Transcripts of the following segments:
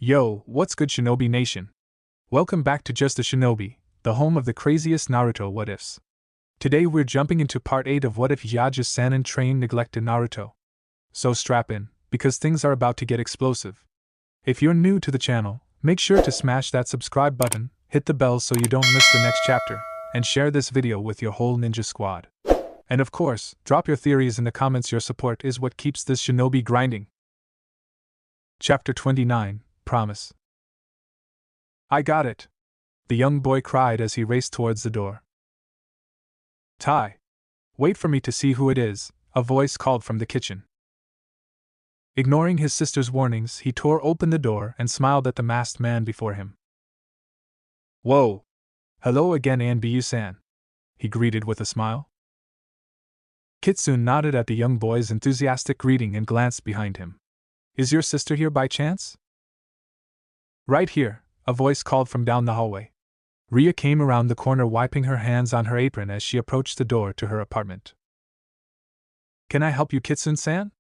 Yo, what's good, Shinobi Nation? Welcome back to Just a Shinobi, the home of the craziest Naruto what-ifs. Today we're jumping into part 8 of What If Yajuu Sanin Trained Neglected Naruto. So strap in, because things are about to get explosive. If you're new to the channel, make sure to smash that subscribe button, hit the bell so you don't miss the next chapter, and share this video with your whole ninja squad. And of course, drop your theories in the comments. Your support is what keeps this shinobi grinding. Chapter 29, Promise. I got it! The young boy cried as he raced towards the door. Tai! Wait for me to see who it is, a voice called from the kitchen. Ignoring his sister's warnings, he tore open the door and smiled at the masked man before him. Whoa! Hello again, Yajuu-san, he greeted with a smile. Kitsune nodded at the young boy's enthusiastic greeting and glanced behind him. Is your sister here by chance? Right here, a voice called from down the hallway. Ria came around the corner, wiping her hands on her apron as she approached the door to her apartment. Can I help you, Kitsune-san?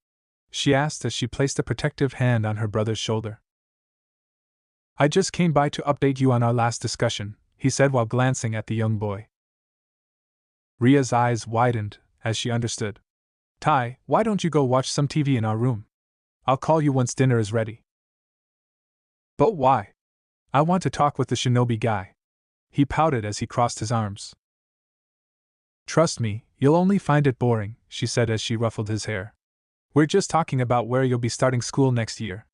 She asked as she placed a protective hand on her brother's shoulder. I just came by to update you on our last discussion, he said while glancing at the young boy. Ria's eyes widened as she understood. Tai, why don't you go watch some TV in our room? I'll call you once dinner is ready. But why? I want to talk with the shinobi guy. He pouted as he crossed his arms. Trust me, you'll only find it boring, she said as she ruffled his hair. We're just talking about where you'll be starting school next year.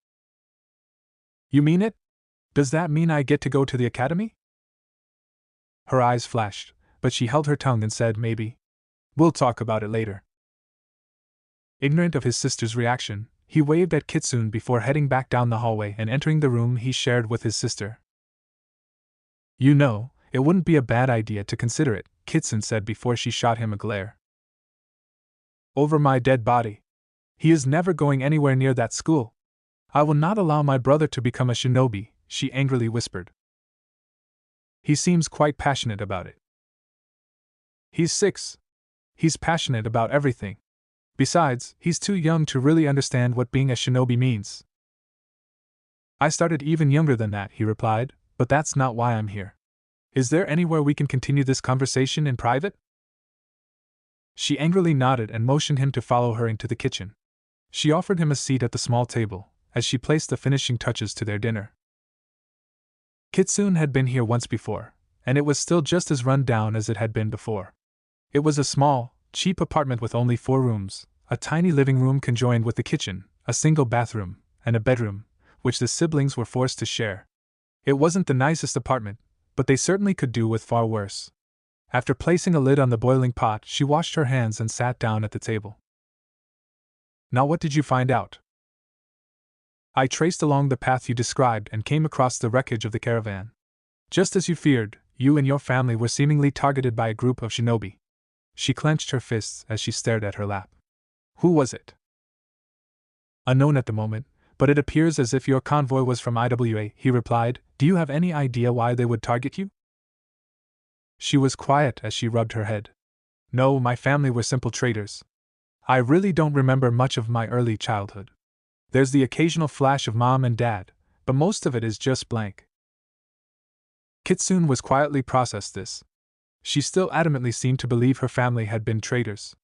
You mean it? Does that mean I get to go to the academy? Her eyes flashed, but she held her tongue and said maybe. We'll talk about it later. Ignorant of his sister's reaction, he waved at Kitsune before heading back down the hallway and entering the room he shared with his sister. You know, it wouldn't be a bad idea to consider it, Kitsune said before she shot him a glare. Over my dead body. He is never going anywhere near that school. I will not allow my brother to become a shinobi, she angrily whispered. He seems quite passionate about it. He's 6. He's passionate about everything. Besides, he's too young to really understand what being a shinobi means. I started even younger than that, he replied, but that's not why I'm here. Is there anywhere we can continue this conversation in private? She angrily nodded and motioned him to follow her into the kitchen. She offered him a seat at the small table, as she placed the finishing touches to their dinner. Kitsune had been here once before, and it was still just as run down as it had been before. It was a small, cheap apartment with only 4 rooms, a tiny living room conjoined with the kitchen, a single bathroom, and a bedroom, which the siblings were forced to share. It wasn't the nicest apartment, but they certainly could do with far worse. After placing a lid on the boiling pot, she washed her hands and sat down at the table. Now what did you find out? I traced along the path you described and came across the wreckage of the caravan. Just as you feared, you and your family were seemingly targeted by a group of shinobi. She clenched her fists as she stared at her lap. Who was it? Unknown at the moment, but it appears as if your convoy was from IWA, he replied. Do you have any idea why they would target you? She was quiet as she rubbed her head. No, my family were simple traders. I really don't remember much of my early childhood. There's the occasional flash of mom and dad, but most of it is just blank. Kitsune was quietly processed this. She still adamantly seemed to believe her family had been traders.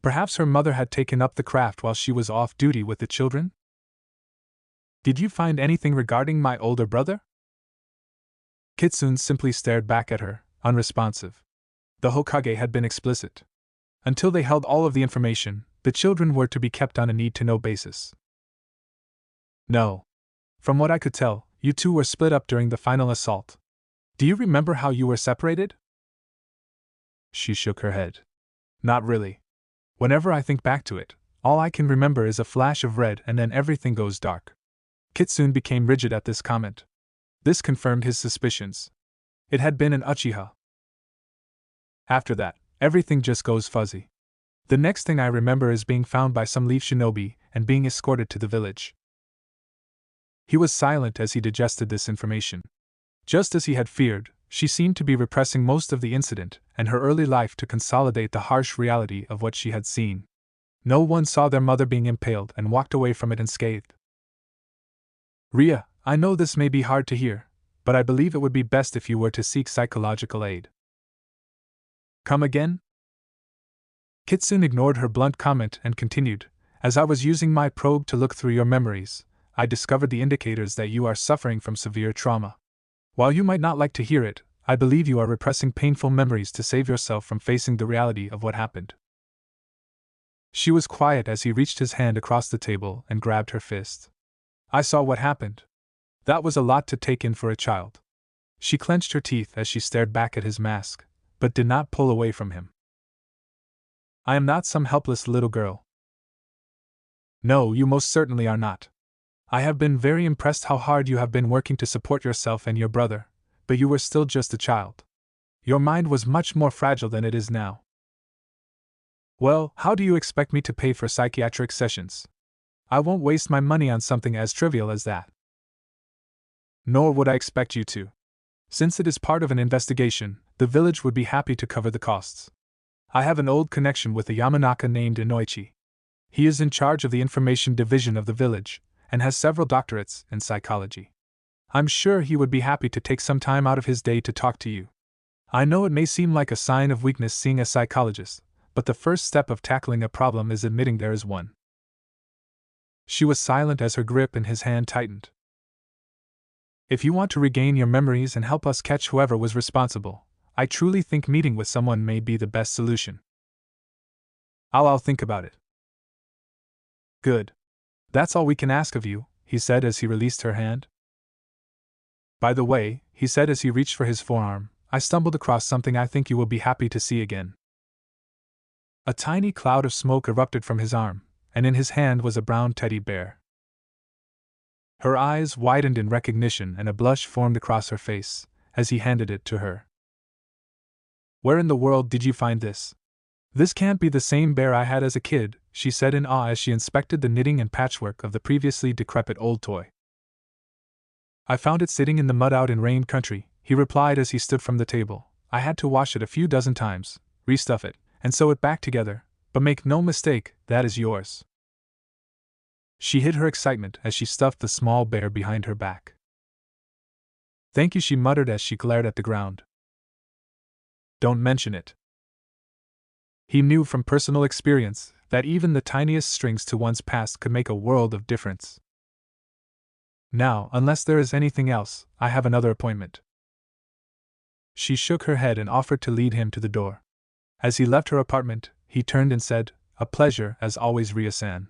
Perhaps her mother had taken up the craft while she was off duty with the children? Did you find anything regarding my older brother? Kitsune simply stared back at her, unresponsive. The Hokage had been explicit. Until they held all of the information, the children were to be kept on a need-to-know basis. No. From what I could tell, you two were split up during the final assault. Do you remember how you were separated? She shook her head. Not really. Whenever I think back to it, all I can remember is a flash of red and then everything goes dark. Kitsune became rigid at this comment. This confirmed his suspicions. It had been an Uchiha. After that, everything just goes fuzzy. The next thing I remember is being found by some leaf shinobi and being escorted to the village. He was silent as he digested this information. Just as he had feared, she seemed to be repressing most of the incident and her early life to consolidate the harsh reality of what she had seen. No one saw their mother being impaled and walked away from it unscathed. Ria, I know this may be hard to hear, but I believe it would be best if you were to seek psychological aid. Come again? Kitsune ignored her blunt comment and continued, as I was using my probe to look through your memories, I discovered the indicators that you are suffering from severe trauma. While you might not like to hear it, I believe you are repressing painful memories to save yourself from facing the reality of what happened. She was quiet as he reached his hand across the table and grabbed her fist. I saw what happened. That was a lot to take in for a child. She clenched her teeth as she stared back at his mask, but did not pull away from him. I am not some helpless little girl. No, you most certainly are not. I have been very impressed how hard you have been working to support yourself and your brother, but you were still just a child. Your mind was much more fragile than it is now. Well, how do you expect me to pay for psychiatric sessions? I won't waste my money on something as trivial as that. Nor would I expect you to. Since it is part of an investigation, the village would be happy to cover the costs. I have an old connection with a Yamanaka named Inoichi. He is in charge of the information division of the village, and has several doctorates in psychology. I'm sure he would be happy to take some time out of his day to talk to you. I know it may seem like a sign of weakness seeing a psychologist, but the first step of tackling a problem is admitting there is one. She was silent as her grip in his hand tightened. If you want to regain your memories and help us catch whoever was responsible, I truly think meeting with someone may be the best solution. I'll think about it. Good. That's all we can ask of you, he said as he released her hand. By the way, he said as he reached for his forearm, I stumbled across something I think you will be happy to see again. A tiny cloud of smoke erupted from his arm, and in his hand was a brown teddy bear. Her eyes widened in recognition and a blush formed across her face, as he handed it to her. Where in the world did you find this? This can't be the same bear I had as a kid, she said in awe as she inspected the knitting and patchwork of the previously decrepit old toy. I found it sitting in the mud out in rain country, he replied as he stood from the table. I had to wash it a few dozen times, restuff it, and sew it back together, but make no mistake, that is yours. She hid her excitement as she stuffed the small bear behind her back. Thank you, she muttered as she glared at the ground. Don't mention it. He knew from personal experience that even the tiniest strings to one's past could make a world of difference. Now, unless there is anything else, I have another appointment. She shook her head and offered to lead him to the door. As he left her apartment, he turned and said, A pleasure, as always, Ria-san.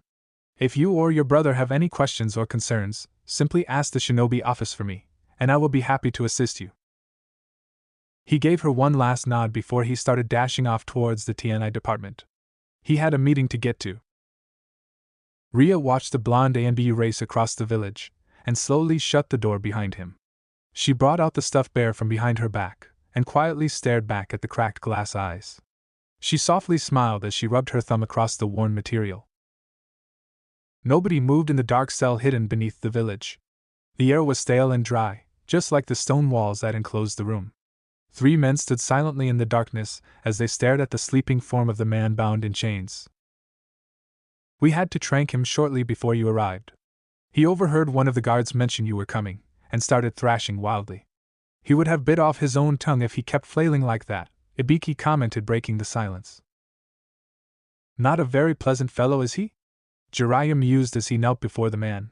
If you or your brother have any questions or concerns, simply ask the shinobi office for me, and I will be happy to assist you. He gave her one last nod before he started dashing off towards the TNI department. He had a meeting to get to. Ria watched the blonde A&B race across the village, and slowly shut the door behind him. She brought out the stuffed bear from behind her back, and quietly stared back at the cracked glass eyes. She softly smiled as she rubbed her thumb across the worn material. Nobody moved in the dark cell hidden beneath the village. The air was stale and dry, just like the stone walls that enclosed the room. 3 men stood silently in the darkness as they stared at the sleeping form of the man bound in chains. We had to trank him shortly before you arrived. He overheard one of the guards mention you were coming, and started thrashing wildly. He would have bit off his own tongue if he kept flailing like that, Ibiki commented, breaking the silence. Not a very pleasant fellow, is he? Jiraiya mused as he knelt before the man.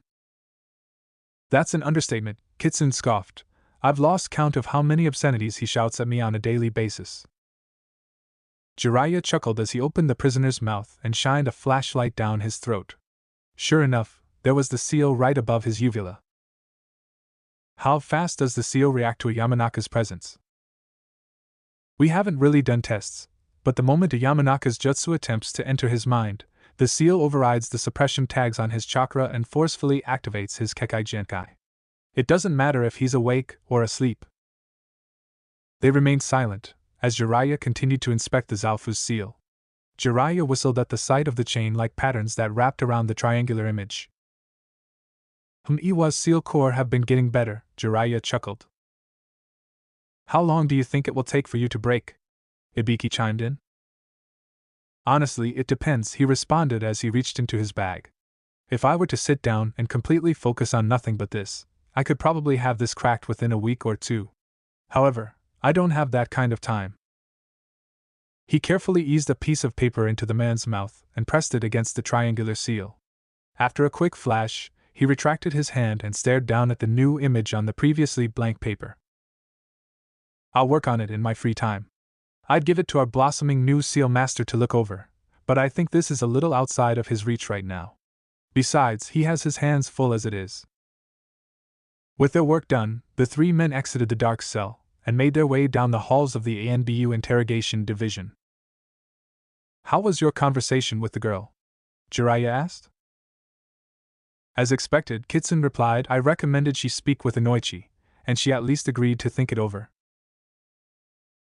That's an understatement, Kitsune scoffed. I've lost count of how many obscenities he shouts at me on a daily basis. Jiraiya chuckled as he opened the prisoner's mouth and shined a flashlight down his throat. Sure enough, there was the seal right above his uvula. How fast does the seal react to a Yamanaka's presence? We haven't really done tests, but the moment a Yamanaka's jutsu attempts to enter his mind, the seal overrides the suppression tags on his chakra and forcefully activates his Kekai Genkai. It doesn't matter if he's awake or asleep. They remained silent, as Jiraiya continued to inspect the Zaofu's seal. Jiraiya whistled at the sight of the chain-like patterns that wrapped around the triangular image. Iwa's seal core have been getting better, Jiraiya chuckled. How long do you think it will take for you to break? Ibiki chimed in. Honestly, it depends, he responded as he reached into his bag. If I were to sit down and completely focus on nothing but this, I could probably have this cracked within a week or two. However, I don't have that kind of time. He carefully eased a piece of paper into the man's mouth and pressed it against the triangular seal. After a quick flash, he retracted his hand and stared down at the new image on the previously blank paper. I'll work on it in my free time. I'd give it to our blossoming new seal master to look over, but I think this is a little outside of his reach right now. Besides, he has his hands full as it is. With their work done, the three men exited the dark cell and made their way down the halls of the ANBU interrogation division. How was your conversation with the girl? Jiraiya asked. As expected, Kitsune replied, I recommended she speak with Inoichi, and she at least agreed to think it over.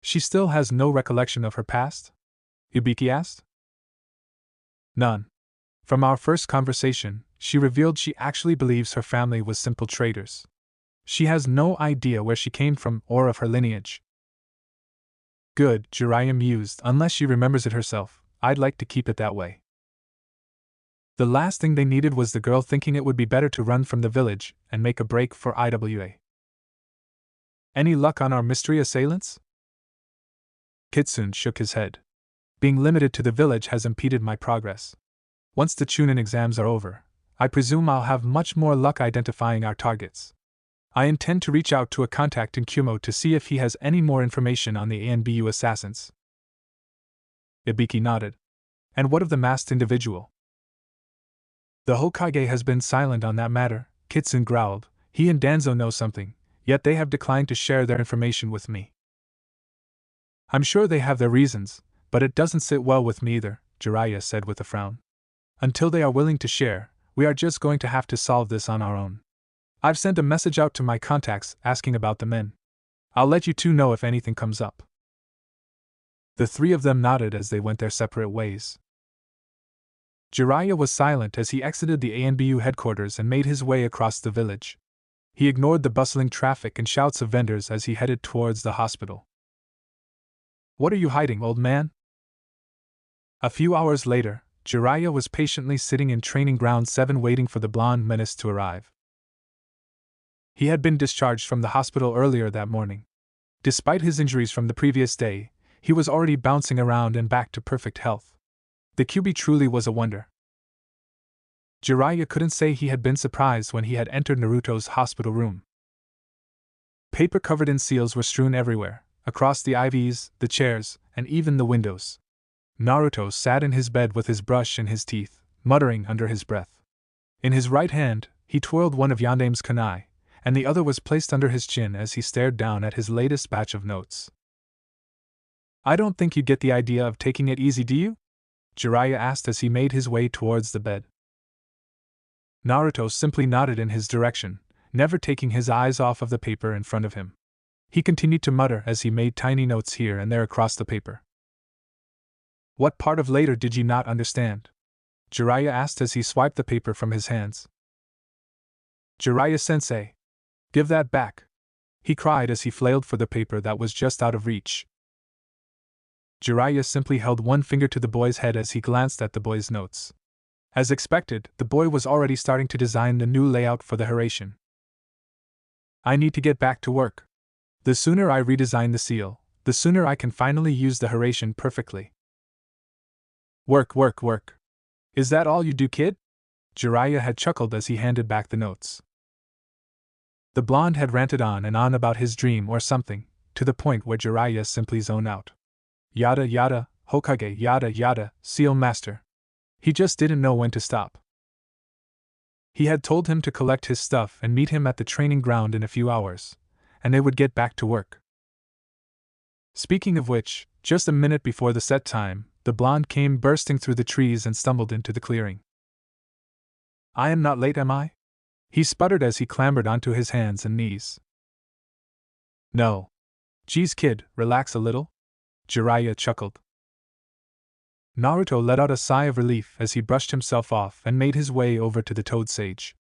She still has no recollection of her past? Ibiki asked. None. From our first conversation, she revealed she actually believes her family was simple traders. She has no idea where she came from or of her lineage. Good, Jiraiya mused, unless she remembers it herself, I'd like to keep it that way. The last thing they needed was the girl thinking it would be better to run from the village and make a break for IWA. Any luck on our mystery assailants? Kitsune shook his head. Being limited to the village has impeded my progress. Once the Chunin exams are over, I presume I'll have much more luck identifying our targets. I intend to reach out to a contact in Kumo to see if he has any more information on the ANBU assassins. Ibiki nodded. And what of the masked individual? The Hokage has been silent on that matter, Kitsune growled. He and Danzo know something, yet they have declined to share their information with me. I'm sure they have their reasons, but it doesn't sit well with me either, Jiraiya said with a frown. Until they are willing to share, we are just going to have to solve this on our own. I've sent a message out to my contacts asking about the men. I'll let you two know if anything comes up. The three of them nodded as they went their separate ways. Jiraiya was silent as he exited the ANBU headquarters and made his way across the village. He ignored the bustling traffic and shouts of vendors as he headed towards the hospital. What are you hiding, old man? A few hours later, Jiraiya was patiently sitting in Training Ground 7 waiting for the blonde menace to arrive. He had been discharged from the hospital earlier that morning. Despite his injuries from the previous day, he was already bouncing around and back to perfect health. The QB truly was a wonder. Jiraiya couldn't say he had been surprised when he had entered Naruto's hospital room. Paper covered in seals were strewn everywhere, across the IVs, the chairs, and even the windows. Naruto sat in his bed with his brush in his teeth, muttering under his breath. In his right hand, he twirled one of Yandame's kunai, and the other was placed under his chin as he stared down at his latest batch of notes. I don't think you get the idea of taking it easy, do you? Jiraiya asked as he made his way towards the bed. Naruto simply nodded in his direction, never taking his eyes off of the paper in front of him. He continued to mutter as he made tiny notes here and there across the paper. What part of later did you not understand? Jiraiya asked as he swiped the paper from his hands. Jiraiya-sensei! Give that back! He cried as he flailed for the paper that was just out of reach. Jiraiya simply held one finger to the boy's head as he glanced at the boy's notes. As expected, the boy was already starting to design the new layout for the Hiraishin. I need to get back to work. The sooner I redesign the seal, the sooner I can finally use the Hiraishin perfectly. Work, work, work. Is that all you do, kid? Jiraiya had chuckled as he handed back the notes. The blonde had ranted on and on about his dream or something, to the point where Jiraiya simply zoned out. Yada yada, Hokage yada yada, seal master. He just didn't know when to stop. He had told him to collect his stuff and meet him at the training ground in a few hours, and they would get back to work. Speaking of which, just a minute before the set time, the blonde came bursting through the trees and stumbled into the clearing. I am not late, am I? He sputtered as he clambered onto his hands and knees. No. Geez, kid, relax a little. Jiraiya chuckled. Naruto let out a sigh of relief as he brushed himself off and made his way over to the Toad Sage.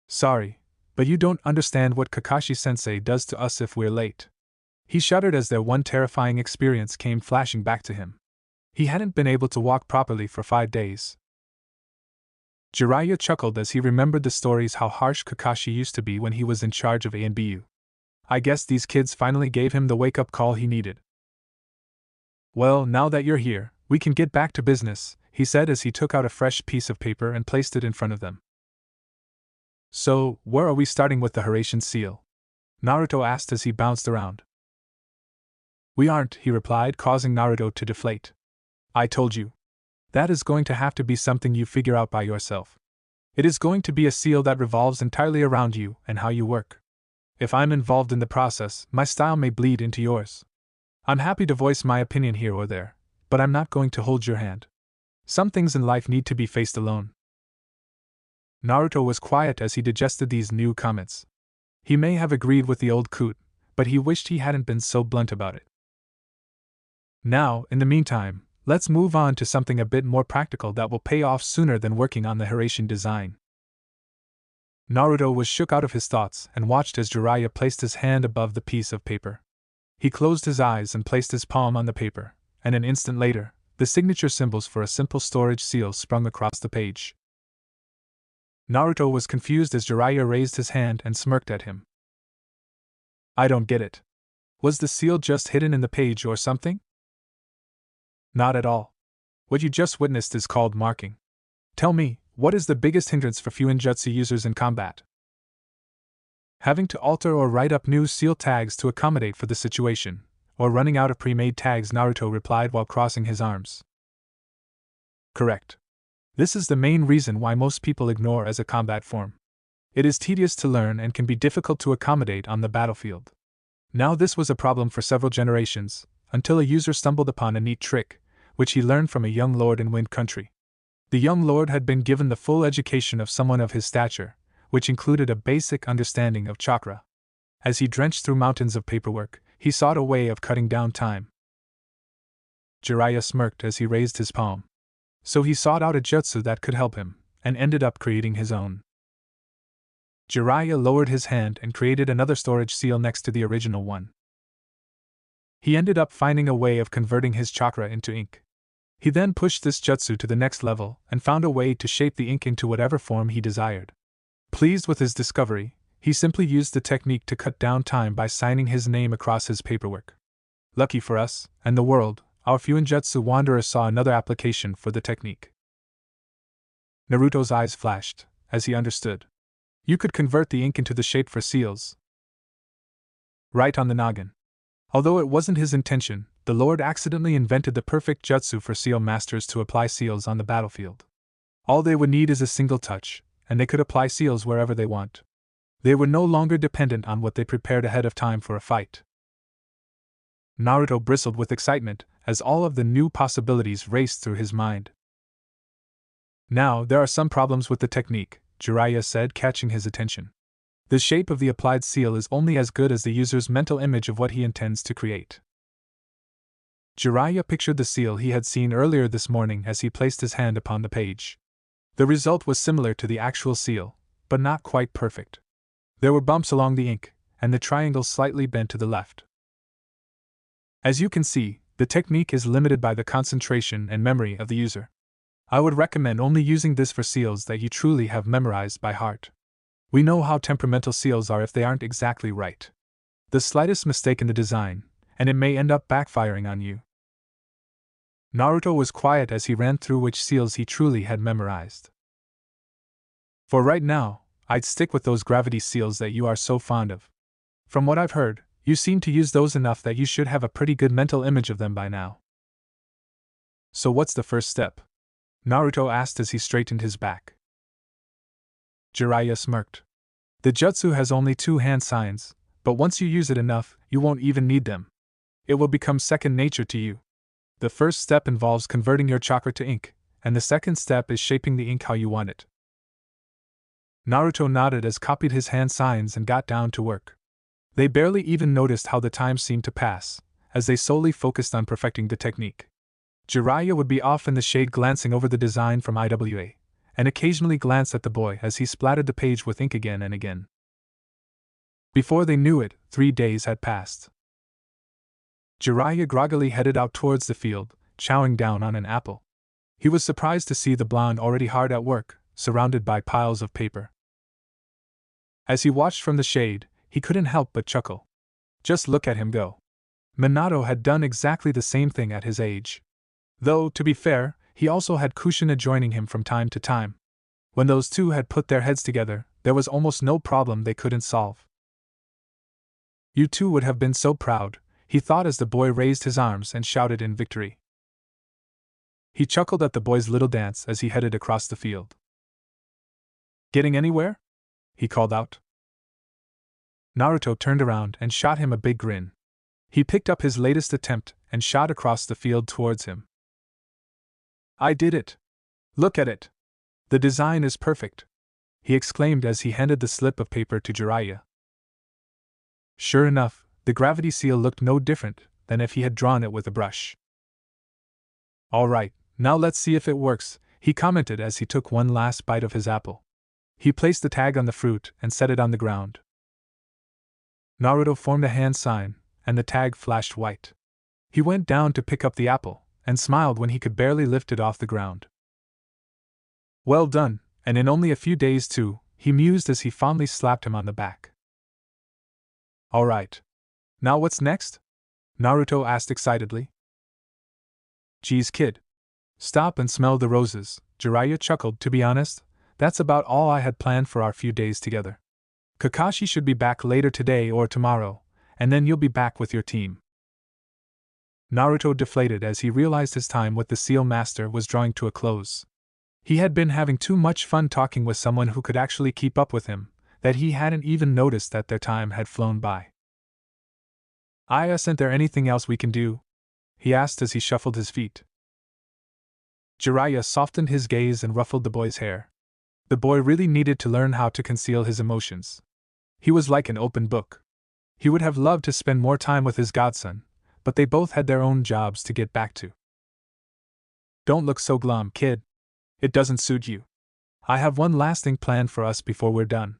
Sorry, but you don't understand what Kakashi-sensei does to us if we're late. He shuddered as their one terrifying experience came flashing back to him. He hadn't been able to walk properly for 5 days. Jiraiya chuckled as he remembered the stories how harsh Kakashi used to be when he was in charge of ANBU. I guess these kids finally gave him the wake-up call he needed. Well, now that you're here, we can get back to business, he said as he took out a fresh piece of paper and placed it in front of them. So, where are we starting with the Hiraishin seal? Naruto asked as he bounced around. We aren't, he replied, causing Naruto to deflate. I told you. That is going to have to be something you figure out by yourself. It is going to be a seal that revolves entirely around you and how you work. If I'm involved in the process, my style may bleed into yours. I'm happy to voice my opinion here or there, but I'm not going to hold your hand. Some things in life need to be faced alone. Naruto was quiet as he digested these new comments. He may have agreed with the old coot, but he wished he hadn't been so blunt about it. Now, in the meantime, let's move on to something a bit more practical that will pay off sooner than working on the Hiraishin design. Naruto was shook out of his thoughts and watched as Jiraiya placed his hand above the piece of paper. He closed his eyes and placed his palm on the paper, and an instant later, the signature symbols for a simple storage seal sprung across the page. Naruto was confused as Jiraiya raised his hand and smirked at him. I don't get it. Was the seal just hidden in the page or something? Not at all. What you just witnessed is called marking. Tell me, what is the biggest hindrance for Fuinjutsu users in combat? Having to alter or write up new seal tags to accommodate for the situation, or running out of pre-made tags, Naruto replied while crossing his arms. Correct. This is the main reason why most people ignore as a combat form. It is tedious to learn and can be difficult to accommodate on the battlefield. Now this was a problem for several generations, until a user stumbled upon a neat trick, which he learned from a young lord in Wind Country. The young lord had been given the full education of someone of his stature, which included a basic understanding of chakra. As he drenched through mountains of paperwork, he sought a way of cutting down time. Jiraiya smirked as he raised his palm. So he sought out a jutsu that could help him, and ended up creating his own. Jiraiya lowered his hand and created another storage seal next to the original one. He ended up finding a way of converting his chakra into ink. He then pushed this jutsu to the next level and found a way to shape the ink into whatever form he desired. Pleased with his discovery, he simply used the technique to cut down time by signing his name across his paperwork. Lucky for us, and the world, our Fuinjutsu wanderer saw another application for the technique. Naruto's eyes flashed, as he understood. You could convert the ink into the shape for seals. Right on the noggin. Although it wasn't his intention, the Lord accidentally invented the perfect jutsu for seal masters to apply seals on the battlefield. All they would need is a single touch, and they could apply seals wherever they want. They were no longer dependent on what they prepared ahead of time for a fight. Naruto bristled with excitement as all of the new possibilities raced through his mind. Now, there are some problems with the technique, Jiraiya said, catching his attention. The shape of the applied seal is only as good as the user's mental image of what he intends to create. Jiraiya pictured the seal he had seen earlier this morning as he placed his hand upon the page. The result was similar to the actual seal, but not quite perfect. There were bumps along the ink, and the triangle slightly bent to the left. As you can see, the technique is limited by the concentration and memory of the user. I would recommend only using this for seals that you truly have memorized by heart. We know how temperamental seals are if they aren't exactly right. The slightest mistake in the design, and it may end up backfiring on you. Naruto was quiet as he ran through which seals he truly had memorized. For right now, I'd stick with those gravity seals that you are so fond of. From what I've heard, you seem to use those enough that you should have a pretty good mental image of them by now. So what's the first step? Naruto asked as he straightened his back. Jiraiya smirked. The jutsu has only 2 hand signs, but once you use it enough, you won't even need them. It will become second nature to you. The first step involves converting your chakra to ink, and the second step is shaping the ink how you want it. Naruto nodded as copied his hand signs and got down to work. They barely even noticed how the time seemed to pass, as they solely focused on perfecting the technique. Jiraiya would be off in the shade glancing over the design from IWA, and occasionally glance at the boy as he splattered the page with ink again and again. Before they knew it, 3 days had passed. Jiraiya groggily headed out towards the field, chowing down on an apple. He was surprised to see the blonde already hard at work, surrounded by piles of paper. As he watched from the shade, he couldn't help but chuckle. Just look at him go. Minato had done exactly the same thing at his age. Though, to be fair, he also had Kushina joining him from time to time. When those two had put their heads together, there was almost no problem they couldn't solve. You two would have been so proud, he thought as the boy raised his arms and shouted in victory. He chuckled at the boy's little dance as he headed across the field. Getting anywhere? He called out. Naruto turned around and shot him a big grin. He picked up his latest attempt and shot across the field towards him. I did it! Look at it! The design is perfect! He exclaimed as he handed the slip of paper to Jiraiya. Sure enough, the gravity seal looked no different than if he had drawn it with a brush. All right, now let's see if it works, he commented as he took one last bite of his apple. He placed the tag on the fruit and set it on the ground. Naruto formed a hand sign, and the tag flashed white. He went down to pick up the apple, and smiled when he could barely lift it off the ground. Well done, and in only a few days too, he mused as he fondly slapped him on the back. All right. Now what's next? Naruto asked excitedly. Geez, kid. Stop and smell the roses, Jiraiya chuckled. To be honest, that's about all I had planned for our few days together. Kakashi should be back later today or tomorrow, and then you'll be back with your team. Naruto deflated as he realized his time with the Seal Master was drawing to a close. He had been having too much fun talking with someone who could actually keep up with him, that he hadn't even noticed that their time had flown by. Isn't there anything else we can do? He asked as he shuffled his feet. Jiraiya softened his gaze and ruffled the boy's hair. The boy really needed to learn how to conceal his emotions. He was like an open book. He would have loved to spend more time with his godson, but they both had their own jobs to get back to. Don't look so glum, kid. It doesn't suit you. I have one last thing planned for us before we're done.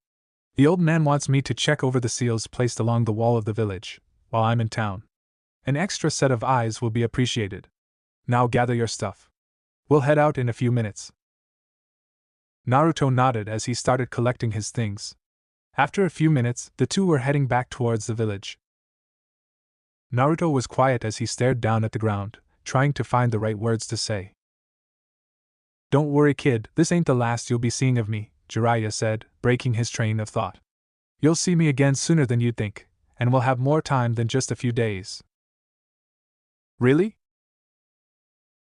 The old man wants me to check over the seals placed along the wall of the village, while I'm in town. An extra set of eyes will be appreciated. Now gather your stuff. We'll head out in a few minutes. Naruto nodded as he started collecting his things. After a few minutes, the two were heading back towards the village. Naruto was quiet as he stared down at the ground, trying to find the right words to say. Don't worry, kid, this ain't the last you'll be seeing of me, Jiraiya said, breaking his train of thought. You'll see me again sooner than you'd think, and we'll have more time than just a few days. Really?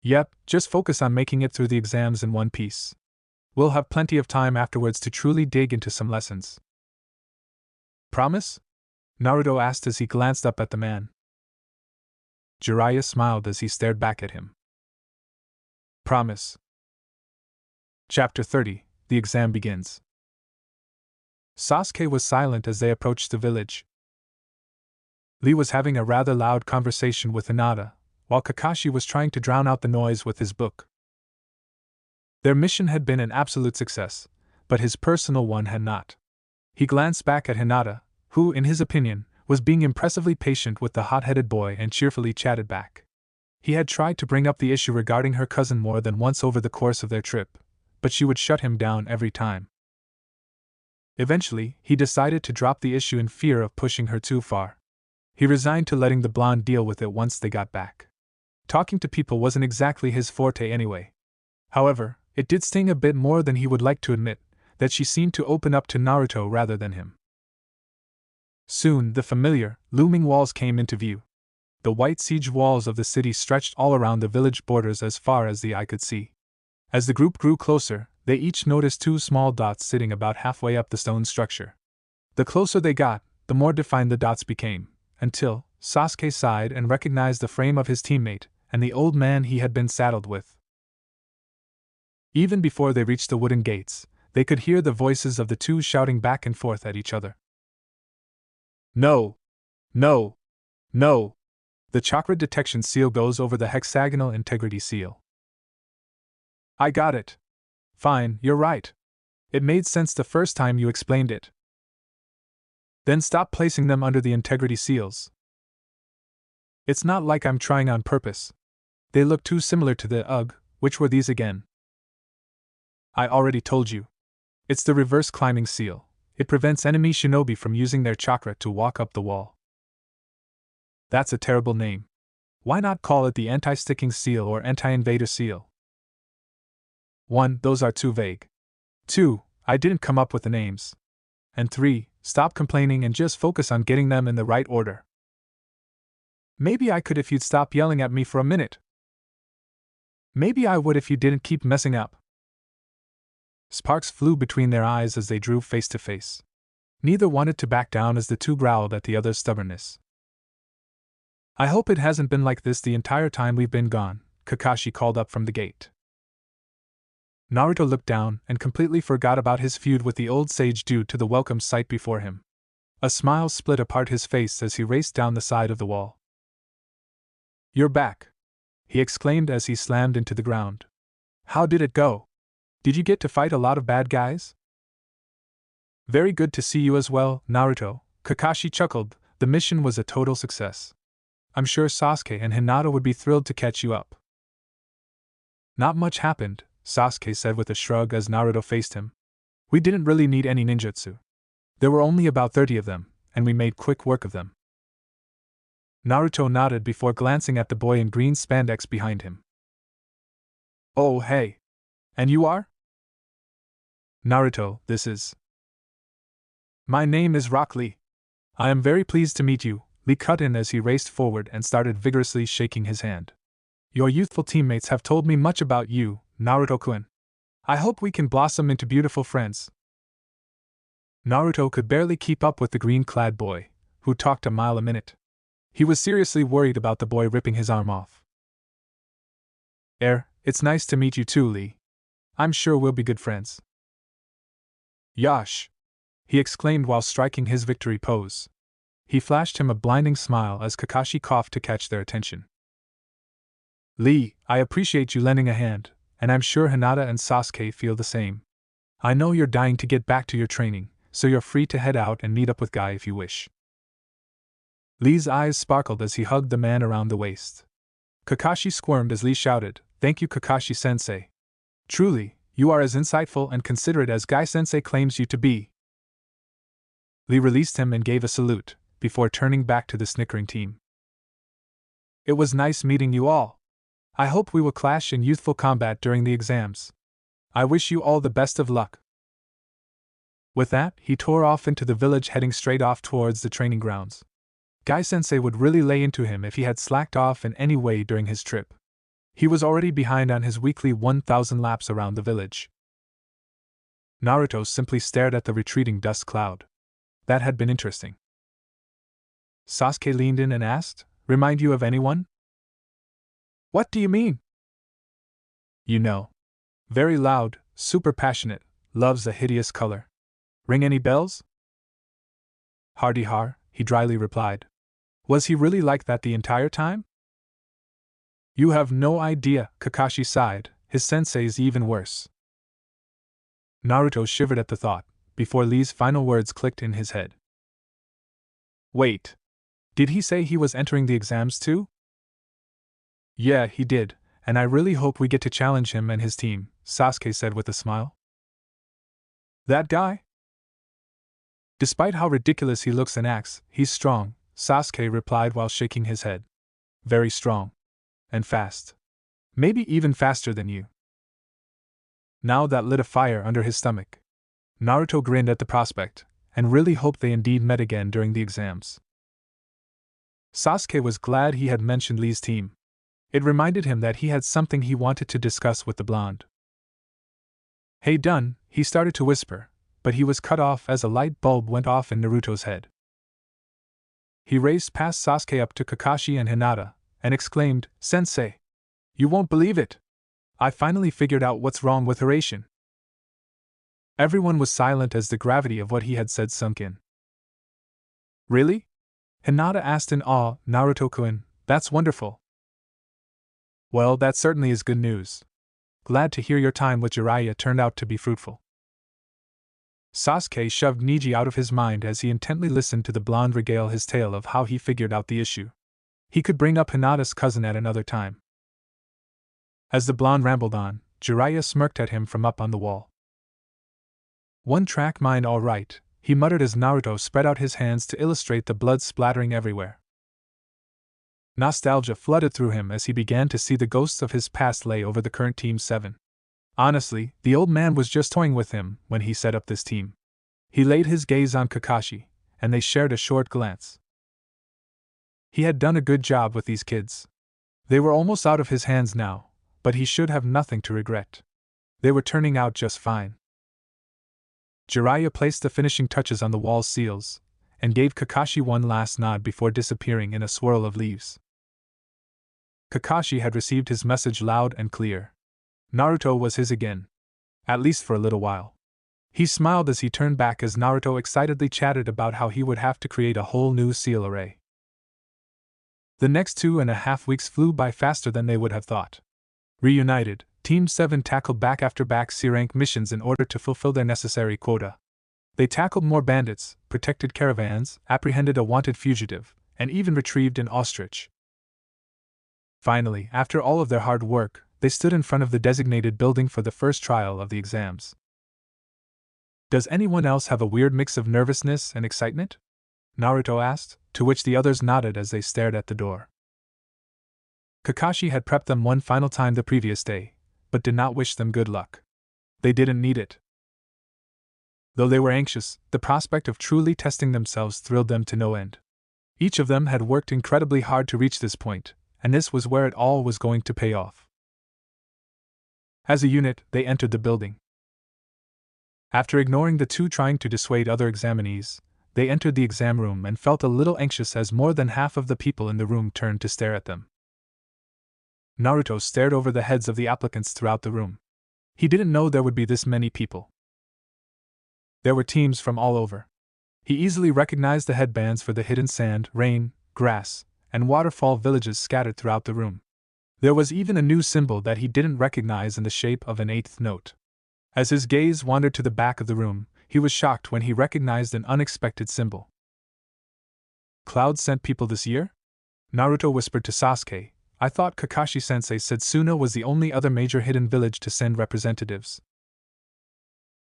Yep, just focus on making it through the exams in one piece. We'll have plenty of time afterwards to truly dig into some lessons. Promise? Naruto asked as he glanced up at the man. Jiraiya smiled as he stared back at him. Promise. Chapter 30, The Exam Begins. Sasuke was silent as they approached the village. Lee was having a rather loud conversation with Hinata, while Kakashi was trying to drown out the noise with his book. Their mission had been an absolute success, but his personal one had not. He glanced back at Hinata, who, in his opinion, was being impressively patient with the hot-headed boy and cheerfully chatted back. He had tried to bring up the issue regarding her cousin more than once over the course of their trip, but she would shut him down every time. Eventually, he decided to drop the issue in fear of pushing her too far. He resigned to letting the blonde deal with it once they got back. Talking to people wasn't exactly his forte anyway. However, it did sting a bit more than he would like to admit, that she seemed to open up to Naruto rather than him. Soon, the familiar, looming walls came into view. The white siege walls of the city stretched all around the village borders as far as the eye could see. As the group grew closer, they each noticed two small dots sitting about halfway up the stone structure. The closer they got, the more defined the dots became, until Sasuke sighed and recognized the frame of his teammate and the old man he had been saddled with. Even before they reached the wooden gates, they could hear the voices of the two shouting back and forth at each other. No! No! No! The chakra detection seal goes over the hexagonal integrity seal. I got it. Fine, you're right. It made sense the first time you explained it. Then stop placing them under the integrity seals. It's not like I'm trying on purpose. They look too similar to the which were these again? I already told you. It's the reverse climbing seal. It prevents enemy shinobi from using their chakra to walk up the wall. That's a terrible name. Why not call it the anti-sticking seal or anti-invader seal? 1. Those are too vague. 2. I didn't come up with the names. And 3. Stop complaining and just focus on getting them in the right order. Maybe I could if you'd stop yelling at me for a minute. Maybe I would if you didn't keep messing up. Sparks flew between their eyes as they drew face to face. Neither wanted to back down as the two growled at the other's stubbornness. I hope it hasn't been like this the entire time we've been gone, Kakashi called up from the gate. Naruto looked down and completely forgot about his feud with the old sage due to the welcome sight before him. A smile split apart his face as he raced down the side of the wall. You're back, he exclaimed as he slammed into the ground. How did it go? Did you get to fight a lot of bad guys? Very good to see you as well, Naruto, Kakashi chuckled. The mission was a total success. I'm sure Sasuke and Hinata would be thrilled to catch you up. Not much happened, Sasuke said with a shrug as Naruto faced him. We didn't really need any ninjutsu. There were only about 30 of them, and we made quick work of them. Naruto nodded before glancing at the boy in green spandex behind him. Oh hey! And you are? Naruto, this is... My name is Rock Lee. I am very pleased to meet you, Lee cut in as he raced forward and started vigorously shaking his hand. Your youthful teammates have told me much about you, Naruto-kun. I hope we can blossom into beautiful friends. Naruto could barely keep up with the green-clad boy, who talked a mile a minute. He was seriously worried about the boy ripping his arm off. It's nice to meet you too, Lee. I'm sure we'll be good friends. Yash! He exclaimed while striking his victory pose. He flashed him a blinding smile as Kakashi coughed to catch their attention. Lee, I appreciate you lending a hand, and I'm sure Hinata and Sasuke feel the same. I know you're dying to get back to your training, so you're free to head out and meet up with Guy if you wish. Lee's eyes sparkled as he hugged the man around the waist. Kakashi squirmed as Lee shouted, "Thank you, Kakashi-sensei. Truly, you are as insightful and considerate as Guy-sensei claims you to be." Lee released him and gave a salute, before turning back to the snickering team. It was nice meeting you all. I hope we will clash in youthful combat during the exams. I wish you all the best of luck. With that, he tore off into the village, heading straight off towards the training grounds. Guy-sensei would really lay into him if he had slacked off in any way during his trip. He was already behind on his weekly 1,000 laps around the village. Naruto simply stared at the retreating dust cloud. That had been interesting. Sasuke leaned in and asked, "Remind you of anyone?" "What do you mean?" "You know. Very loud, super passionate, loves a hideous color. Ring any bells?" "Hardy har," he dryly replied. "Was he really like that the entire time?" "You have no idea," Kakashi sighed, "his sensei's even worse." Naruto shivered at the thought, before Lee's final words clicked in his head. Wait. Did he say he was entering the exams too? Yeah, he did, and I really hope we get to challenge him and his team, Sasuke said with a smile. That guy? Despite how ridiculous he looks and acts, he's strong, Sasuke replied while shaking his head. Very strong. And fast. Maybe even faster than you. Now that lit a fire under his stomach. Naruto grinned at the prospect, and really hoped they indeed met again during the exams. Sasuke was glad he had mentioned Lee's team. It reminded him that he had something he wanted to discuss with the blonde. Hey done, he started to whisper, but he was cut off as a light bulb went off in Naruto's head. He raced past Sasuke up to Kakashi and Hinata, and exclaimed, Sensei! You won't believe it! I finally figured out what's wrong with Horatian. Everyone was silent as the gravity of what he had said sunk in. Really? Hinata asked in awe. Naruto-kun, that's wonderful. Well, that certainly is good news. Glad to hear your time with Jiraiya turned out to be fruitful. Sasuke shoved Neji out of his mind as he intently listened to the blonde regale his tale of how he figured out the issue. He could bring up Hinata's cousin at another time. As the blonde rambled on, Jiraiya smirked at him from up on the wall. One track mind all right, he muttered as Naruto spread out his hands to illustrate the blood splattering everywhere. Nostalgia flooded through him as he began to see the ghosts of his past lay over the current Team 7. Honestly, the old man was just toying with him when he set up this team. He laid his gaze on Kakashi, and they shared a short glance. He had done a good job with these kids. They were almost out of his hands now, but he should have nothing to regret. They were turning out just fine. Jiraiya placed the finishing touches on the wall seals, and gave Kakashi one last nod before disappearing in a swirl of leaves. Kakashi had received his message loud and clear. Naruto was his again. At least for a little while. He smiled as he turned back as Naruto excitedly chatted about how he would have to create a whole new seal array. The next 2.5 weeks flew by faster than they would have thought. Reunited, Team 7 tackled back-after-back C-rank missions in order to fulfill their necessary quota. They tackled more bandits, protected caravans, apprehended a wanted fugitive, and even retrieved an ostrich. Finally, after all of their hard work, they stood in front of the designated building for the first trial of the exams. Does anyone else have a weird mix of nervousness and excitement? Naruto asked, to which the others nodded as they stared at the door. Kakashi had prepped them one final time the previous day, but did not wish them good luck. They didn't need it. Though they were anxious, the prospect of truly testing themselves thrilled them to no end. Each of them had worked incredibly hard to reach this point, and this was where it all was going to pay off. As a unit, they entered the building. After ignoring the two trying to dissuade other examinees, they entered the exam room and felt a little anxious as more than half of the people in the room turned to stare at them. Naruto stared over the heads of the applicants throughout the room. He didn't know there would be this many people. There were teams from all over. He easily recognized the headbands for the hidden sand, rain, grass, and waterfall villages scattered throughout the room. There was even a new symbol that he didn't recognize in the shape of an eighth note. As his gaze wandered to the back of the room, he was shocked when he recognized an unexpected symbol. Cloud sent people this year? Naruto whispered to Sasuke. I thought Kakashi-sensei said Suno was the only other major hidden village to send representatives.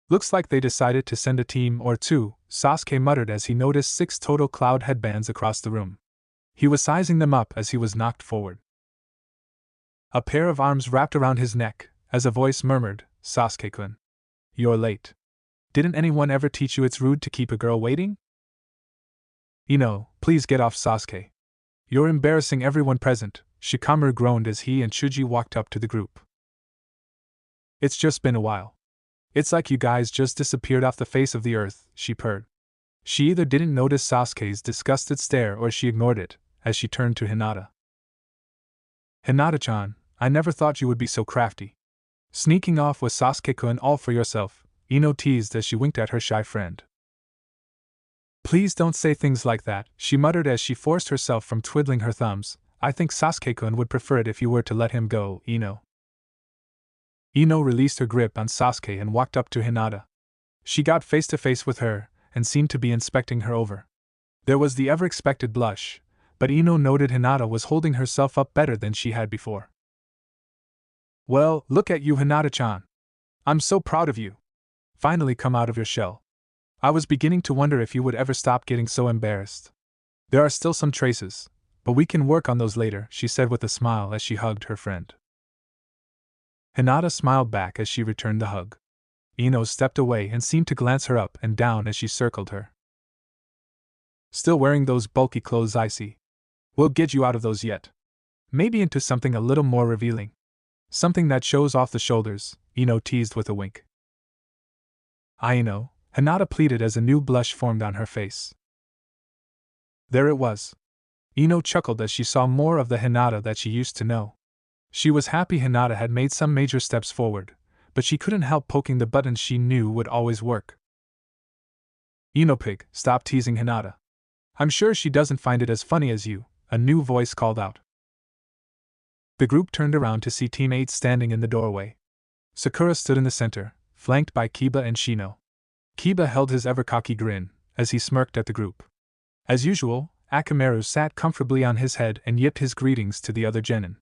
Looks like they decided to send a team or two, Sasuke muttered as he noticed 6 total cloud headbands across the room. He was sizing them up as he was knocked forward. A pair of arms wrapped around his neck, as a voice murmured, Sasuke-kun. You're late. Didn't anyone ever teach you it's rude to keep a girl waiting? Please get off, Sasuke. You're embarrassing everyone present, Shikamaru groaned as he and Chuji walked up to the group. It's just been a while. It's like you guys just disappeared off the face of the earth, she purred. She either didn't notice Sasuke's disgusted stare or she ignored it, as she turned to Hinata. Hinata-chan, I never thought you would be so crafty. Sneaking off with Sasuke-kun all for yourself, Ino teased as she winked at her shy friend. Please don't say things like that, she muttered as she forced herself from twiddling her thumbs. I think Sasuke-kun would prefer it if you were to let him go, Ino. Ino released her grip on Sasuke and walked up to Hinata. She got face to face with her, and seemed to be inspecting her over. There was the ever-expected blush, but Ino noted Hinata was holding herself up better than she had before. Well, look at you, Hinata-chan. I'm so proud of you. Finally come out of your shell. I was beginning to wonder if you would ever stop getting so embarrassed. There are still some traces, but we can work on those later, she said with a smile as she hugged her friend. Hinata smiled back as she returned the hug. Ino stepped away and seemed to glance her up and down as she circled her. Still wearing those bulky clothes, I see. We'll get you out of those yet. Maybe into something a little more revealing. Something that shows off the shoulders, Ino teased with a wink. I know, Hinata pleaded as a new blush formed on her face. There it was. Ino chuckled as she saw more of the Hinata that she used to know. She was happy Hinata had made some major steps forward, but she couldn't help poking the buttons she knew would always work. Ino pig, stop teasing Hinata. I'm sure she doesn't find it as funny as you, a new voice called out. The group turned around to see Team 8 standing in the doorway. Sakura stood in the center, flanked by Kiba and Shino. Kiba held his ever-cocky grin, as he smirked at the group. As usual, Akamaru sat comfortably on his head and yipped his greetings to the other genin.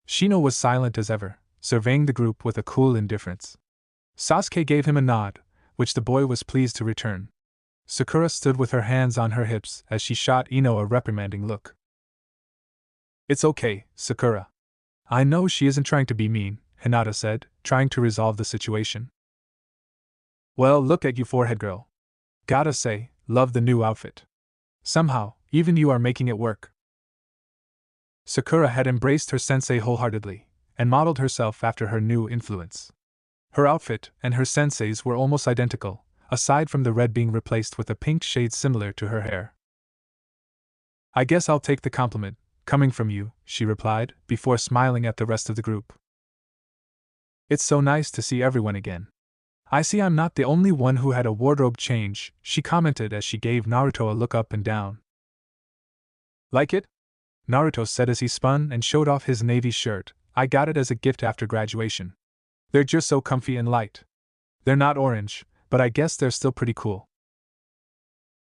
Shino was silent as ever, surveying the group with a cool indifference. Sasuke gave him a nod, which the boy was pleased to return. Sakura stood with her hands on her hips as she shot Ino a reprimanding look. "It's okay, Sakura. I know she isn't trying to be mean," Hinata said, trying to resolve the situation. "Well, look at you, forehead girl. Gotta say, love the new outfit. Somehow, even you are making it work." Sakura had embraced her sensei wholeheartedly, and modeled herself after her new influence. Her outfit and her sensei's were almost identical, aside from the red being replaced with a pink shade similar to her hair. "I guess I'll take the compliment, coming from you," she replied, before smiling at the rest of the group. "It's so nice to see everyone again. I see I'm not the only one who had a wardrobe change," she commented as she gave Naruto a look up and down. "Like it?" Naruto said as he spun and showed off his navy shirt. "I got it as a gift after graduation. They're just so comfy and light. They're not orange, but I guess they're still pretty cool."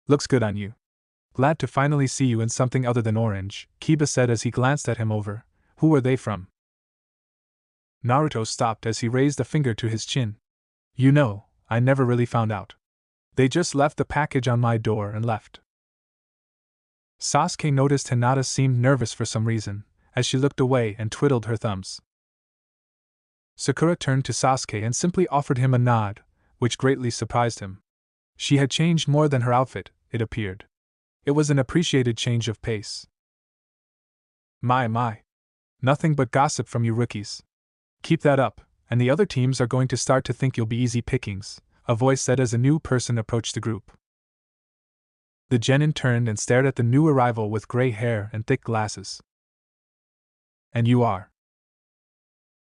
"Looks good on you. Glad to finally see you in something other than orange," Kiba said as he glanced at him over. "Who were they from?" Naruto stopped as he raised a finger to his chin. "You know, I never really found out. They just left the package on my door and left." Sasuke noticed Hinata seemed nervous for some reason, as she looked away and twiddled her thumbs. Sakura turned to Sasuke and simply offered him a nod, which greatly surprised him. She had changed more than her outfit, it appeared. It was an appreciated change of pace. My. Nothing but gossip from you rookies. Keep that up, and the other teams are going to start to think you'll be easy pickings, a voice said as a new person approached the group. The genin turned and stared at the new arrival with gray hair and thick glasses. "And you are?"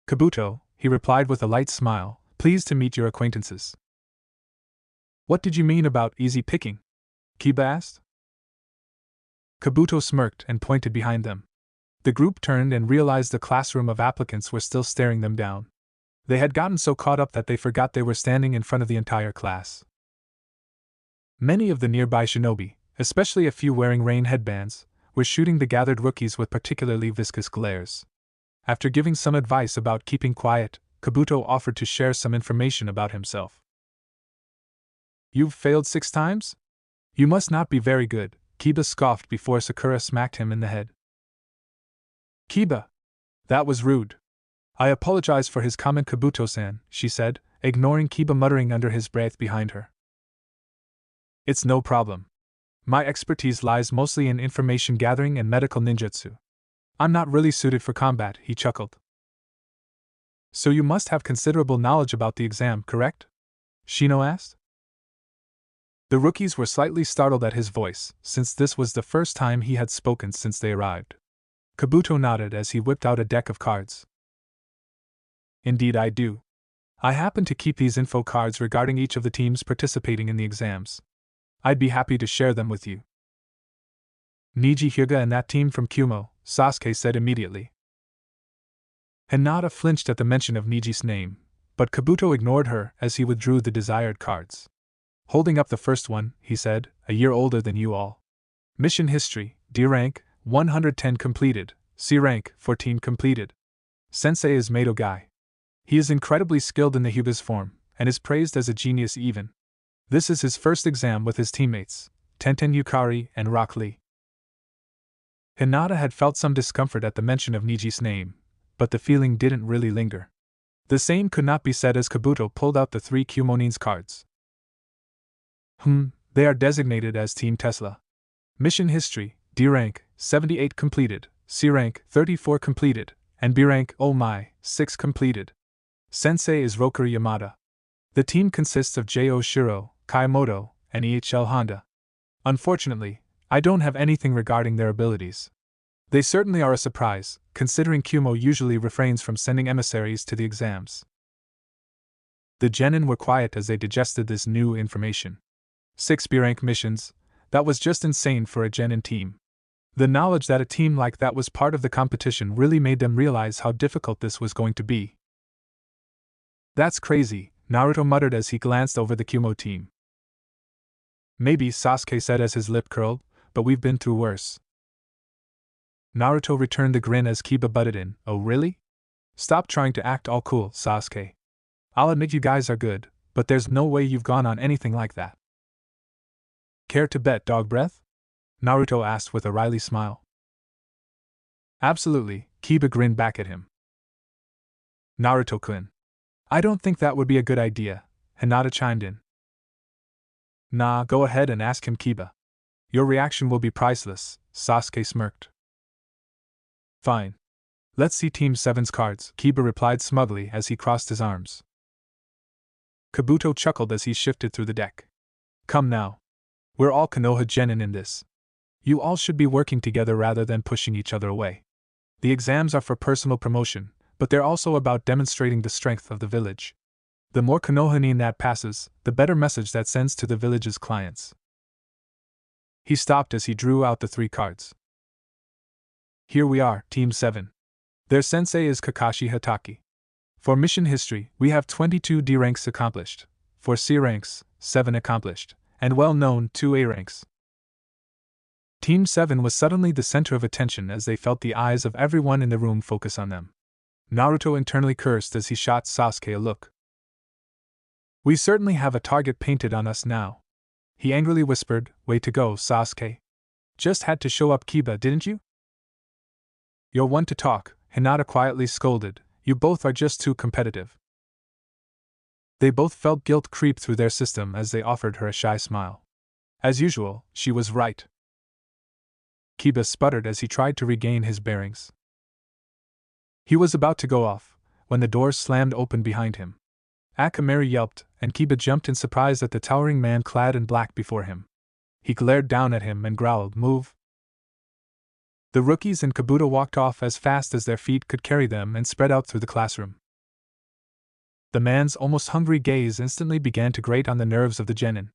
"Kabuto," he replied with a light smile, "pleased to meet your acquaintances." "What did you mean about easy picking?" Kiba asked. Kabuto smirked and pointed behind them. The group turned and realized the classroom of applicants were still staring them down. They had gotten so caught up that they forgot they were standing in front of the entire class. Many of the nearby shinobi, especially a few wearing rain headbands, were shooting the gathered rookies with particularly viscous glares. After giving some advice about keeping quiet, Kabuto offered to share some information about himself. "You've failed 6 times? You must not be very good," Kiba scoffed before Sakura smacked him in the head. "Kiba! That was rude. I apologize for his comment, Kabuto-san," she said, ignoring Kiba muttering under his breath behind her. "It's no problem. My expertise lies mostly in information gathering and medical ninjutsu. I'm not really suited for combat," he chuckled. "So you must have considerable knowledge about the exam, correct?" Shino asked. The rookies were slightly startled at his voice, since this was the first time he had spoken since they arrived. Kabuto nodded as he whipped out a deck of cards. "Indeed I do. I happen to keep these info cards regarding each of the teams participating in the exams. I'd be happy to share them with you." "Niji Hyuga and that team from Kumo," Sasuke said immediately. Hinata flinched at the mention of Niji's name, but Kabuto ignored her as he withdrew the desired cards. Holding up the first one, he said, "A year older than you all. Mission history, D rank, 110 completed, C rank, 14 completed. Sensei is Mato Guy. He is incredibly skilled in the Hyuga's form, and is praised as a genius even. This is his first exam with his teammates, Tenten Yukari and Rock Lee." Hinata had felt some discomfort at the mention of Niji's name, but the feeling didn't really linger. The same could not be said as Kabuto pulled out the 3 Kumonins cards. They are designated as Team Tesla. Mission history, D rank, 78 completed, C rank, 34 completed, and B rank, oh my, 6 completed. Sensei is Rokuri Yamada. The team consists of J.O. Shiro, Kaimoto, and EHL Honda. Unfortunately, I don't have anything regarding their abilities. They certainly are a surprise, considering Kumo usually refrains from sending emissaries to the exams." The genin were quiet as they digested this new information. 6 B-rank missions, that was just insane for a genin team. The knowledge that a team like that was part of the competition really made them realize how difficult this was going to be. "That's crazy," Naruto muttered as he glanced over the Kumo team. "Maybe," Sasuke said as his lip curled, "but we've been through worse." Naruto returned the grin as Kiba butted in, "Oh really? Stop trying to act all cool, Sasuke. I'll admit you guys are good, but there's no way you've gone on anything like that. Care to bet, dog breath? Naruto asked with a wry smile. Absolutely, Kiba grinned back at him. Naruto-kun. I don't think that would be a good idea, Hinata chimed in. Nah, go ahead and ask him, Kiba. Your reaction will be priceless, Sasuke smirked. Fine. Let's see Team 7's cards, Kiba replied smugly as he crossed his arms. Kabuto chuckled as he shifted through the deck. Come now. We're all Konoha genin in this. You all should be working together rather than pushing each other away. The exams are for personal promotion, but they're also about demonstrating the strength of the village. The more Konoha that passes, the better message that sends to the village's clients. He stopped as he drew out the 3 cards. Here we are, Team 7. Their sensei is Kakashi Hatake. For mission history, we have 22 D ranks accomplished. For C ranks, 7 accomplished, and well-known 2 A ranks. Team 7 was suddenly the center of attention as they felt the eyes of everyone in the room focus on them. Naruto internally cursed as he shot Sasuke a look. We certainly have a target painted on us now. He angrily whispered, Way to go, Sasuke. Just had to show up, Kiba, didn't you? You're one to talk, Hinata quietly scolded. You both are just too competitive. They both felt guilt creep through their system as they offered her a shy smile. As usual, she was right. Kiba sputtered as he tried to regain his bearings. He was about to go off, when the doors slammed open behind him. Akamaru yelped, and Kiba jumped in surprise at the towering man clad in black before him. He glared down at him and growled, Move! The rookies and Kabuto walked off as fast as their feet could carry them and spread out through the classroom. The man's almost hungry gaze instantly began to grate on the nerves of the genin.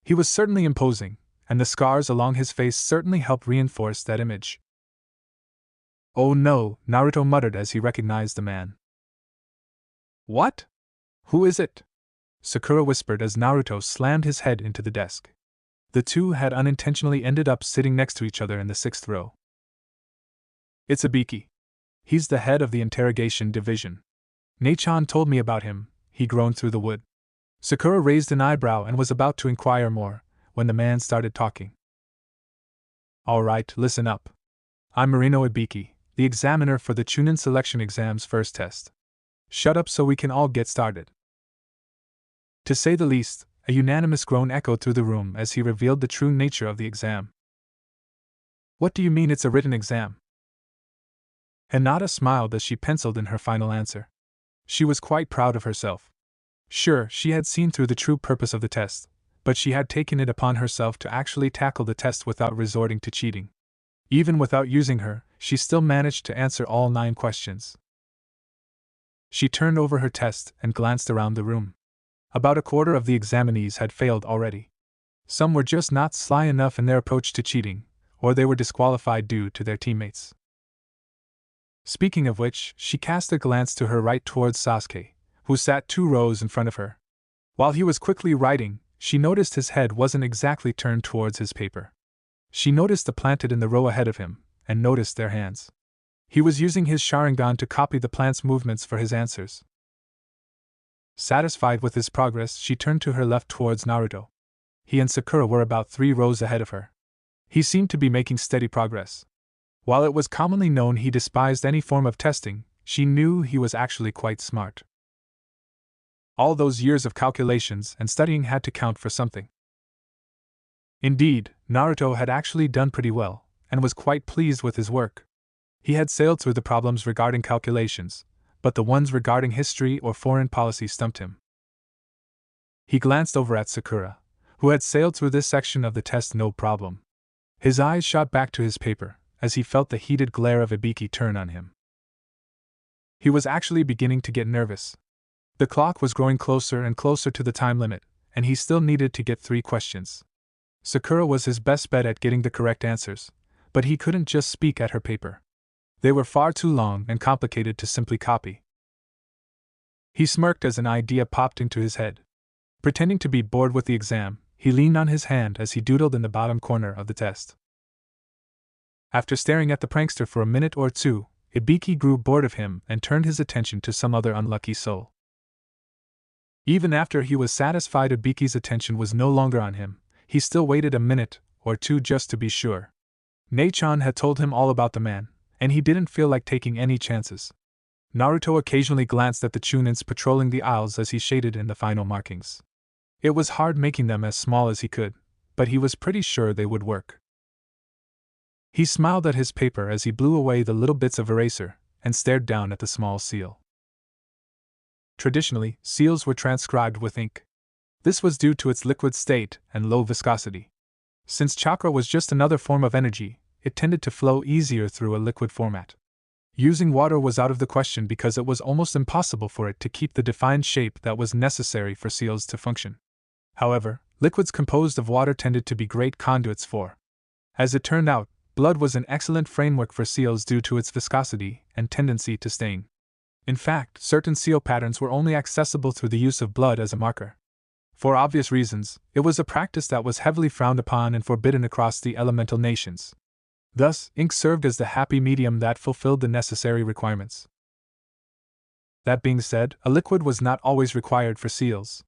He was certainly imposing, and the scars along his face certainly helped reinforce that image. Oh no, Naruto muttered as he recognized the man. What? Who is it? Sakura whispered as Naruto slammed his head into the desk. The two had unintentionally ended up sitting next to each other in the 6th row. It's Ibiki. He's the head of the interrogation division. Nei-chan told me about him, he groaned through the wood. Sakura raised an eyebrow and was about to inquire more, when the man started talking. Alright, listen up. I'm Marino Ibiki, the examiner for the Chunin selection exam's first test. Shut up so we can all get started. To say the least, a unanimous groan echoed through the room as he revealed the true nature of the exam. What do you mean it's a written exam? Hinata smiled as she penciled in her final answer. She was quite proud of herself. Sure, she had seen through the true purpose of the test, but she had taken it upon herself to actually tackle the test without resorting to cheating. Even without using her, she still managed to answer all 9 questions. She turned over her test and glanced around the room. About a quarter of the examinees had failed already. Some were just not sly enough in their approach to cheating, or they were disqualified due to their teammates. Speaking of which, she cast a glance to her right towards Sasuke, who sat 2 rows in front of her. While he was quickly writing, she noticed his head wasn't exactly turned towards his paper. She noticed the planted in the row ahead of him, and noticed their hands. He was using his Sharingan to copy the plant's movements for his answers. Satisfied with his progress, she turned to her left towards Naruto. He and Sakura were about 3 rows ahead of her. He seemed to be making steady progress. While it was commonly known he despised any form of testing, she knew he was actually quite smart. All those years of calculations and studying had to count for something. Indeed, Naruto had actually done pretty well, and was quite pleased with his work. He had sailed through the problems regarding calculations, but the ones regarding history or foreign policy stumped him. He glanced over at Sakura, who had sailed through this section of the test no problem. His eyes shot back to his paper, as he felt the heated glare of Ibiki turn on him. He was actually beginning to get nervous. The clock was growing closer and closer to the time limit, and he still needed to get 3 questions. Sakura was his best bet at getting the correct answers, but he couldn't just speak at her paper. They were far too long and complicated to simply copy. He smirked as an idea popped into his head. Pretending to be bored with the exam, he leaned on his hand as he doodled in the bottom corner of the test. After staring at the prankster for a minute or two, Ibiki grew bored of him and turned his attention to some other unlucky soul. Even after he was satisfied Ibiki's attention was no longer on him, he still waited a minute or two just to be sure. Nei-chan had told him all about the man, and he didn't feel like taking any chances. Naruto occasionally glanced at the chunins patrolling the aisles as he shaded in the final markings. It was hard making them as small as he could, but he was pretty sure they would work. He smiled at his paper as he blew away the little bits of eraser, and stared down at the small seal. Traditionally, seals were transcribed with ink. This was due to its liquid state and low viscosity. Since chakra was just another form of energy, it tended to flow easier through a liquid format. Using water was out of the question because it was almost impossible for it to keep the defined shape that was necessary for seals to function. However, liquids composed of water tended to be great conduits for. As it turned out, blood was an excellent framework for seals due to its viscosity and tendency to stain. In fact, certain seal patterns were only accessible through the use of blood as a marker. For obvious reasons, it was a practice that was heavily frowned upon and forbidden across the elemental nations. Thus, ink served as the happy medium that fulfilled the necessary requirements. That being said, a liquid was not always required for seals.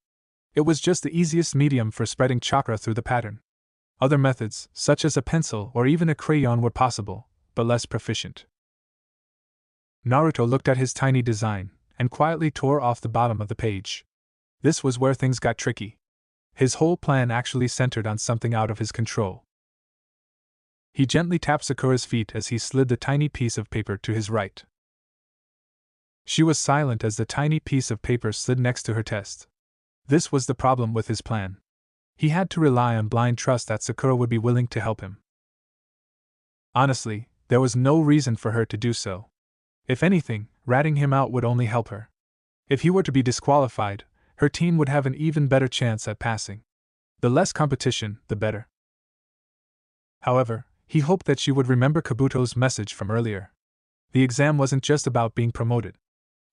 It was just the easiest medium for spreading chakra through the pattern. Other methods, such as a pencil or even a crayon, were possible, but less proficient. Naruto looked at his tiny design, and quietly tore off the bottom of the page. This was where things got tricky. His whole plan actually centered on something out of his control. He gently tapped Sakura's feet as he slid the tiny piece of paper to his right. She was silent as the tiny piece of paper slid next to her test. This was the problem with his plan. He had to rely on blind trust that Sakura would be willing to help him. Honestly, there was no reason for her to do so. If anything, ratting him out would only help her. If he were to be disqualified, her team would have an even better chance at passing. The less competition, the better. However, he hoped that she would remember Kabuto's message from earlier. The exam wasn't just about being promoted.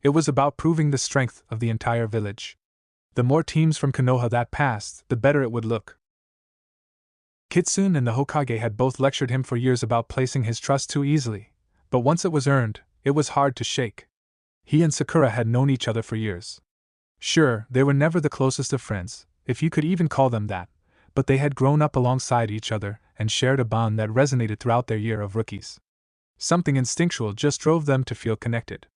It was about proving the strength of the entire village. The more teams from Konoha that passed, the better it would look. Kitsune and the Hokage had both lectured him for years about placing his trust too easily, but once it was earned, it was hard to shake. He and Sakura had known each other for years. Sure, they were never the closest of friends, if you could even call them that, but they had grown up alongside each other and shared a bond that resonated throughout their year of rookies. Something instinctual just drove them to feel connected.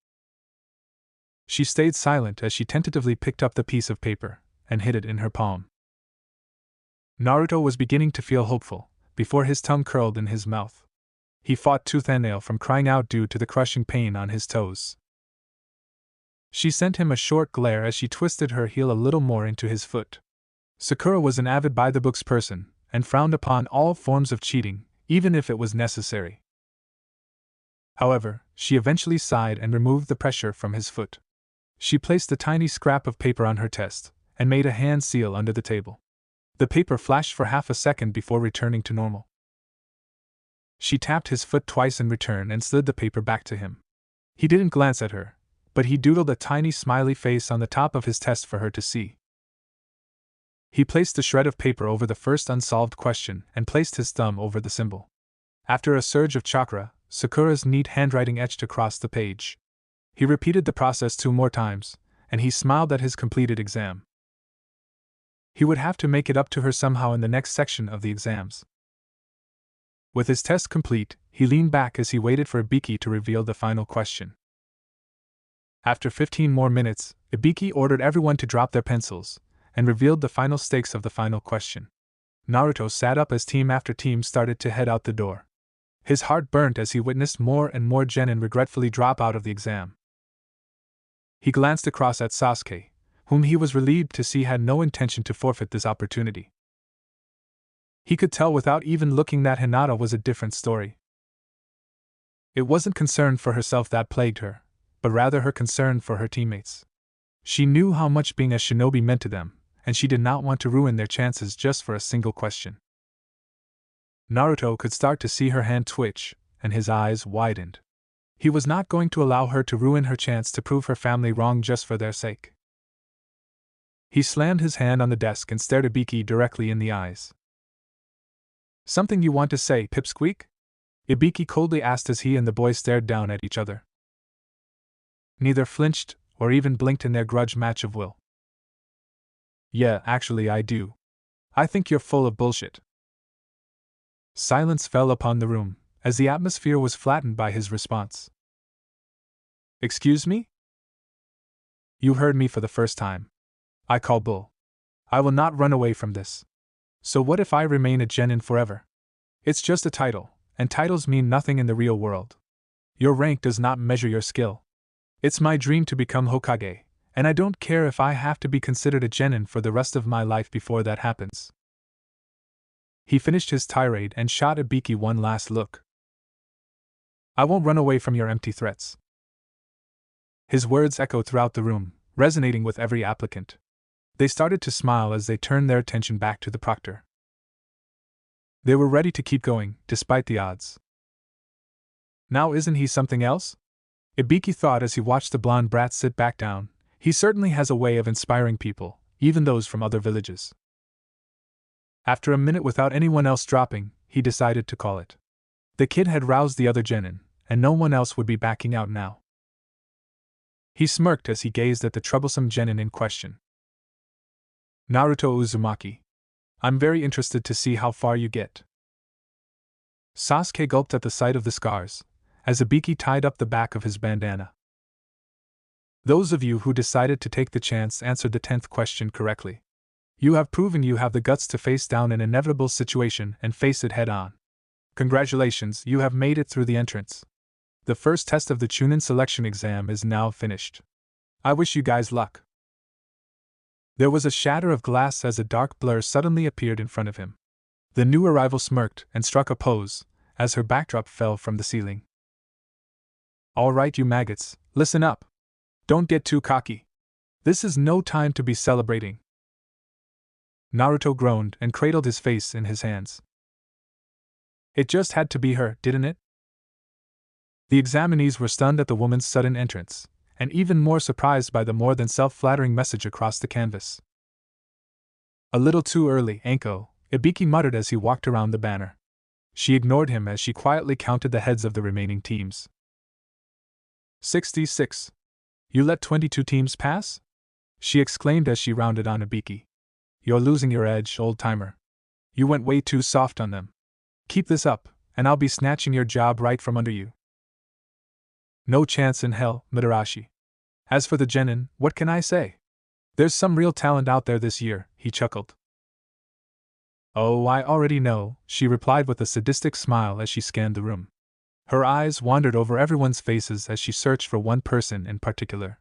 She stayed silent as she tentatively picked up the piece of paper and hid it in her palm. Naruto was beginning to feel hopeful, before his tongue curled in his mouth. He fought tooth and nail from crying out due to the crushing pain on his toes. She sent him a short glare as she twisted her heel a little more into his foot. Sakura was an avid by-the-books person, and frowned upon all forms of cheating, even if it was necessary. However, she eventually sighed and removed the pressure from his foot. She placed a tiny scrap of paper on her test, and made a hand seal under the table. The paper flashed for half a second before returning to normal. She tapped his foot twice in return and slid the paper back to him. He didn't glance at her, but he doodled a tiny smiley face on the top of his test for her to see. He placed the shred of paper over the first unsolved question and placed his thumb over the symbol. After a surge of chakra, Sakura's neat handwriting etched across the page. He repeated the process 2 more times, and he smiled at his completed exam. He would have to make it up to her somehow in the next section of the exams. With his test complete, he leaned back as he waited for Ibiki to reveal the final question. After 15 more minutes, Ibiki ordered everyone to drop their pencils, and revealed the final stakes of the final question. Naruto sat up as team after team started to head out the door. His heart burnt as he witnessed more and more genin regretfully drop out of the exam. He glanced across at Sasuke, whom he was relieved to see had no intention to forfeit this opportunity. He could tell without even looking that Hinata was a different story. It wasn't concern for herself that plagued her, but rather her concern for her teammates. She knew how much being a shinobi meant to them, and she did not want to ruin their chances just for a single question. Naruto could start to see her hand twitch, and his eyes widened. He was not going to allow her to ruin her chance to prove her family wrong just for their sake. He slammed his hand on the desk and stared Ibiki directly in the eyes. "Something you want to say, Pipsqueak?" Ibiki coldly asked as he and the boy stared down at each other. Neither flinched or even blinked in their grudge match of will. Yeah, actually I do. I think you're full of bullshit. Silence fell upon the room, as the atmosphere was flattened by his response. Excuse me? You heard me for the first time. I call bull. I will not run away from this. So what if I remain a genin forever? It's just a title, and titles mean nothing in the real world. Your rank does not measure your skill. It's my dream to become Hokage, and I don't care if I have to be considered a genin for the rest of my life before that happens. He finished his tirade and shot Ibiki one last look. I won't run away from your empty threats. His words echoed throughout the room, resonating with every applicant. They started to smile as they turned their attention back to the proctor. They were ready to keep going, despite the odds. Now isn't he something else? Ibiki thought as he watched the blonde brat sit back down. He certainly has a way of inspiring people, even those from other villages. After a minute without anyone else dropping, he decided to call it. The kid had roused the other genin, and no one else would be backing out now. He smirked as he gazed at the troublesome genin in question. Naruto Uzumaki. I'm very interested to see how far you get. Sasuke gulped at the sight of the scars, as Ibiki tied up the back of his bandana. Those of you who decided to take the chance answered the 10th question correctly. You have proven you have the guts to face down an inevitable situation and face it head on. Congratulations, you have made it through the entrance. The first test of the Chunin selection exam is now finished. I wish you guys luck. There was a shatter of glass as a dark blur suddenly appeared in front of him. The new arrival smirked and struck a pose, as her backdrop fell from the ceiling. All right, you maggots, listen up. Don't get too cocky. This is no time to be celebrating. Naruto groaned and cradled his face in his hands. It just had to be her, didn't it? The examinees were stunned at the woman's sudden entrance, and even more surprised by the more than self-flattering message across the canvas. A little too early, Anko, Ibiki muttered as he walked around the banner. She ignored him as she quietly counted the heads of the remaining teams. 66. You let 22 teams pass? She exclaimed as she rounded on Ibiki. You're losing your edge, old-timer. You went way too soft on them. Keep this up, and I'll be snatching your job right from under you. No chance in hell, Mitarashi. As for the genin, what can I say? There's some real talent out there this year, he chuckled. Oh, I already know, she replied with a sadistic smile as she scanned the room. Her eyes wandered over everyone's faces as she searched for one person in particular.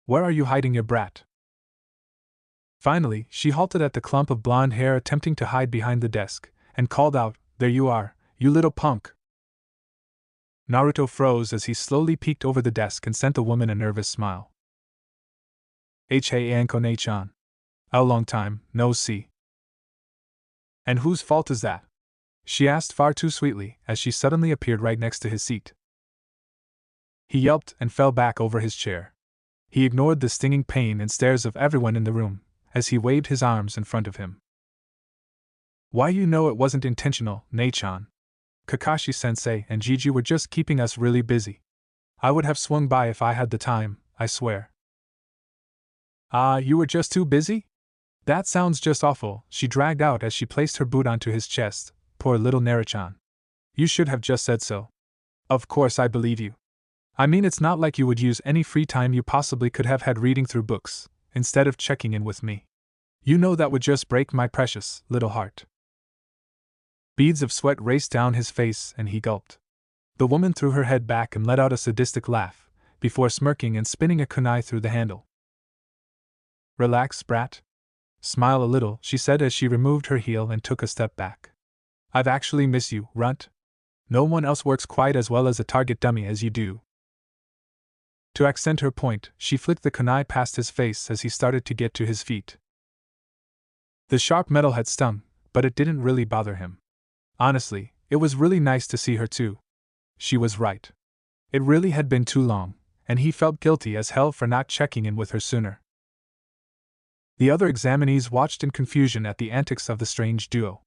Where are you hiding your brat? Finally, she halted at the clump of blonde hair attempting to hide behind the desk, and called out, There you are, you little punk. Naruto froze as he slowly peeked over the desk and sent the woman a nervous smile. Hey Anko-ne-chan. How long time, no see. And whose fault is that? She asked far too sweetly as she suddenly appeared right next to his seat. He yelped and fell back over his chair. He ignored the stinging pain and stares of everyone in the room as he waved his arms in front of him. Why, you know it wasn't intentional, Ne-chan. Kakashi-sensei and Gigi were just keeping us really busy. I would have swung by if I had the time, I swear. Ah, you were just too busy? That sounds just awful, she dragged out as she placed her boot onto his chest. Poor little Naruto-chan. You should have just said so. Of course I believe you. I mean, it's not like you would use any free time you possibly could have had reading through books, instead of checking in with me. You know that would just break my precious little heart. Beads of sweat raced down his face and he gulped. The woman threw her head back and let out a sadistic laugh, before smirking and spinning a kunai through the handle. Relax, brat. Smile a little, she said as she removed her heel and took a step back. I've actually missed you, runt. No one else works quite as well as a target dummy as you do. To accent her point, she flicked the kunai past his face as he started to get to his feet. The sharp metal had stung, but it didn't really bother him. Honestly, it was really nice to see her too. She was right. It really had been too long, and he felt guilty as hell for not checking in with her sooner. The other examinees watched in confusion at the antics of the strange duo.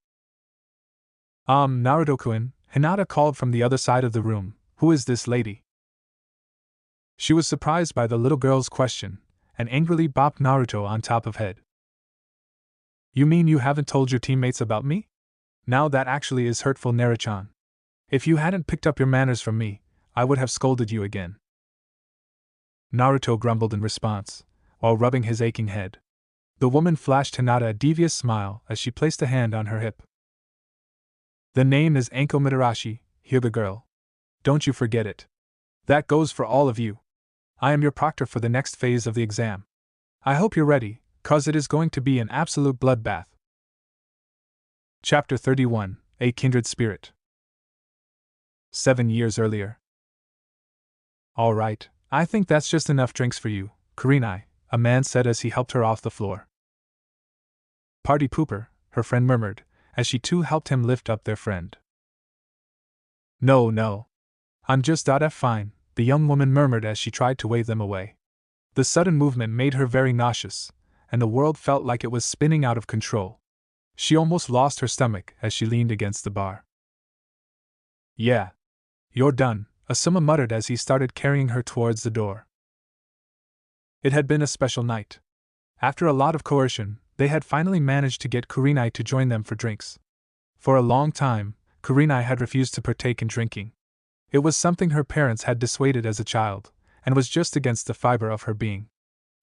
Naruto-kun, Hinata called from the other side of the room, "Who is this lady?" She was surprised by the little girl's question, and angrily bopped Naruto on top of head. "You mean you haven't told your teammates about me? Now that actually is hurtful, Naruto-chan. If you hadn't picked up your manners from me, I would have scolded you again." Naruto grumbled in response, while rubbing his aching head. The woman flashed Hinata a devious smile as she placed a hand on her hip. "The name is Anko Mitarashi, Hyuga girl. Don't you forget it. That goes for all of you. I am your proctor for the next phase of the exam. I hope you're ready, cause it is going to be an absolute bloodbath." Chapter 31, A Kindred Spirit. 7 years earlier. "All right, I think that's just enough drinks for you, Kurenai," a man said as he helped her off the floor. "Party pooper," her friend murmured, as she too helped him lift up their friend. No. I'm just fine," the young woman murmured as she tried to wave them away. The sudden movement made her very nauseous, and the world felt like it was spinning out of control. She almost lost her stomach as she leaned against the bar. "Yeah. You're done," Asuma muttered as he started carrying her towards the door. It had been a special night. After a lot of coercion, they had finally managed to get Kurenai to join them for drinks. For a long time, Kurenai had refused to partake in drinking. It was something her parents had dissuaded as a child, and was just against the fiber of her being.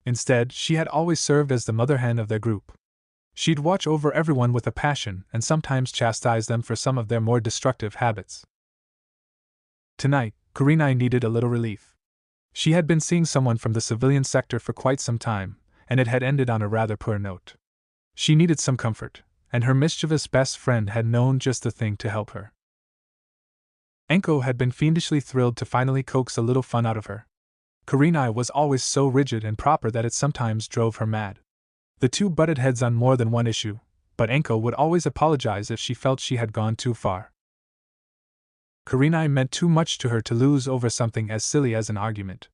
Instead, she had always served as the mother hen of their group. She'd watch over everyone with a passion and sometimes chastise them for some of their more destructive habits. Tonight, Kurenai needed a little relief. She had been seeing someone from the civilian sector for quite some time, and it had ended on a rather poor note. She needed some comfort, and her mischievous best friend had known just the thing to help her. Anko had been fiendishly thrilled to finally coax a little fun out of her. Kurenai was always so rigid and proper that it sometimes drove her mad. The two butted heads on more than one issue, but Anko would always apologize if she felt she had gone too far. Kurenai meant too much to her to lose over something as silly as an argument.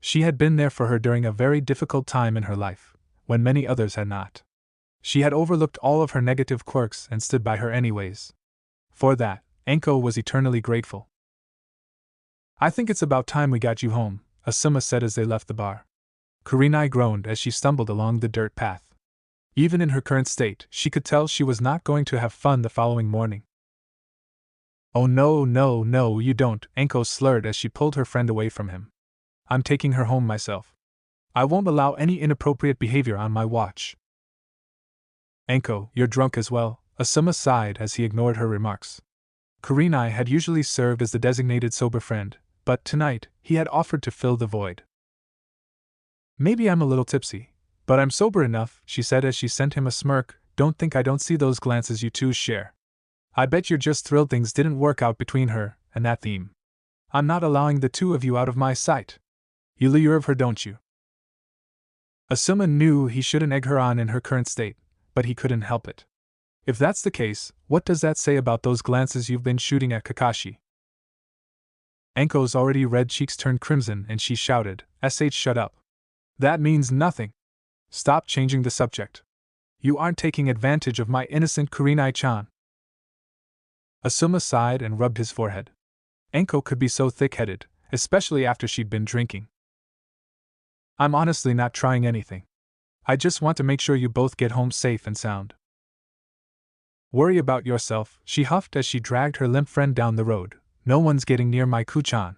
She had been there for her during a very difficult time in her life, when many others had not. She had overlooked all of her negative quirks and stood by her anyways. For that, Anko was eternally grateful. "I think it's about time we got you home," Asuma said as they left the bar. Kurenai groaned as she stumbled along the dirt path. Even in her current state, she could tell she was not going to have fun the following morning. "Oh no, you don't," Anko slurred as she pulled her friend away from him. "I'm taking her home myself. I won't allow any inappropriate behavior on my watch." "Anko, you're drunk as well," Asuma sighed as he ignored her remarks. Kurenai had usually served as the designated sober friend, but tonight, he had offered to fill the void. "Maybe I'm a little tipsy, but I'm sober enough," she said as she sent him a smirk. "Don't think I don't see those glances you two share. I bet you're just thrilled things didn't work out between her and that theme. I'm not allowing the two of you out of my sight. You lure of her, don't you?" Asuma knew he shouldn't egg her on in her current state, but he couldn't help it. "If that's the case, what does that say about those glances you've been shooting at Kakashi?" Anko's already red cheeks turned crimson and she shouted, "Shut up. That means nothing. Stop changing the subject. You aren't taking advantage of my innocent Kurenai-chan." Asuma sighed and rubbed his forehead. Anko could be so thick-headed, especially after she'd been drinking. "I'm honestly not trying anything. I just want to make sure you both get home safe and sound." "Worry about yourself," she huffed as she dragged her limp friend down the road. "No one's getting near my Ku-chan.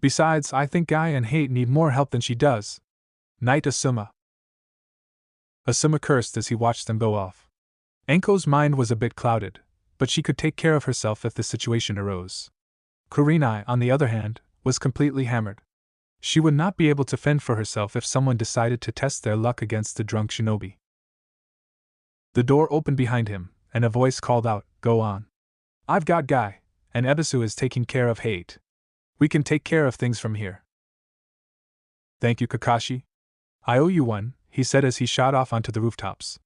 Besides, I think Guy and Hate need more help than she does. Night, Asuma." Asuma cursed as he watched them go off. Anko's mind was a bit clouded, but she could take care of herself if the situation arose. Kurenai, on the other hand, was completely hammered. She would not be able to fend for herself if someone decided to test their luck against the drunk shinobi. The door opened behind him, and a voice called out, "Go on. I've got Guy, and Ebisu is taking care of Hate. We can take care of things from here." "Thank you, Kakashi. I owe you one," he said as he shot off onto the rooftops.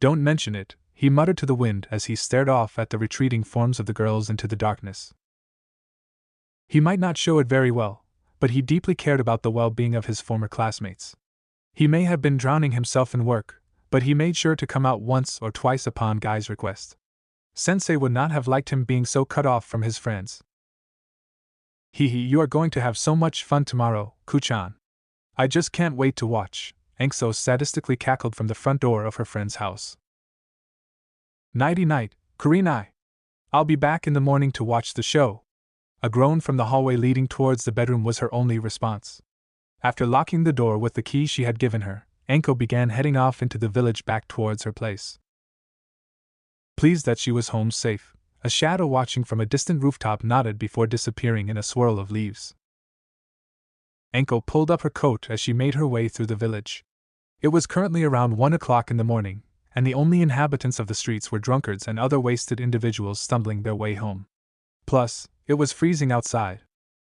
"Don't mention it," he muttered to the wind as he stared off at the retreating forms of the girls into the darkness. He might not show it very well, but he deeply cared about the well-being of his former classmates. He may have been drowning himself in work, but he made sure to come out once or twice upon Guy's request. Sensei would not have liked him being so cut off from his friends. You are going to have so much fun tomorrow, Kuchan. I just can't wait to watch, Ankso sadistically cackled from the front door of her friend's house. Nighty-night, Kurenai. I'll be back in the morning to watch the show. A groan from the hallway leading towards the bedroom was her only response. After locking the door with the key she had given her, Anko began heading off into the village back towards her place. Pleased that she was home safe, a shadow watching from a distant rooftop nodded before disappearing in a swirl of leaves. Anko pulled up her coat as she made her way through the village. It was currently around 1 o'clock in the morning, and the only inhabitants of the streets were drunkards and other wasted individuals stumbling their way home. Plus, it was freezing outside.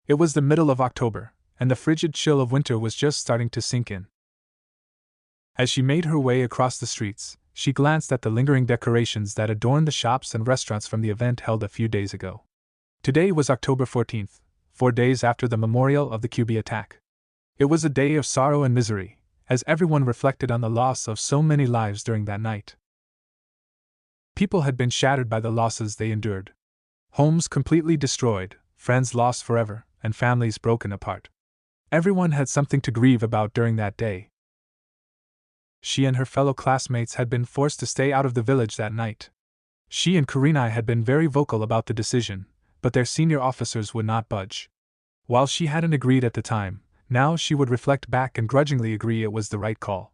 It was the middle of October, and the frigid chill of winter was just starting to sink in. As she made her way across the streets, she glanced at the lingering decorations that adorned the shops and restaurants from the event held a few days ago. Today was October 14th, 4 days after the memorial of the Kyuubi attack. It was a day of sorrow and misery, as everyone reflected on the loss of so many lives during that night. People had been shattered by the losses they endured. Homes completely destroyed, friends lost forever, and families broken apart. Everyone had something to grieve about during that day. She and her fellow classmates had been forced to stay out of the village that night. She and Kurenai had been very vocal about the decision, but their senior officers would not budge. While she hadn't agreed at the time, now she would reflect back and grudgingly agree it was the right call.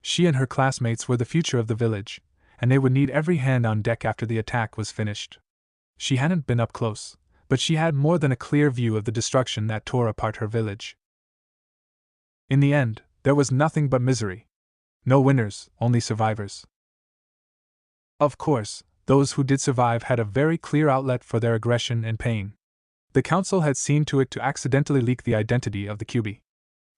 She and her classmates were the future of the village, and they would need every hand on deck after the attack was finished. She hadn't been up close, but she had more than a clear view of the destruction that tore apart her village. In the end, there was nothing but misery. No winners, only survivors. Of course, those who did survive had a very clear outlet for their aggression and pain. The council had seen to it to accidentally leak the identity of the Kyuubi.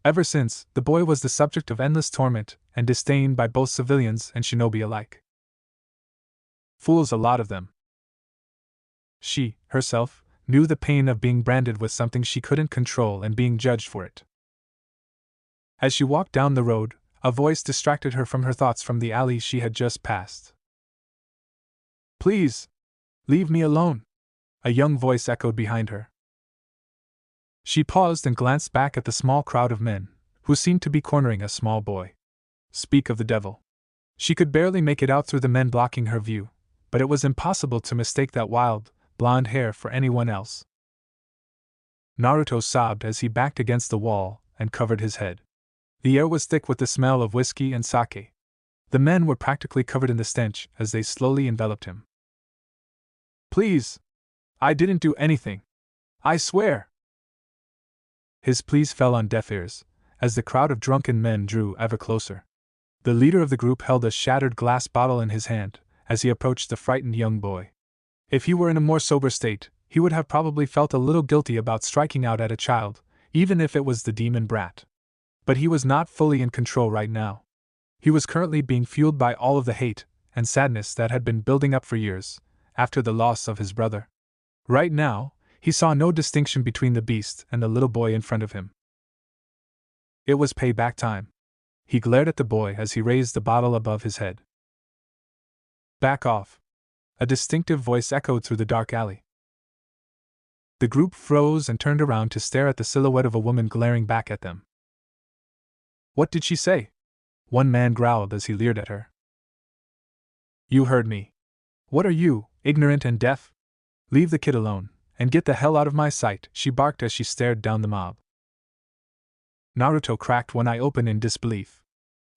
Ever since, the boy was the subject of endless torment and disdain by both civilians and shinobi alike. Fools, a lot of them. She, herself, knew the pain of being branded with something she couldn't control and being judged for it. As she walked down the road, a voice distracted her from her thoughts from the alley she had just passed. Please! Leave me alone! A young voice echoed behind her. She paused and glanced back at the small crowd of men, who seemed to be cornering a small boy. Speak of the devil. She could barely make it out through the men blocking her view, but it was impossible to mistake that wild, blonde hair for anyone else. Naruto sobbed as he backed against the wall and covered his head. The air was thick with the smell of whiskey and sake. The men were practically covered in the stench as they slowly enveloped him. Please! I didn't do anything! I swear! His pleas fell on deaf ears, as the crowd of drunken men drew ever closer. The leader of the group held a shattered glass bottle in his hand as he approached the frightened young boy. If he were in a more sober state, he would have probably felt a little guilty about striking out at a child, even if it was the demon brat. But he was not fully in control right now. He was currently being fueled by all of the hate and sadness that had been building up for years, after the loss of his brother. Right now, he saw no distinction between the beast and the little boy in front of him. It was payback time. He glared at the boy as he raised the bottle above his head. Back off! A distinctive voice echoed through the dark alley. The group froze and turned around to stare at the silhouette of a woman glaring back at them. What did she say? One man growled as he leered at her. You heard me. What are you, ignorant and deaf? Leave the kid alone, and get the hell out of my sight, she barked as she stared down the mob. Naruto cracked one eye open in disbelief.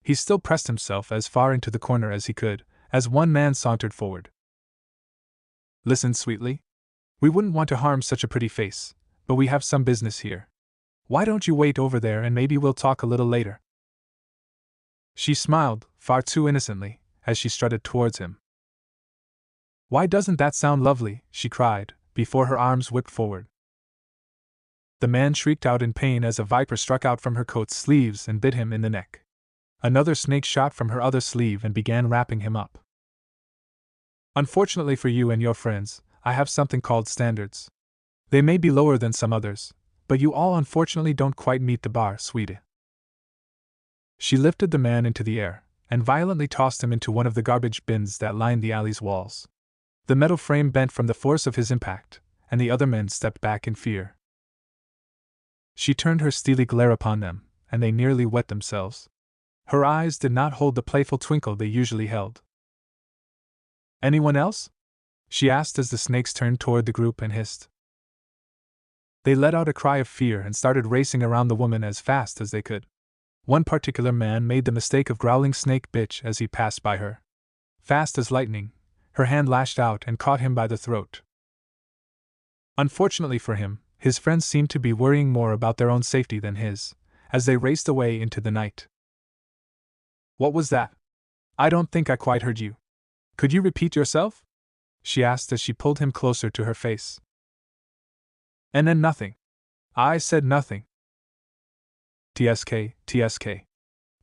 He still pressed himself as far into the corner as he could, as one man sauntered forward. Listen, sweetly. We wouldn't want to harm such a pretty face, but we have some business here. Why don't you wait over there and maybe we'll talk a little later? She smiled, far too innocently, as she strutted towards him. Why doesn't that sound lovely? She cried, before her arms whipped forward. The man shrieked out in pain as a viper struck out from her coat's sleeves and bit him in the neck. Another snake shot from her other sleeve and began wrapping him up. Unfortunately for you and your friends, I have something called standards. They may be lower than some others, but you all unfortunately don't quite meet the bar, sweetie. She lifted the man into the air, and violently tossed him into one of the garbage bins that lined the alley's walls. The metal frame bent from the force of his impact, and the other men stepped back in fear. She turned her steely glare upon them, and they nearly wet themselves. Her eyes did not hold the playful twinkle they usually held. "Anyone else?" she asked as the snakes turned toward the group and hissed. They let out a cry of fear and started racing around the woman as fast as they could. One particular man made the mistake of growling "snake bitch" as he passed by her. Fast as lightning, her hand lashed out and caught him by the throat. Unfortunately for him, his friends seemed to be worrying more about their own safety than his, as they raced away into the night. "What was that? I don't think I quite heard you. Could you repeat yourself?" she asked as she pulled him closer to her face. "And then nothing. I said nothing." TSK.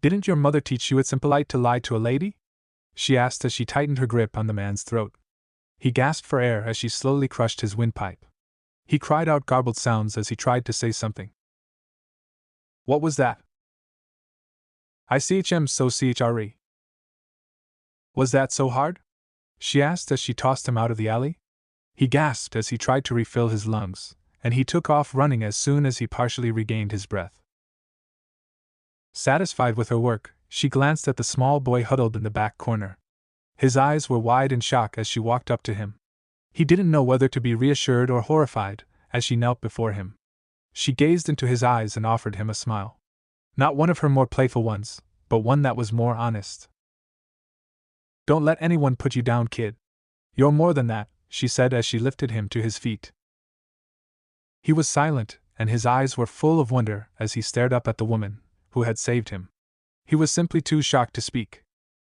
Didn't your mother teach you it's impolite to lie to a lady?" she asked as she tightened her grip on the man's throat. He gasped for air as she slowly crushed his windpipe. He cried out garbled sounds as he tried to say something. "What was that?" "ICHM so CHRE. Was that so hard?" she asked as she tossed him out of the alley. He gasped as he tried to refill his lungs, and he took off running as soon as he partially regained his breath. Satisfied with her work, she glanced at the small boy huddled in the back corner. His eyes were wide in shock as she walked up to him. He didn't know whether to be reassured or horrified as she knelt before him. She gazed into his eyes and offered him a smile. Not one of her more playful ones, but one that was more honest. "Don't let anyone put you down, kid. You're more than that," she said as she lifted him to his feet. He was silent, and his eyes were full of wonder as he stared up at the woman who had saved him. He was simply too shocked to speak.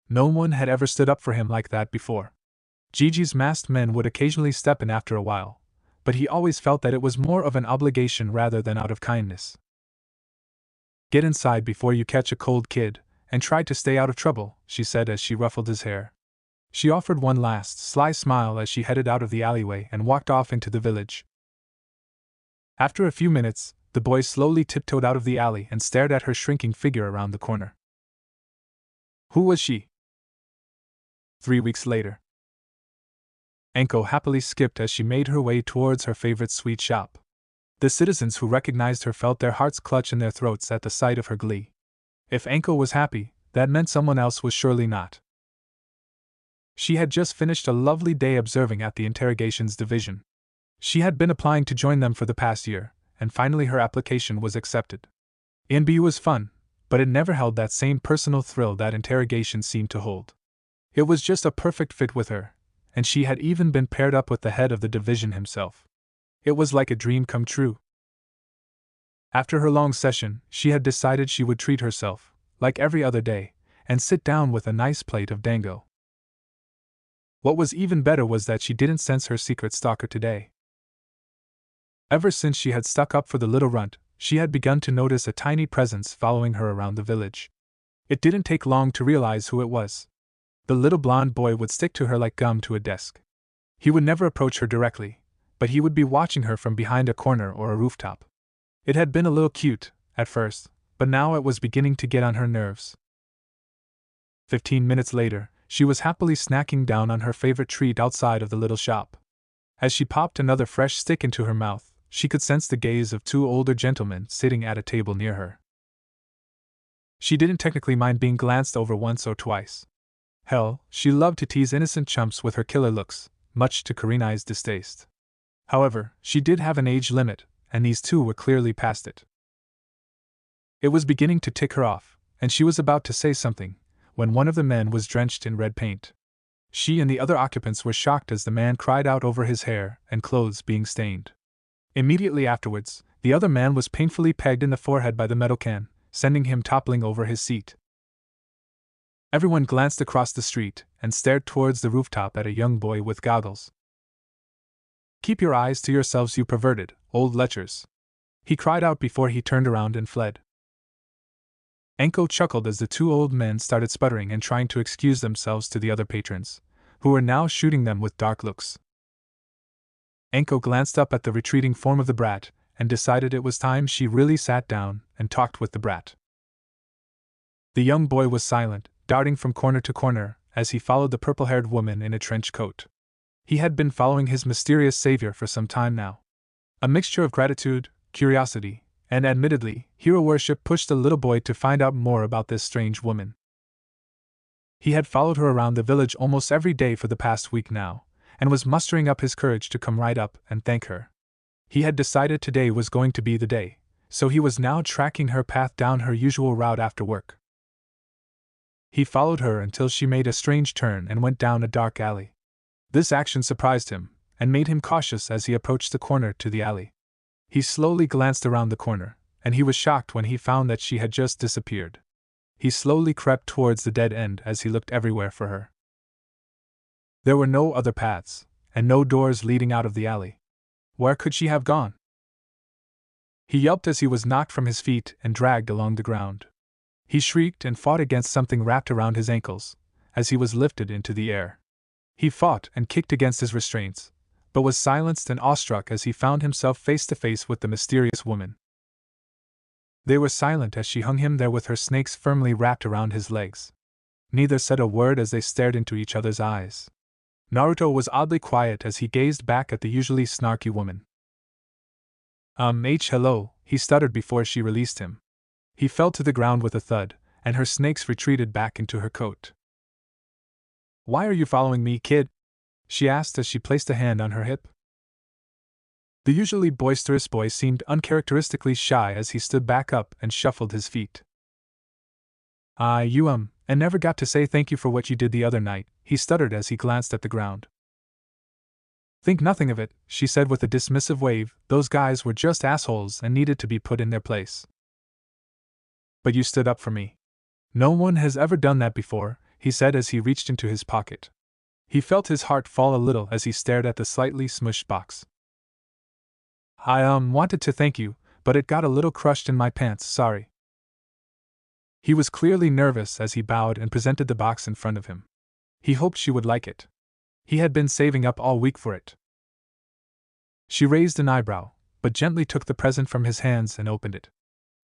No one had ever stood up for him like that before. Gigi's masked men would occasionally step in after a while, but he always felt that it was more of an obligation rather than out of kindness. "Get inside before you catch a cold, kid, and try to stay out of trouble," she said as she ruffled his hair. She offered one last, sly smile as she headed out of the alleyway and walked off into the village. After a few minutes, the boy slowly tiptoed out of the alley and stared at her shrinking figure around the corner. Who was she? 3 weeks later. Anko happily skipped as she made her way towards her favorite sweet shop. The citizens who recognized her felt their hearts clutch in their throats at the sight of her glee. If Anko was happy, that meant someone else was surely not. She had just finished a lovely day observing at the interrogations division. She had been applying to join them for the past year, and finally her application was accepted. INBU was fun, but it never held that same personal thrill that interrogation seemed to hold. It was just a perfect fit with her, and she had even been paired up with the head of the division himself. It was like a dream come true. After her long session, she had decided she would treat herself, like every other day, and sit down with a nice plate of dango. What was even better was that she didn't sense her secret stalker today. Ever since she had stuck up for the little runt, she had begun to notice a tiny presence following her around the village. It didn't take long to realize who it was. The little blonde boy would stick to her like gum to a desk. He would never approach her directly, but he would be watching her from behind a corner or a rooftop. It had been a little cute, at first, but now it was beginning to get on her nerves. 15 minutes later, she was happily snacking down on her favorite treat outside of the little shop. As she popped another fresh stick into her mouth, she could sense the gaze of 2 older gentlemen sitting at a table near her. She didn't technically mind being glanced over once or twice. Hell, she loved to tease innocent chumps with her killer looks, much to Karinai's distaste. However, she did have an age limit, and these 2 were clearly past it. It was beginning to tick her off, and she was about to say something, when one of the men was drenched in red paint. She and the other occupants were shocked as the man cried out over his hair and clothes being stained. Immediately afterwards, the other man was painfully pegged in the forehead by the metal can, sending him toppling over his seat. Everyone glanced across the street and stared towards the rooftop at a young boy with goggles. "Keep your eyes to yourselves, you perverted, old lechers!" he cried out before he turned around and fled. Anko chuckled as the 2 old men started sputtering and trying to excuse themselves to the other patrons, who were now shooting them with dark looks. Anko glanced up at the retreating form of the brat and decided it was time she really sat down and talked with the brat. The young boy was silent, darting from corner to corner as he followed the purple-haired woman in a trench coat. He had been following his mysterious savior for some time now. A mixture of gratitude, curiosity, and admittedly, hero worship pushed the little boy to find out more about this strange woman. He had followed her around the village almost every day for the past week now, and was mustering up his courage to come right up and thank her. He had decided today was going to be the day, so he was now tracking her path down her usual route after work. He followed her until she made a strange turn and went down a dark alley. This action surprised him, and made him cautious as he approached the corner to the alley. He slowly glanced around the corner, and he was shocked when he found that she had just disappeared. He slowly crept towards the dead end as he looked everywhere for her. There were no other paths, and no doors leading out of the alley. Where could she have gone? He yelped as he was knocked from his feet and dragged along the ground. He shrieked and fought against something wrapped around his ankles, as he was lifted into the air. He fought and kicked against his restraints, but was silenced and awestruck as he found himself face to face with the mysterious woman. They were silent as she hung him there with her snakes firmly wrapped around his legs. Neither said a word as they stared into each other's eyes. Naruto was oddly quiet as he gazed back at the usually snarky woman. Hello, he stuttered before she released him. He fell to the ground with a thud, and her snakes retreated back into her coat. Why are you following me, kid? She asked as she placed a hand on her hip. The usually boisterous boy seemed uncharacteristically shy as he stood back up and shuffled his feet. You and never got to say thank you for what you did the other night, he stuttered as he glanced at the ground. Think nothing of it, she said with a dismissive wave, those guys were just assholes and needed to be put in their place. But you stood up for me. No one has ever done that before, he said as he reached into his pocket. He felt his heart fall a little as he stared at the slightly smushed box. I wanted to thank you, but it got a little crushed in my pants, sorry. He was clearly nervous as he bowed and presented the box in front of him. He hoped she would like it. He had been saving up all week for it. She raised an eyebrow, but gently took the present from his hands and opened it.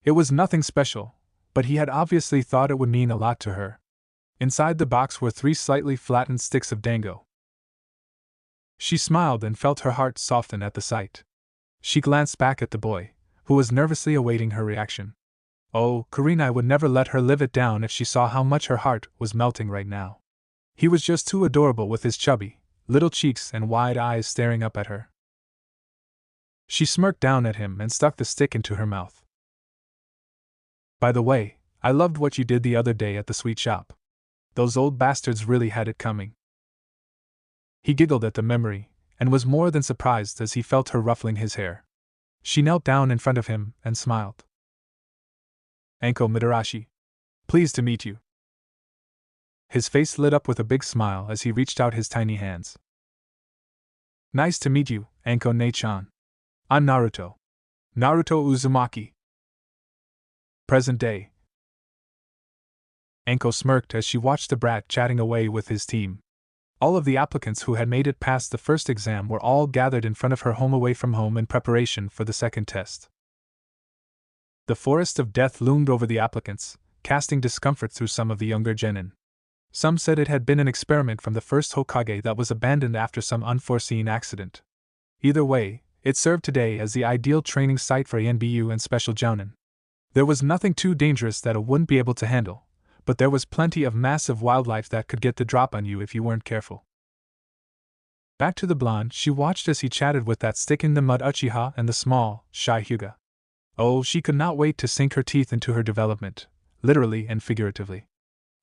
It was nothing special, but he had obviously thought it would mean a lot to her. Inside the box were 3 slightly flattened sticks of dango. She smiled and felt her heart soften at the sight. She glanced back at the boy, who was nervously awaiting her reaction. Oh, Karina would never let her live it down if she saw how much her heart was melting right now. He was just too adorable with his chubby, little cheeks and wide eyes staring up at her. She smirked down at him and stuck the stick into her mouth. By the way, I loved what you did the other day at the sweet shop. Those old bastards really had it coming. He giggled at the memory, and was more than surprised as he felt her ruffling his hair. She knelt down in front of him and smiled. Anko Midarashi. Pleased to meet you. His face lit up with a big smile as he reached out his tiny hands. Nice to meet you, Anko Ne-chan. I'm Naruto. Naruto Uzumaki. Present day. Anko smirked as she watched the brat chatting away with his team. All of the applicants who had made it past the first exam were all gathered in front of her home away from home in preparation for the second test. The forest of death loomed over the applicants, casting discomfort through some of the younger genin. Some said it had been an experiment from the first Hokage that was abandoned after some unforeseen accident. Either way, it served today as the ideal training site for ANBU and special jounin. There was nothing too dangerous that it wouldn't be able to handle, but there was plenty of massive wildlife that could get the drop on you if you weren't careful. Back to the blonde, she watched as he chatted with that stick-in-the-mud Uchiha and the small, shy Hyuga. Oh, she could not wait to sink her teeth into her development, literally and figuratively.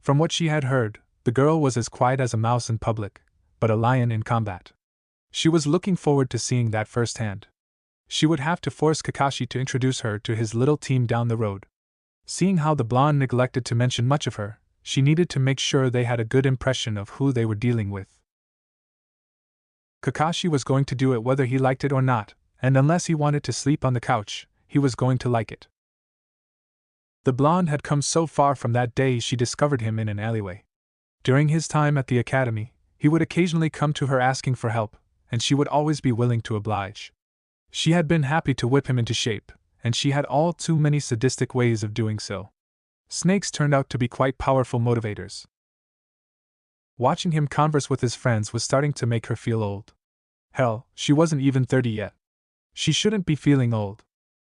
From what she had heard, the girl was as quiet as a mouse in public, but a lion in combat. She was looking forward to seeing that firsthand. She would have to force Kakashi to introduce her to his little team down the road. Seeing how the blonde neglected to mention much of her, she needed to make sure they had a good impression of who they were dealing with. Kakashi was going to do it whether he liked it or not, and unless he wanted to sleep on the couch, he was going to like it. The blonde had come so far from that day she discovered him in an alleyway. During his time at the academy, he would occasionally come to her asking for help, and she would always be willing to oblige. She had been happy to whip him into shape, and she had all too many sadistic ways of doing so. Snakes turned out to be quite powerful motivators. Watching him converse with his friends was starting to make her feel old. Hell, she wasn't even 30 yet. She shouldn't be feeling old.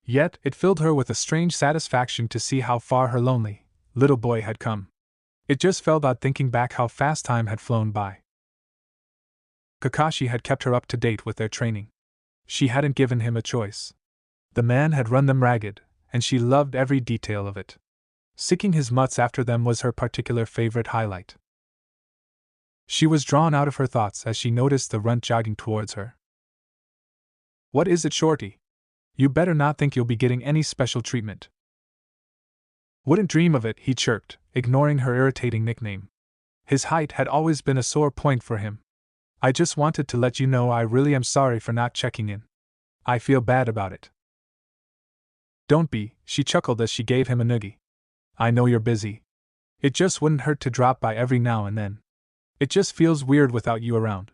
Yet, it filled her with a strange satisfaction to see how far her lonely little boy had come. It just felt odd thinking back how fast time had flown by. Kakashi had kept her up to date with their training. She hadn't given him a choice. The man had run them ragged, and she loved every detail of it. Sicking his mutts after them was her particular favorite highlight. She was drawn out of her thoughts as she noticed the runt jogging towards her. "What is it, Shorty? You better not think you'll be getting any special treatment." "Wouldn't dream of it," he chirped, ignoring her irritating nickname. His height had always been a sore point for him. "I just wanted to let you know I really am sorry for not checking in. I feel bad about it." "Don't be," she chuckled as she gave him a noogie. "I know you're busy. It just wouldn't hurt to drop by every now and then. It just feels weird without you around.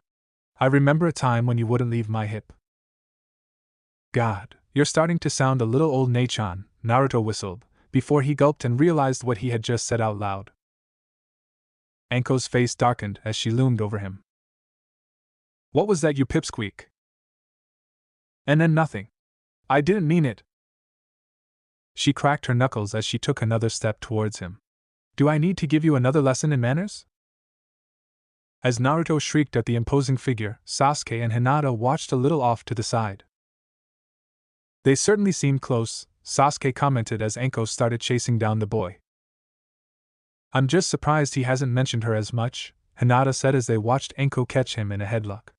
I remember a time when you wouldn't leave my hip." "God, you're starting to sound a little old, Nachan," Naruto whistled, before he gulped and realized what he had just said out loud. Anko's face darkened as she loomed over him. "What was that, you pipsqueak?" "And then nothing. I didn't mean it." She cracked her knuckles as she took another step towards him. "Do I need to give you another lesson in manners?" As Naruto shrieked at the imposing figure, Sasuke and Hinata watched a little off to the side. "They certainly seemed close," Sasuke commented as Anko started chasing down the boy. "I'm just surprised he hasn't mentioned her as much," Hinata said as they watched Anko catch him in a headlock.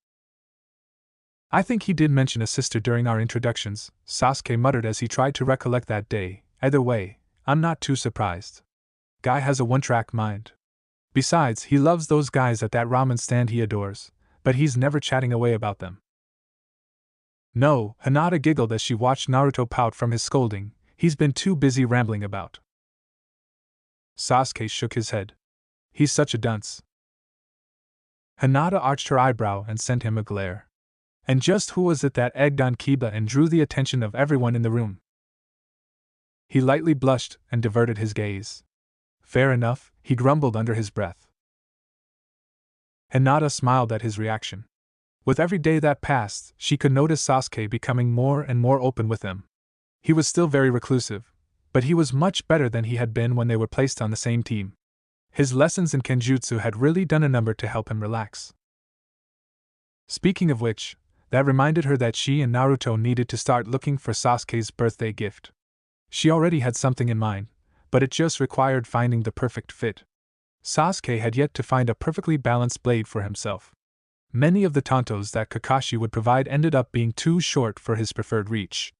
"I think he did mention a sister during our introductions," Sasuke muttered as he tried to recollect that day. "Either way, I'm not too surprised. Guy has a one-track mind. Besides, he loves those guys at that ramen stand he adores, but he's never chatting away about them." "No," Hinata giggled as she watched Naruto pout from his scolding, "he's been too busy rambling about." Sasuke shook his head. "He's such a dunce." Hinata arched her eyebrow and sent him a glare. And just who was it that egged on Kiba and drew the attention of everyone in the room? He lightly blushed and diverted his gaze. "Fair enough," he grumbled under his breath. Hinata smiled at his reaction. With every day that passed, she could notice Sasuke becoming more and more open with him. He was still very reclusive, but he was much better than he had been when they were placed on the same team. His lessons in Kenjutsu had really done a number to help him relax. Speaking of which, that reminded her that she and Naruto needed to start looking for Sasuke's birthday gift. She already had something in mind, but it just required finding the perfect fit. Sasuke had yet to find a perfectly balanced blade for himself. Many of the tantos that Kakashi would provide ended up being too short for his preferred reach.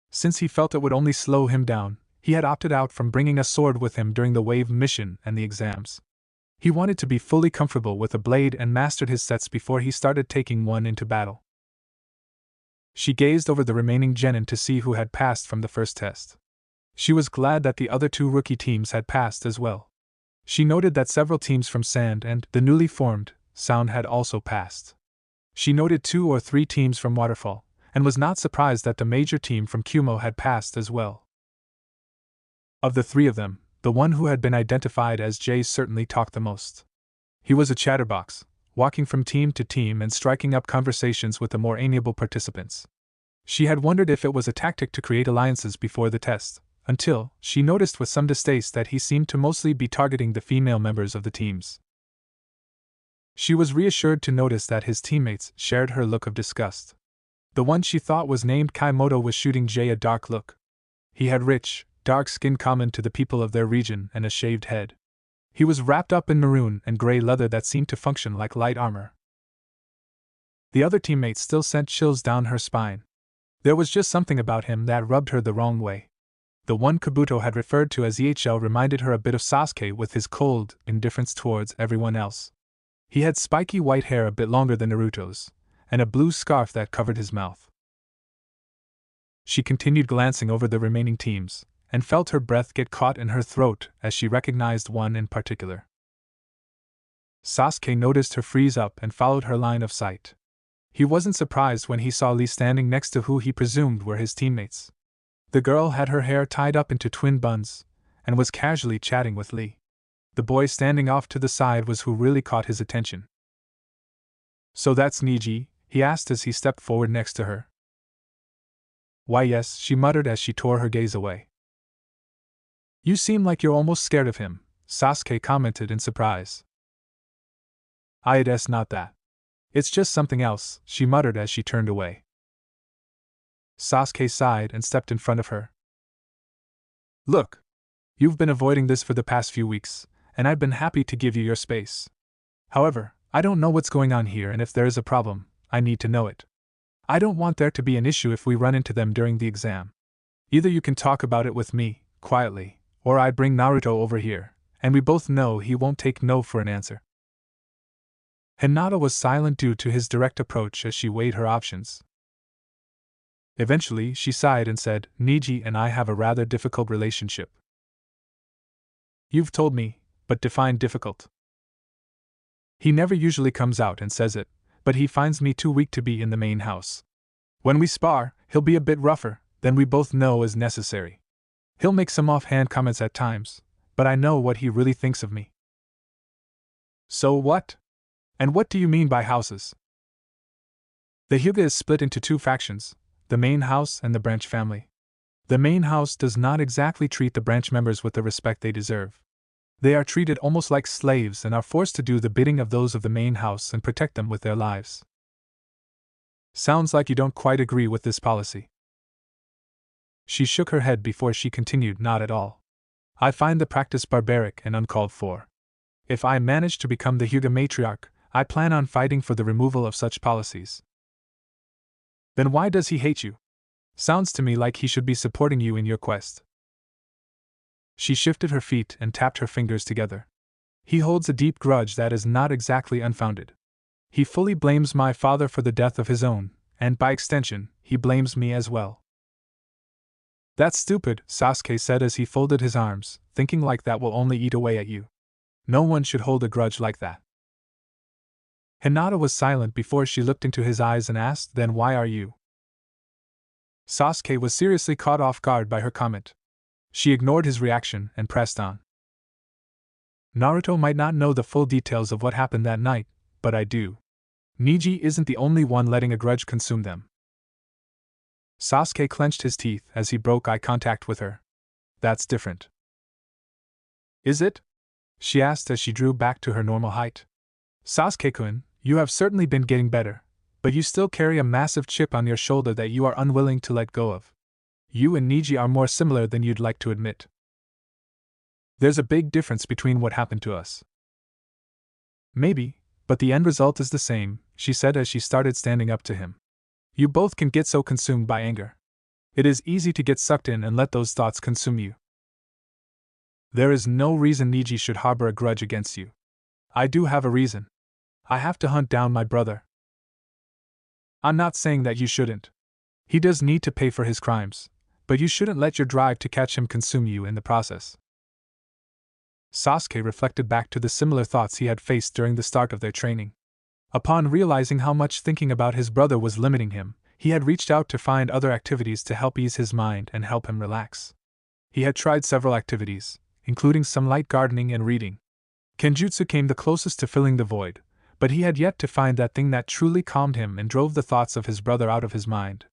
Since he felt it would only slow him down, he had opted out from bringing a sword with him during the wave mission and the exams. He wanted to be fully comfortable with a blade and mastered his sets before he started taking one into battle. She gazed over the remaining genin to see who had passed from the first test. She was glad that the other two rookie teams had passed as well. She noted that several teams from Sand and the newly formed Sound had also passed. She noted 2 or 3 teams from Waterfall, and was not surprised that the major team from Kumo had passed as well. Of the 3 of them, the one who had been identified as Jay certainly talked the most. He was a chatterbox, walking from team to team and striking up conversations with the more amiable participants. She had wondered if it was a tactic to create alliances before the test, until she noticed with some distaste that he seemed to mostly be targeting the female members of the teams. She was reassured to notice that his teammates shared her look of disgust. The one she thought was named Kaimoto was shooting Jay a dark look. He had rich, dark skin common to the people of their region and a shaved head. He was wrapped up in maroon and gray leather that seemed to function like light armor. The other teammates still sent chills down her spine. There was just something about him that rubbed her the wrong way. The one Kabuto had referred to as EHL reminded her a bit of Sasuke with his cold indifference towards everyone else. He had spiky white hair a bit longer than Naruto's, and a blue scarf that covered his mouth. She continued glancing over the remaining teams, and felt her breath get caught in her throat as she recognized one in particular. Sasuke noticed her freeze up and followed her line of sight. He wasn't surprised when he saw Lee standing next to who he presumed were his teammates. The girl had her hair tied up into twin buns, and was casually chatting with Lee. The boy standing off to the side was who really caught his attention. "So that's Niji?" he asked as he stepped forward next to her. "Why yes," she muttered as she tore her gaze away. "You seem like you're almost scared of him," Sasuke commented in surprise. "It's not that. It's just something else," she muttered as she turned away. Sasuke sighed and stepped in front of her. "Look. You've been avoiding this for the past few weeks, and I've been happy to give you your space. However, I don't know what's going on here, and if there is a problem, I need to know it. I don't want there to be an issue if we run into them during the exam. Either you can talk about it with me, quietly, or I bring Naruto over here, and we both know he won't take no for an answer." Hinata was silent due to his direct approach as she weighed her options. Eventually, she sighed and said, "Niji and I have a rather difficult relationship." "You've told me, but define difficult." "He never usually comes out and says it, but he finds me too weak to be in the main house. When we spar, he'll be a bit rougher than we both know is necessary. He'll make some offhand comments at times, but I know what he really thinks of me." "So what? And what do you mean by houses?" "The Hyuga is split into two factions, the main house and the branch family. The main house does not exactly treat the branch members with the respect they deserve. They are treated almost like slaves and are forced to do the bidding of those of the main house and protect them with their lives." "Sounds like you don't quite agree with this policy." She shook her head before she continued, "Not at all. I find the practice barbaric and uncalled for. If I manage to become the Hyuga matriarch, I plan on fighting for the removal of such policies." "Then why does he hate you? Sounds to me like he should be supporting you in your quest." She shifted her feet and tapped her fingers together. "He holds a deep grudge that is not exactly unfounded. He fully blames my father for the death of his own, and by extension, he blames me as well." "That's stupid," Sasuke said as he folded his arms, "thinking like that will only eat away at you. No one should hold a grudge like that." Hinata was silent before she looked into his eyes and asked, "Then why are you?" Sasuke was seriously caught off guard by her comment. She ignored his reaction and pressed on. "Naruto might not know the full details of what happened that night, but I do. Niji isn't the only one letting a grudge consume them." Sasuke clenched his teeth as he broke eye contact with her. "That's different." "Is it?" she asked as she drew back to her normal height. "Sasuke-kun, you have certainly been getting better, but you still carry a massive chip on your shoulder that you are unwilling to let go of. You and Niji are more similar than you'd like to admit. There's a big difference between what happened to us." "Maybe, but the end result is the same," she said as she started standing up to him. "You both can get so consumed by anger. It is easy to get sucked in and let those thoughts consume you. There is no reason Niji should harbor a grudge against you. I do have a reason. I have to hunt down my brother." "I'm not saying that you shouldn't. He does need to pay for his crimes, but you shouldn't let your drive to catch him consume you in the process." Sasuke reflected back to the similar thoughts he had faced during the start of their training. Upon realizing how much thinking about his brother was limiting him, he had reached out to find other activities to help ease his mind and help him relax. He had tried several activities, including some light gardening and reading. Kenjutsu came the closest to filling the void, but he had yet to find that thing that truly calmed him and drove the thoughts of his brother out of his mind.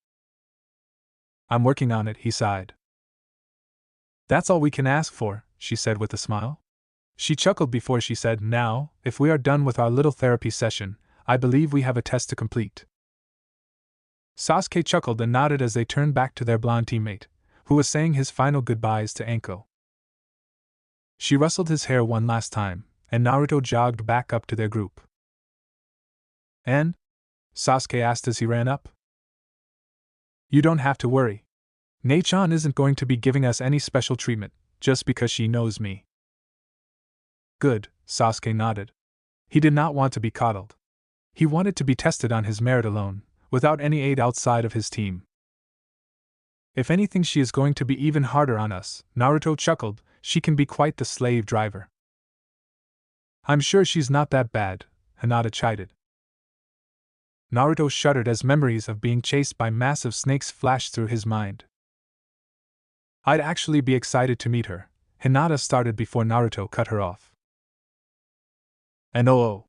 "I'm working on it," he sighed. "That's all we can ask for," she said with a smile. She chuckled before she said, "Now, if we are done with our little therapy session, I believe we have a test to complete." Sasuke chuckled and nodded as they turned back to their blonde teammate, who was saying his final goodbyes to Anko. She rustled his hair one last time, and Naruto jogged back up to their group. "And?" Sasuke asked as he ran up. "You don't have to worry. Nei-chan isn't going to be giving us any special treatment, just because she knows me." "Good," Sasuke nodded. He did not want to be coddled. He wanted to be tested on his merit alone, without any aid outside of his team. "If anything, she is going to be even harder on us," Naruto chuckled. "She can be quite the slave driver." "I'm sure she's not that bad," Hinata chided. Naruto shuddered as memories of being chased by massive snakes flashed through his mind. "I'd actually be excited to meet her," Hinata started before Naruto cut her off. And oh,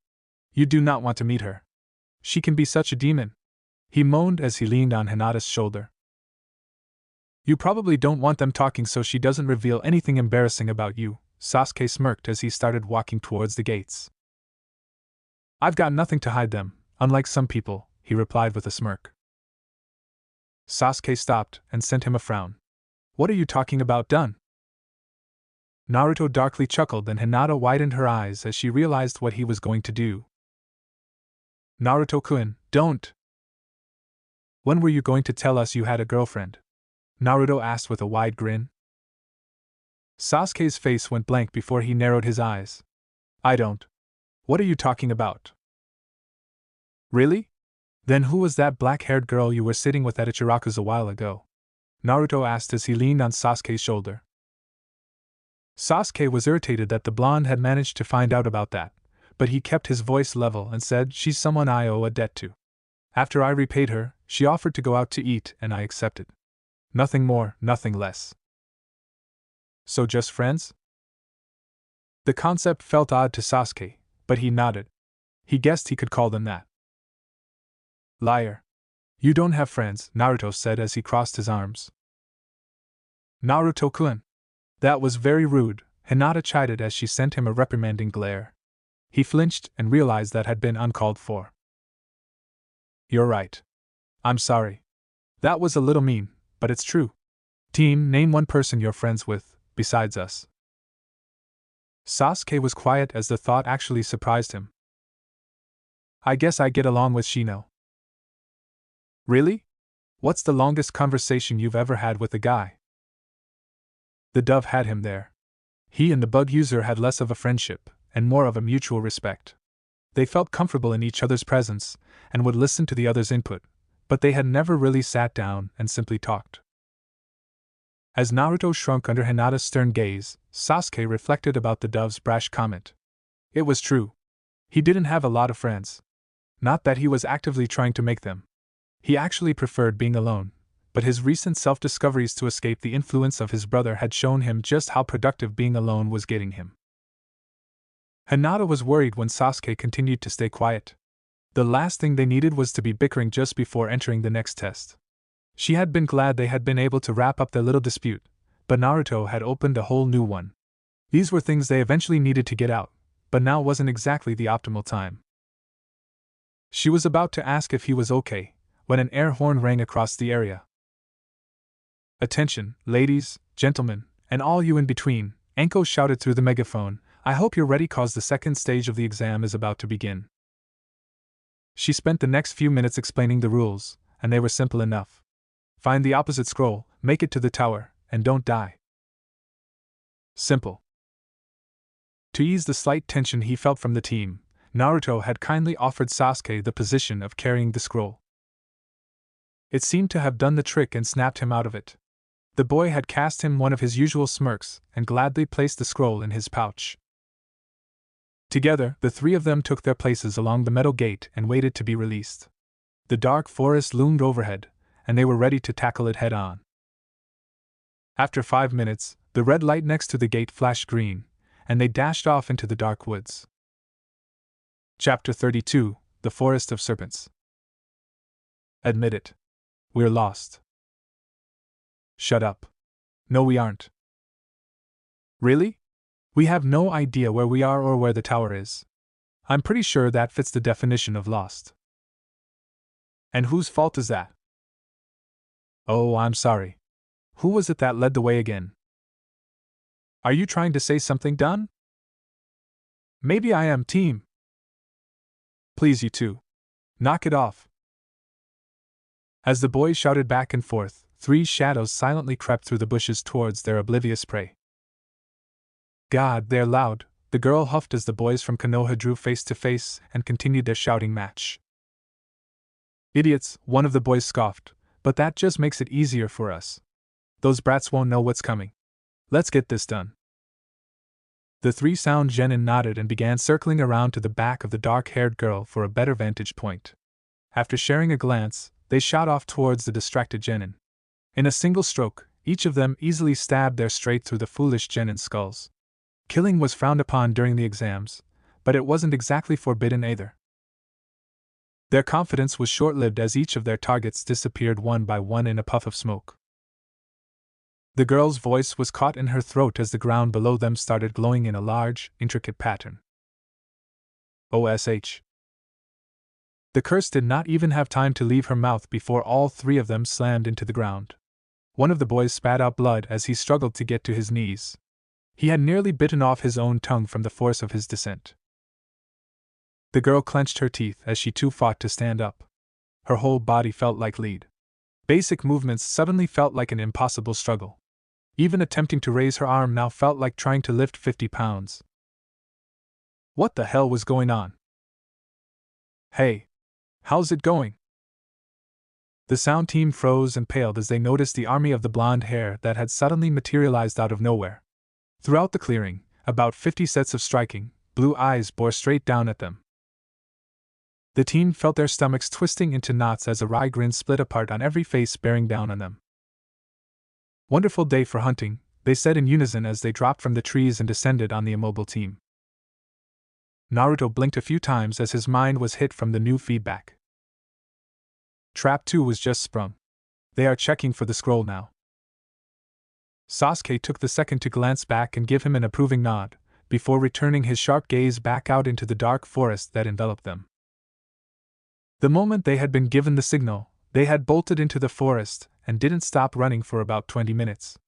you do not want to meet her. She can be such a demon, he moaned as he leaned on Hinata's shoulder. You probably don't want them talking so she doesn't reveal anything embarrassing about you, Sasuke smirked as he started walking towards the gates. I've got nothing to hide them, unlike some people, he replied with a smirk. Sasuke stopped and sent him a frown. What are you talking about, done? Naruto darkly chuckled and Hinata widened her eyes as she realized what he was going to do. Naruto-kun, don't! When were you going to tell us you had a girlfriend? Naruto asked with a wide grin. Sasuke's face went blank before he narrowed his eyes. I don't. What are you talking about? Really? Then who was that black-haired girl you were sitting with at Ichiraku's a while ago? Naruto asked as he leaned on Sasuke's shoulder. Sasuke was irritated that the blonde had managed to find out about that, but he kept his voice level and said, she's someone I owe a debt to. After I repaid her, she offered to go out to eat and I accepted. Nothing more, nothing less. So just friends? The concept felt odd to Sasuke, but he nodded. He guessed he could call them that. Liar. You don't have friends, Naruto said as he crossed his arms. Naruto-kun. That was very rude, Hinata chided as she sent him a reprimanding glare. He flinched and realized that had been uncalled for. You're right. I'm sorry. That was a little mean, but it's true. Team, name one person you're friends with, besides us. Sasuke was quiet as the thought actually surprised him. I guess I get along with Shino. Really? What's the longest conversation you've ever had with a guy? The dove had him there. He and the bug user had less of a friendship, and more of a mutual respect. They felt comfortable in each other's presence, and would listen to the other's input, but they had never really sat down and simply talked. As Naruto shrunk under Hinata's stern gaze, Sasuke reflected about the dove's brash comment. It was true. He didn't have a lot of friends. Not that he was actively trying to make them. He actually preferred being alone, but his recent self-discoveries to escape the influence of his brother had shown him just how productive being alone was getting him. Hinata was worried when Sasuke continued to stay quiet. The last thing they needed was to be bickering just before entering the next test. She had been glad they had been able to wrap up their little dispute, but Naruto had opened a whole new one. These were things they eventually needed to get out, but now wasn't exactly the optimal time. She was about to ask if he was okay, when an air horn rang across the area. Attention, ladies, gentlemen, and all you in between, Anko shouted through the megaphone, I hope you're ready cause the second stage of the exam is about to begin. She spent the next few minutes explaining the rules, and they were simple enough. Find the opposite scroll, make it to the tower, and don't die. Simple. To ease the slight tension he felt from the team, Naruto had kindly offered Sasuke the position of carrying the scroll. It seemed to have done the trick and snapped him out of it. The boy had cast him one of his usual smirks and gladly placed the scroll in his pouch. Together, the three of them took their places along the metal gate and waited to be released. The dark forest loomed overhead, and they were ready to tackle it head-on. After 5 minutes, the red light next to the gate flashed green, and they dashed off into the dark woods. Chapter 32, The Forest of Serpents. Admit it. We're lost. Shut up. No, we aren't. Really? We have no idea where we are or where the tower is. I'm pretty sure that fits the definition of lost. And whose fault is that? Oh, I'm sorry. Who was it that led the way again? Are you trying to say something, Don? Maybe I am, team. Please, you two. Knock it off. As the boys shouted back and forth, 3 shadows silently crept through the bushes towards their oblivious prey. God, they're loud, the girl huffed as the boys from Konoha drew face to face and continued their shouting match. Idiots, one of the boys scoffed, but that just makes it easier for us. Those brats won't know what's coming. Let's get this done. The 3 sound genin nodded and began circling around to the back of the dark-haired girl for a better vantage point. After sharing a glance, they shot off towards the distracted genin. In a single stroke, each of them easily stabbed their straight through the foolish genin skulls. Killing was frowned upon during the exams, but it wasn't exactly forbidden either. Their confidence was short-lived as each of their targets disappeared one by one in a puff of smoke. The girl's voice was caught in her throat as the ground below them started glowing in a large, intricate pattern. OSH. The curse did not even have time to leave her mouth before all three of them slammed into the ground. One of the boys spat out blood as he struggled to get to his knees. He had nearly bitten off his own tongue from the force of his descent. The girl clenched her teeth as she too fought to stand up. Her whole body felt like lead. Basic movements suddenly felt like an impossible struggle. Even attempting to raise her arm now felt like trying to lift 50 pounds. What the hell was going on? Hey! How's it going? The sound team froze and paled as they noticed the army of the blonde hair that had suddenly materialized out of nowhere. Throughout the clearing, about 50 sets of striking, blue eyes bore straight down at them. The team felt their stomachs twisting into knots as a wry grin split apart on every face bearing down on them. Wonderful day for hunting, they said in unison as they dropped from the trees and descended on the immobile team. Naruto blinked a few times as his mind was hit from the new feedback. Trap 2 was just sprung. They are checking for the scroll now. Sasuke took the second to glance back and give him an approving nod, before returning his sharp gaze back out into the dark forest that enveloped them. The moment they had been given the signal, they had bolted into the forest and didn't stop running for about 20 minutes.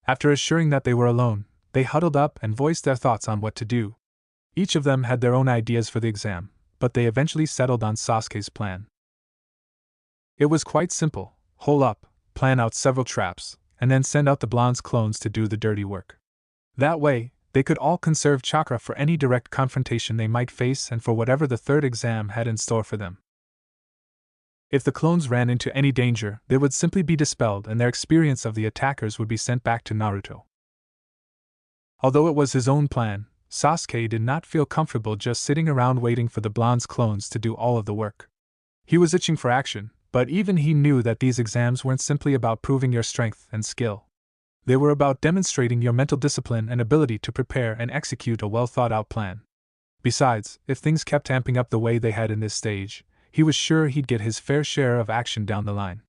After assuring that they were alone, they huddled up and voiced their thoughts on what to do. Each of them had their own ideas for the exam, but they eventually settled on Sasuke's plan. It was quite simple: hole up, plan out several traps, and then send out the blonde's clones to do the dirty work. That way, they could all conserve chakra for any direct confrontation they might face and for whatever the third exam had in store for them. If the clones ran into any danger, they would simply be dispelled and their experience of the attackers would be sent back to Naruto. Although it was his own plan, Sasuke did not feel comfortable just sitting around waiting for the blonde's clones to do all of the work. He was itching for action, but even he knew that these exams weren't simply about proving your strength and skill. They were about demonstrating your mental discipline and ability to prepare and execute a well-thought-out plan. Besides, if things kept amping up the way they had in this stage, he was sure he'd get his fair share of action down the line.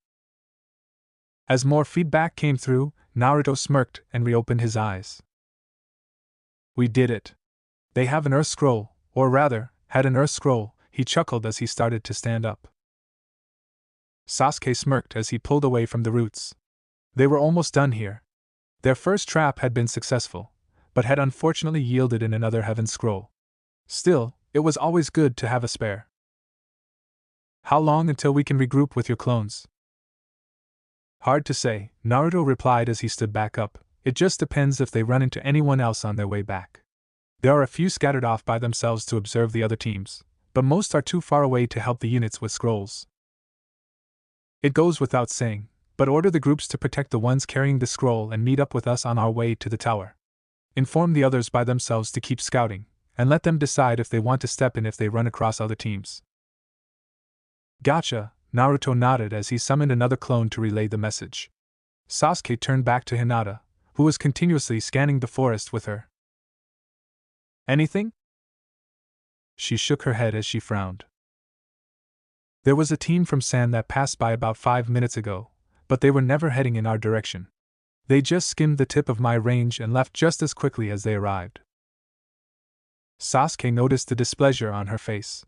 As more feedback came through, Naruto smirked and reopened his eyes. We did it. They have an Earth Scroll, or rather, had an Earth Scroll, he chuckled as he started to stand up. Sasuke smirked as he pulled away from the roots. They were almost done here. Their first trap had been successful, but had unfortunately yielded in another Heaven Scroll. Still, it was always good to have a spare. How long until we can regroup with your clones? Hard to say, Naruto replied as he stood back up. It just depends if they run into anyone else on their way back. There are a few scattered off by themselves to observe the other teams, but most are too far away to help the units with scrolls. It goes without saying, but order the groups to protect the ones carrying the scroll and meet up with us on our way to the tower. Inform the others by themselves to keep scouting, and let them decide if they want to step in if they run across other teams. Gotcha, Naruto nodded as he summoned another clone to relay the message. Sasuke turned back to Hinata, who was continuously scanning the forest with her. Anything? She shook her head as she frowned. There was a team from San that passed by about 5 minutes ago, but they were never heading in our direction. They just skimmed the tip of my range and left just as quickly as they arrived. Sasuke noticed the displeasure on her face.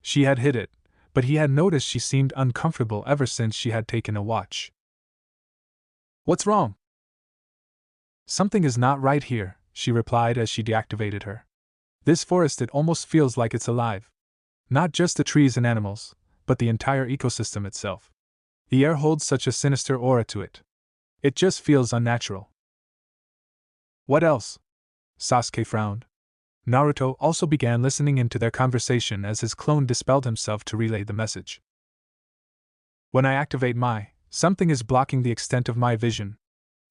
She had hid it, but he had noticed she seemed uncomfortable ever since she had taken a watch. What's wrong? Something is not right here, she replied as she deactivated her. This forest, it almost feels like it's alive. Not just the trees and animals, but the entire ecosystem itself. The air holds such a sinister aura to it. It just feels unnatural. What else? Sasuke frowned. Naruto also began listening into their conversation as his clone dispelled himself to relay the message. When I activate something is blocking the extent of my vision.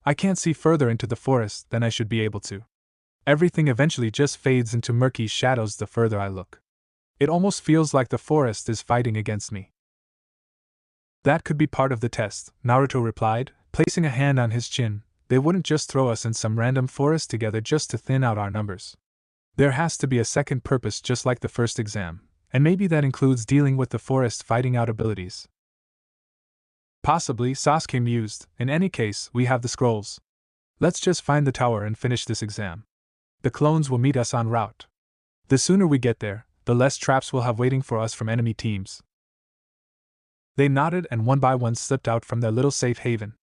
I can't see further into the forest than I should be able to. Everything eventually just fades into murky shadows the further I look. It almost feels like the forest is fighting against me. That could be part of the test, Naruto replied, placing a hand on his chin. They wouldn't just throw us in some random forest together just to thin out our numbers. There has to be a second purpose just like the first exam, and maybe that includes dealing with the forest fighting out abilities. Possibly, Sasuke mused. In any case, we have the scrolls. Let's just find the tower and finish this exam. The clones will meet us en route. The sooner we get there, the less traps we'll have waiting for us from enemy teams. They nodded and one by one slipped out from their little safe haven.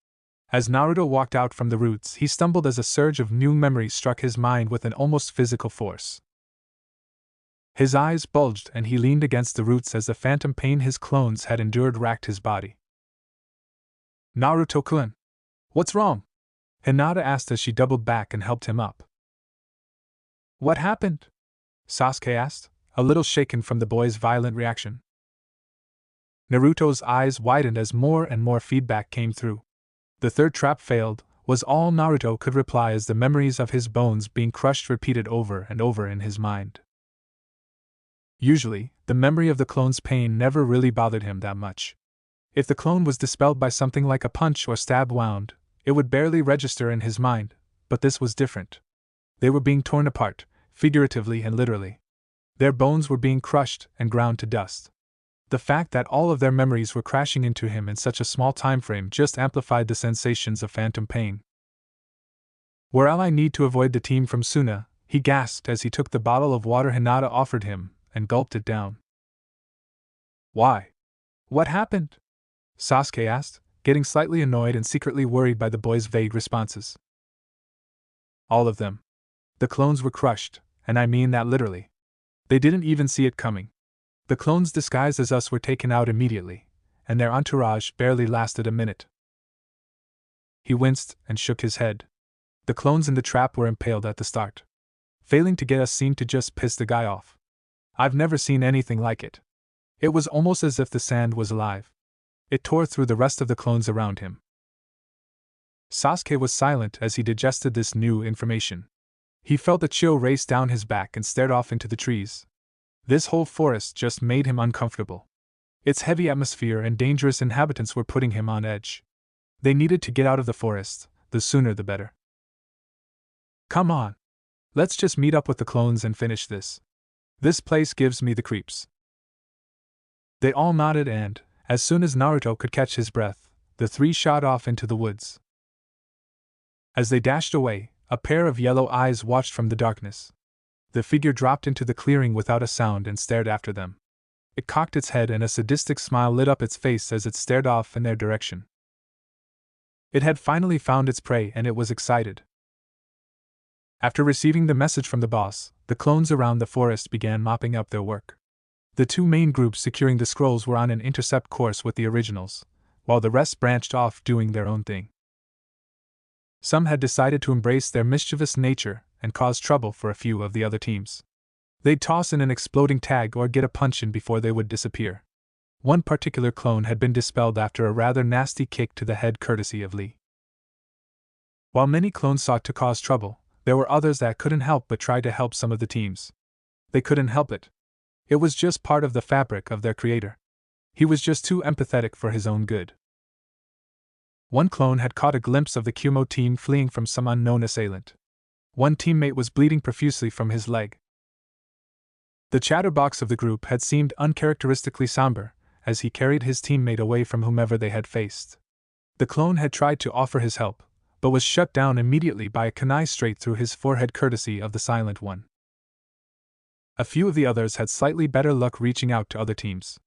As Naruto walked out from the roots, he stumbled as a surge of new memories struck his mind with an almost physical force. His eyes bulged and he leaned against the roots as the phantom pain his clones had endured racked his body. Naruto-kun, what's wrong? Hinata asked as she doubled back and helped him up. What happened? Sasuke asked, a little shaken from the boy's violent reaction. Naruto's eyes widened as more and more feedback came through. The third trap failed, was all Naruto could reply as the memories of his bones being crushed repeated over and over in his mind. Usually, the memory of the clone's pain never really bothered him that much. If the clone was dispelled by something like a punch or stab wound, it would barely register in his mind, but this was different. They were being torn apart, figuratively and literally. Their bones were being crushed and ground to dust. The fact that all of their memories were crashing into him in such a small time frame just amplified the sensations of phantom pain. Will I need to avoid the team from Suna, he gasped as he took the bottle of water Hinata offered him and gulped it down. Why? What happened? Sasuke asked, getting slightly annoyed and secretly worried by the boy's vague responses. All of them. The clones were crushed, and I mean that literally. They didn't even see it coming. The clones disguised as us were taken out immediately, and their entourage barely lasted a minute. He winced and shook his head. The clones in the trap were impaled at the start. Failing to get us seemed to just piss the guy off. I've never seen anything like it. It was almost as if the sand was alive. It tore through the rest of the clones around him. Sasuke was silent as he digested this new information. He felt a chill race down his back and stared off into the trees. This whole forest just made him uncomfortable. Its heavy atmosphere and dangerous inhabitants were putting him on edge. They needed to get out of the forest, the sooner the better. Come on. Let's just meet up with the clones and finish this. This place gives me the creeps. They all nodded and, as soon as Naruto could catch his breath, the three shot off into the woods. As they dashed away, a pair of yellow eyes watched from the darkness. The figure dropped into the clearing without a sound and stared after them. It cocked its head and a sadistic smile lit up its face as it stared off in their direction. It had finally found its prey and it was excited. After receiving the message from the boss, the clones around the forest began mopping up their work. The two main groups securing the scrolls were on an intercept course with the originals, while the rest branched off doing their own thing. Some had decided to embrace their mischievous nature and cause trouble for a few of the other teams. They'd toss in an exploding tag or get a punch in before they would disappear. One particular clone had been dispelled after a rather nasty kick to the head courtesy of Lee. While many clones sought to cause trouble, there were others that couldn't help but try to help some of the teams. They couldn't help it. It was just part of the fabric of their creator. He was just too empathetic for his own good. One clone had caught a glimpse of the Kumo team fleeing from some unknown assailant. One teammate was bleeding profusely from his leg. The chatterbox of the group had seemed uncharacteristically somber, as he carried his teammate away from whomever they had faced. The clone had tried to offer his help, but was shut down immediately by a kunai straight through his forehead courtesy of the silent one. A few of the others had slightly better luck reaching out to other teams.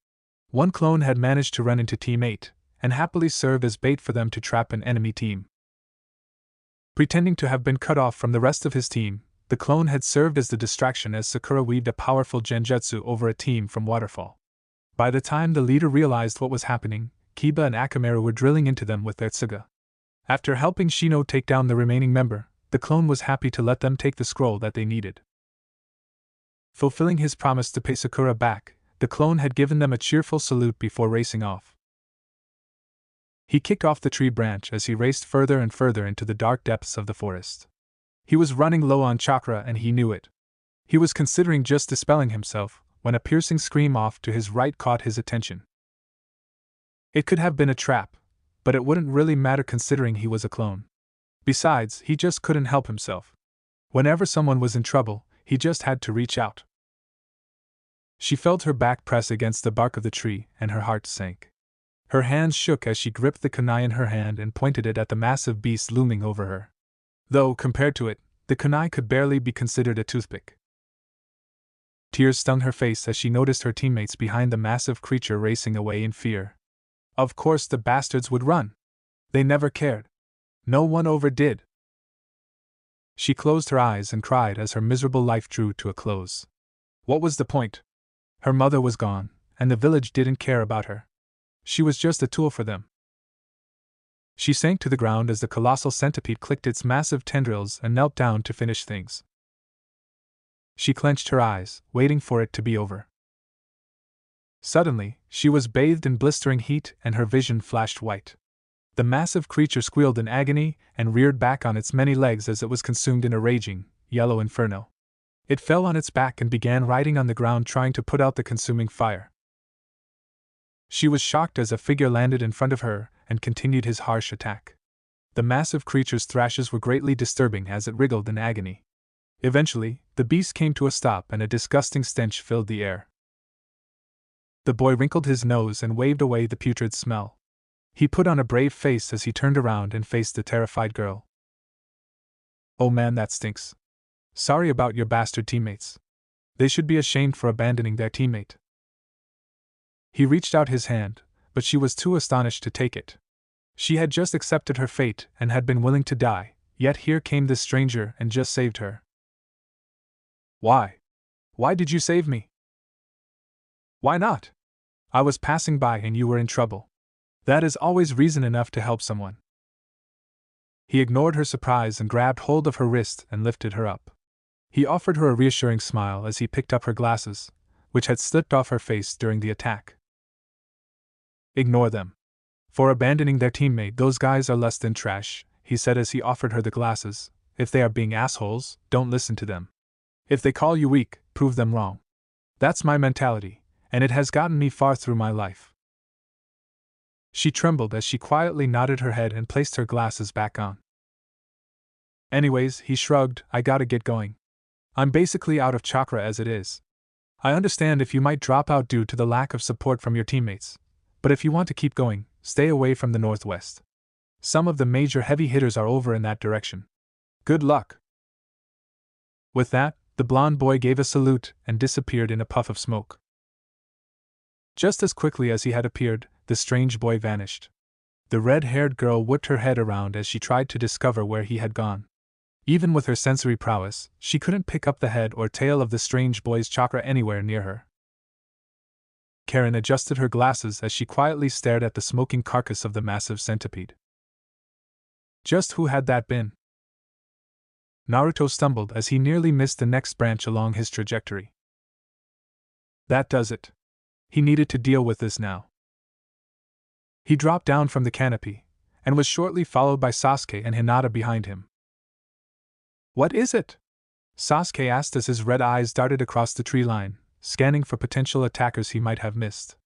One clone had managed to run into Team 8, and happily serve as bait for them to trap an enemy team. Pretending to have been cut off from the rest of his team, the clone had served as the distraction as Sakura weaved a powerful genjutsu over a team from Waterfall. By the time the leader realized what was happening, Kiba and Akamaru were drilling into them with their tsuga. After helping Shino take down the remaining member, the clone was happy to let them take the scroll that they needed. Fulfilling his promise to pay Sakura back, the clone had given them a cheerful salute before racing off. He kicked off the tree branch as he raced further and further into the dark depths of the forest. He was running low on chakra and he knew it. He was considering just dispelling himself, when a piercing scream off to his right caught his attention. It could have been a trap, but it wouldn't really matter considering he was a clone. Besides, he just couldn't help himself. Whenever someone was in trouble, he just had to reach out. She felt her back press against the bark of the tree, and her heart sank. Her hands shook as she gripped the kunai in her hand and pointed it at the massive beast looming over her. Though, compared to it, the kunai could barely be considered a toothpick. Tears stung her face as she noticed her teammates behind the massive creature racing away in fear. Of course the bastards would run. They never cared. No one ever did. She closed her eyes and cried as her miserable life drew to a close. What was the point? Her mother was gone, and the village didn't care about her. She was just a tool for them. She sank to the ground as the colossal centipede clicked its massive tendrils and knelt down to finish things. She clenched her eyes, waiting for it to be over. Suddenly, she was bathed in blistering heat and her vision flashed white. The massive creature squealed in agony and reared back on its many legs as it was consumed in a raging, yellow inferno. It fell on its back and began writhing on the ground trying to put out the consuming fire. She was shocked as a figure landed in front of her and continued his harsh attack. The massive creature's thrashes were greatly disturbing as it wriggled in agony. Eventually, the beast came to a stop and a disgusting stench filled the air. The boy wrinkled his nose and waved away the putrid smell. He put on a brave face as he turned around and faced the terrified girl. "Oh man, that stinks. Sorry about your bastard teammates. They should be ashamed for abandoning their teammate." He reached out his hand, but she was too astonished to take it. She had just accepted her fate and had been willing to die, yet here came this stranger and just saved her. "Why? Why did you save me?" "Why not? I was passing by and you were in trouble. That is always reason enough to help someone." He ignored her surprise and grabbed hold of her wrist and lifted her up. He offered her a reassuring smile as he picked up her glasses, which had slipped off her face during the attack. "Ignore them. For abandoning their teammate, those guys are less than trash," he said as he offered her the glasses. "If they are being assholes, don't listen to them. If they call you weak, prove them wrong. That's my mentality, and it has gotten me far through my life." She trembled as she quietly nodded her head and placed her glasses back on. "Anyways," he shrugged, "I gotta get going. I'm basically out of chakra as it is. I understand if you might drop out due to the lack of support from your teammates, but if you want to keep going, stay away from the northwest. Some of the major heavy hitters are over in that direction. Good luck." With that, the blonde boy gave a salute and disappeared in a puff of smoke. Just as quickly as he had appeared, the strange boy vanished. The red-haired girl whipped her head around as she tried to discover where he had gone. Even with her sensory prowess, she couldn't pick up the head or tail of the strange boy's chakra anywhere near her. Karen adjusted her glasses as she quietly stared at the smoking carcass of the massive centipede. Just who had that been? Naruto stumbled as he nearly missed the next branch along his trajectory. That does it. He needed to deal with this now. He dropped down from the canopy, and was shortly followed by Sasuke and Hinata behind him. "What is it?" Sasuke asked as his red eyes darted across the tree line, scanning for potential attackers he might have missed.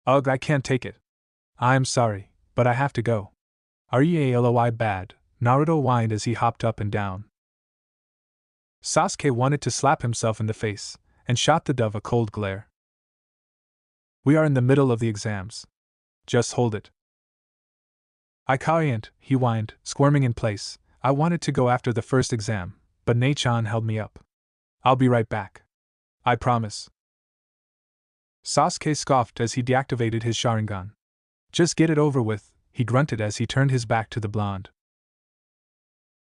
"Ugh, I can't take it. I'm sorry, but I have to go." "Really bad," Naruto whined as he hopped up and down. Sasuke wanted to slap himself in the face, and shot the dove a cold glare. "We are in the middle of the exams. Just hold it." "I can't," he whined, squirming in place. "I wanted to go after the first exam, but Nei-chan held me up. I'll be right back. I promise." Sasuke scoffed as he deactivated his Sharingan. "Just get it over with," he grunted as he turned his back to the blonde.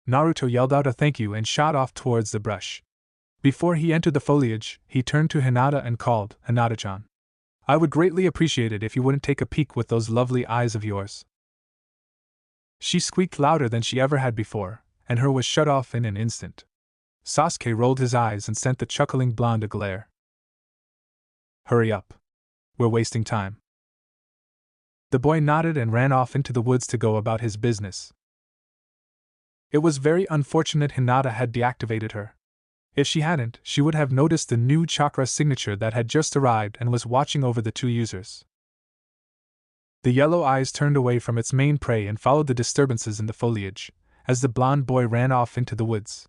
Naruto yelled out a thank you and shot off towards the brush. Before he entered the foliage, he turned to Hinata and called, "Hinata-chan. I would greatly appreciate it if you wouldn't take a peek with those lovely eyes of yours." She squeaked louder than she ever had before, and her was shut off in an instant. Sasuke rolled his eyes and sent the chuckling blonde a glare. "Hurry up. We're wasting time." The boy nodded and ran off into the woods to go about his business. It was very unfortunate Hinata had deactivated her. If she hadn't, she would have noticed the new chakra signature that had just arrived and was watching over the two users. The yellow eyes turned away from its main prey and followed the disturbances in the foliage, as the blonde boy ran off into the woods.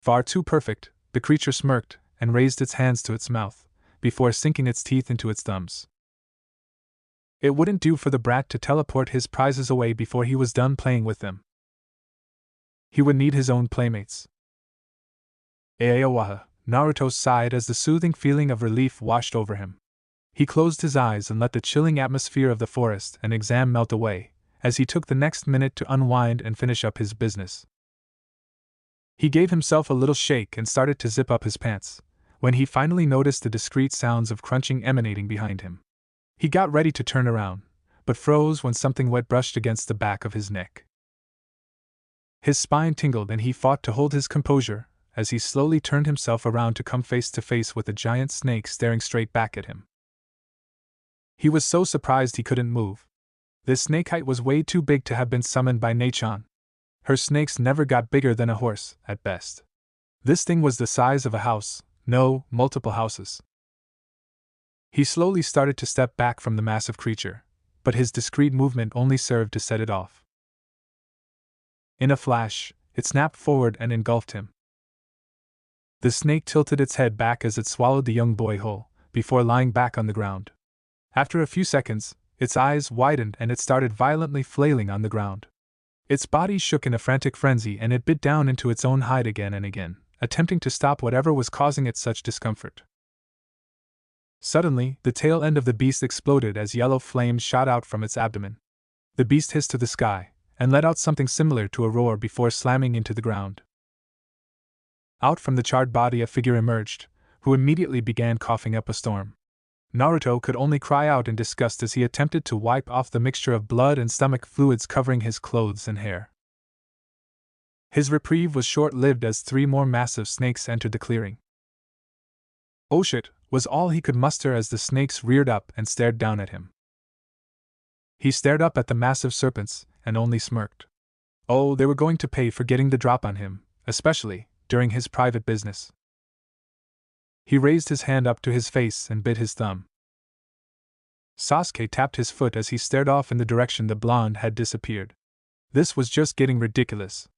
Far too perfect, the creature smirked and raised its hands to its mouth, before sinking its teeth into its thumbs. It wouldn't do for the brat to teleport his prizes away before he was done playing with them. He would need his own playmates. Aowaha, Naruto sighed as the soothing feeling of relief washed over him. He closed his eyes and let the chilling atmosphere of the forest and exam melt away, as he took the next minute to unwind and finish up his business. He gave himself a little shake and started to zip up his pants, when he finally noticed the discreet sounds of crunching emanating behind him. He got ready to turn around, but froze when something wet brushed against the back of his neck. His spine tingled and he fought to hold his composure, as he slowly turned himself around to come face to face with a giant snake staring straight back at him. He was so surprised he couldn't move. This snakehite was way too big to have been summoned by Nei-chan. Her snakes never got bigger than a horse, at best. This thing was the size of a house, no, multiple houses. He slowly started to step back from the massive creature, but his discreet movement only served to set it off. In a flash, it snapped forward and engulfed him. The snake tilted its head back as it swallowed the young boy whole, before lying back on the ground. After a few seconds, its eyes widened and it started violently flailing on the ground. Its body shook in a frantic frenzy and it bit down into its own hide again and again, attempting to stop whatever was causing it such discomfort. Suddenly, the tail end of the beast exploded as yellow flames shot out from its abdomen. The beast hissed to the sky, and let out something similar to a roar before slamming into the ground. Out from the charred body a figure emerged, who immediately began coughing up a storm. Naruto could only cry out in disgust as he attempted to wipe off the mixture of blood and stomach fluids covering his clothes and hair. His reprieve was short-lived as 3 more massive snakes entered the clearing. "Oh shit," was all he could muster as the snakes reared up and stared down at him. He stared up at the massive serpents, and only smirked. Oh, they were going to pay for getting the drop on him, especially during his private business. He raised his hand up to his face and bit his thumb. Sasuke tapped his foot as he stared off in the direction the blonde had disappeared. This was just getting ridiculous.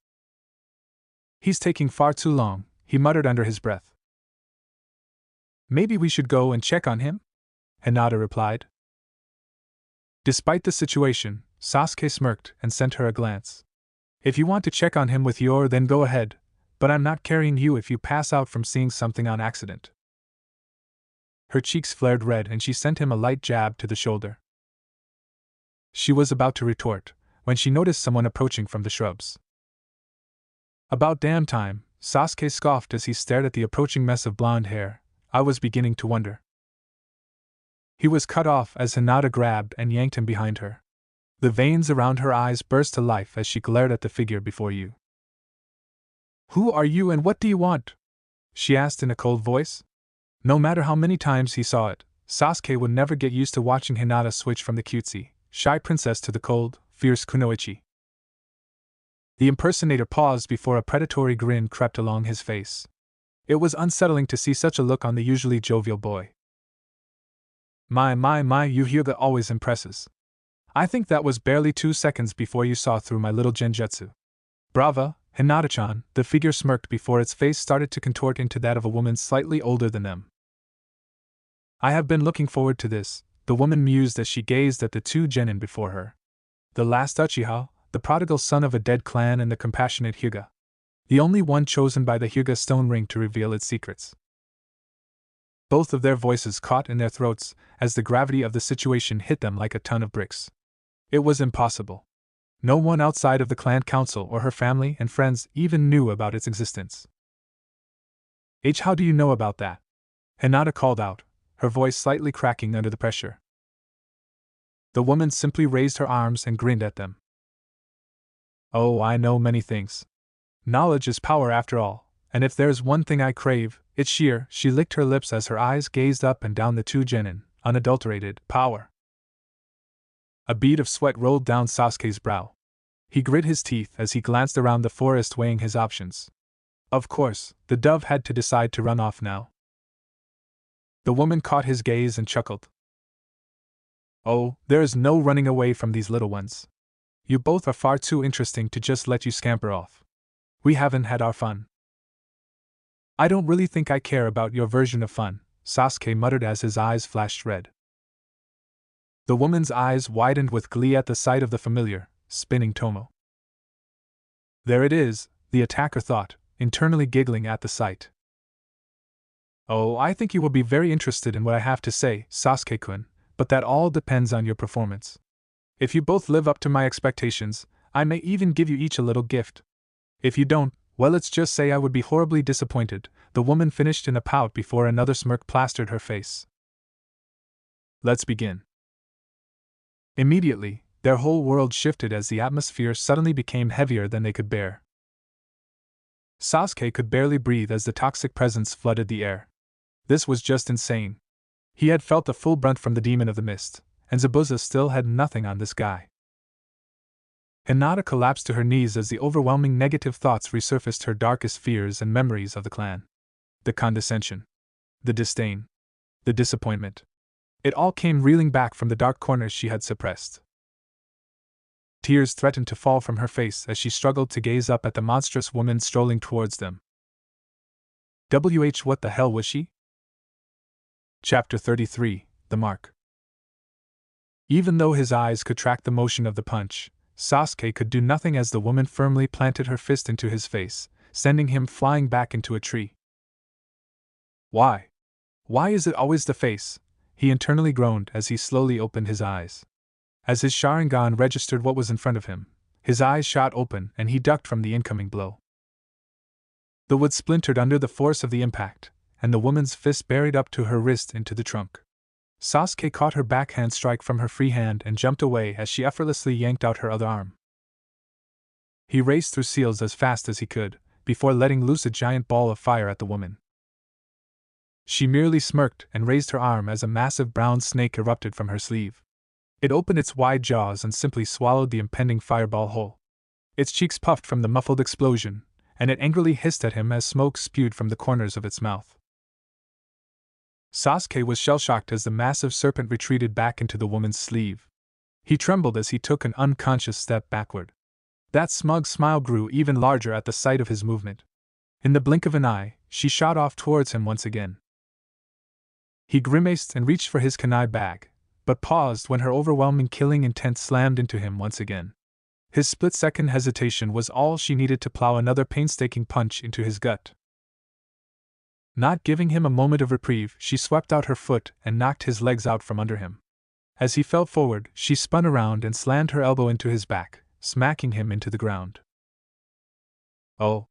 "He's taking far too long," he muttered under his breath. "Maybe we should go and check on him?" Hinata replied. Despite the situation, Sasuke smirked and sent her a glance. "If you want to check on him with your, then go ahead, but I'm not carrying you if you pass out from seeing something on accident." Her cheeks flared red and she sent him a light jab to the shoulder. She was about to retort, when she noticed someone approaching from the shrubs. "About damn time," Sasuke scoffed as he stared at the approaching mess of blonde hair. "I was beginning to wonder." He was cut off as Hinata grabbed and yanked him behind her. The veins around her eyes burst to life as she glared at the figure before you. "Who are you and what do you want?" she asked in a cold voice. No matter how many times he saw it, Sasuke would never get used to watching Hinata switch from the cutesy, shy princess to the cold, fierce kunoichi. The impersonator paused before a predatory grin crept along his face. It was unsettling to see such a look on the usually jovial boy. My, you Hyuga always impresses. I think that was barely 2 seconds before you saw through my little genjutsu. Brava, Hinata-chan, the figure smirked before its face started to contort into that of a woman slightly older than them. I have been looking forward to this, the woman mused as she gazed at the 2 genin before her. The last Uchiha, the prodigal son of a dead clan and the compassionate Hyuga. The only one chosen by the Hyuga stone ring to reveal its secrets. Both of their voices caught in their throats as the gravity of the situation hit them like a ton of bricks. It was impossible. No one outside of the clan council or her family and friends even knew about its existence. How do you know about that?" Hinata called out, her voice slightly cracking under the pressure. The woman simply raised her arms and grinned at them. "Oh, I know many things. Knowledge is power after all, and if there's one thing I crave, it's sheer," she licked her lips as her eyes gazed up and down the 2 genin, unadulterated power. A bead of sweat rolled down Sasuke's brow. He grit his teeth as he glanced around the forest weighing his options. Of course, the dove had to decide to run off now. The woman caught his gaze and chuckled. "Oh, there is no running away from these little ones. You both are far too interesting to just let you scamper off. We haven't had our fun." I don't really think I care about your version of fun, Sasuke muttered as his eyes flashed red. The woman's eyes widened with glee at the sight of the familiar, spinning Tomo. There it is, the attacker thought, internally giggling at the sight. Oh, I think you will be very interested in what I have to say, Sasuke-kun, but that all depends on your performance. If you both live up to my expectations, I may even give you each a little gift. If you don't, well, let's just say I would be horribly disappointed, the woman finished in a pout before another smirk plastered her face. Let's begin. Immediately, their whole world shifted as the atmosphere suddenly became heavier than they could bear. Sasuke could barely breathe as the toxic presence flooded the air. This was just insane. He had felt the full brunt from the demon of the mist, and Zabuza still had nothing on this guy. Hinata collapsed to her knees as the overwhelming negative thoughts resurfaced her darkest fears and memories of the clan. The condescension. The disdain. The disappointment. It all came reeling back from the dark corners she had suppressed. Tears threatened to fall from her face as she struggled to gaze up at the monstrous woman strolling towards them. What the hell was she? Chapter 33, The Mark. Even though his eyes could track the motion of the punch, Sasuke could do nothing as the woman firmly planted her fist into his face, sending him flying back into a tree. Why? Why is it always the face? He internally groaned as he slowly opened his eyes. As his Sharingan registered what was in front of him, his eyes shot open and he ducked from the incoming blow. The wood splintered under the force of the impact, and the woman's fist buried up to her wrist into the trunk. Sasuke caught her backhand strike from her free hand and jumped away as she effortlessly yanked out her other arm. He raced through seals as fast as he could, before letting loose a giant ball of fire at the woman. She merely smirked and raised her arm as a massive brown snake erupted from her sleeve. It opened its wide jaws and simply swallowed the impending fireball whole. Its cheeks puffed from the muffled explosion, and it angrily hissed at him as smoke spewed from the corners of its mouth. Sasuke was shell-shocked as the massive serpent retreated back into the woman's sleeve. He trembled as he took an unconscious step backward. That smug smile grew even larger at the sight of his movement. In the blink of an eye, she shot off towards him once again. He grimaced and reached for his kunai bag, but paused when her overwhelming killing intent slammed into him once again. His split-second hesitation was all she needed to plow another painstaking punch into his gut. Not giving him a moment of reprieve, she swept out her foot and knocked his legs out from under him. As he fell forward, she spun around and slammed her elbow into his back, smacking him into the ground. Oh.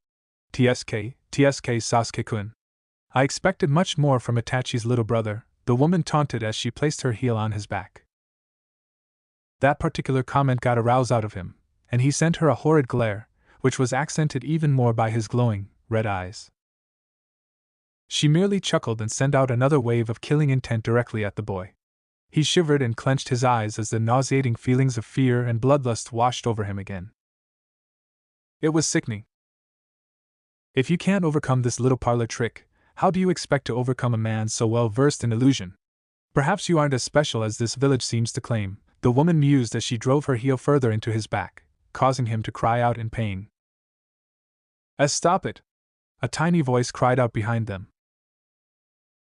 TSK Sasuke-kun. I expected much more from Itachi's little brother, the woman taunted as she placed her heel on his back. That particular comment got a rouse out of him, and he sent her a horrid glare, which was accented even more by his glowing, red eyes. She merely chuckled and sent out another wave of killing intent directly at the boy. He shivered and clenched his eyes as the nauseating feelings of fear and bloodlust washed over him again. It was sickening. If you can't overcome this little parlor trick, how do you expect to overcome a man so well versed in illusion? Perhaps you aren't as special as this village seems to claim, the woman mused as she drove her heel further into his back, causing him to cry out in pain. Stop it! A tiny voice cried out behind them.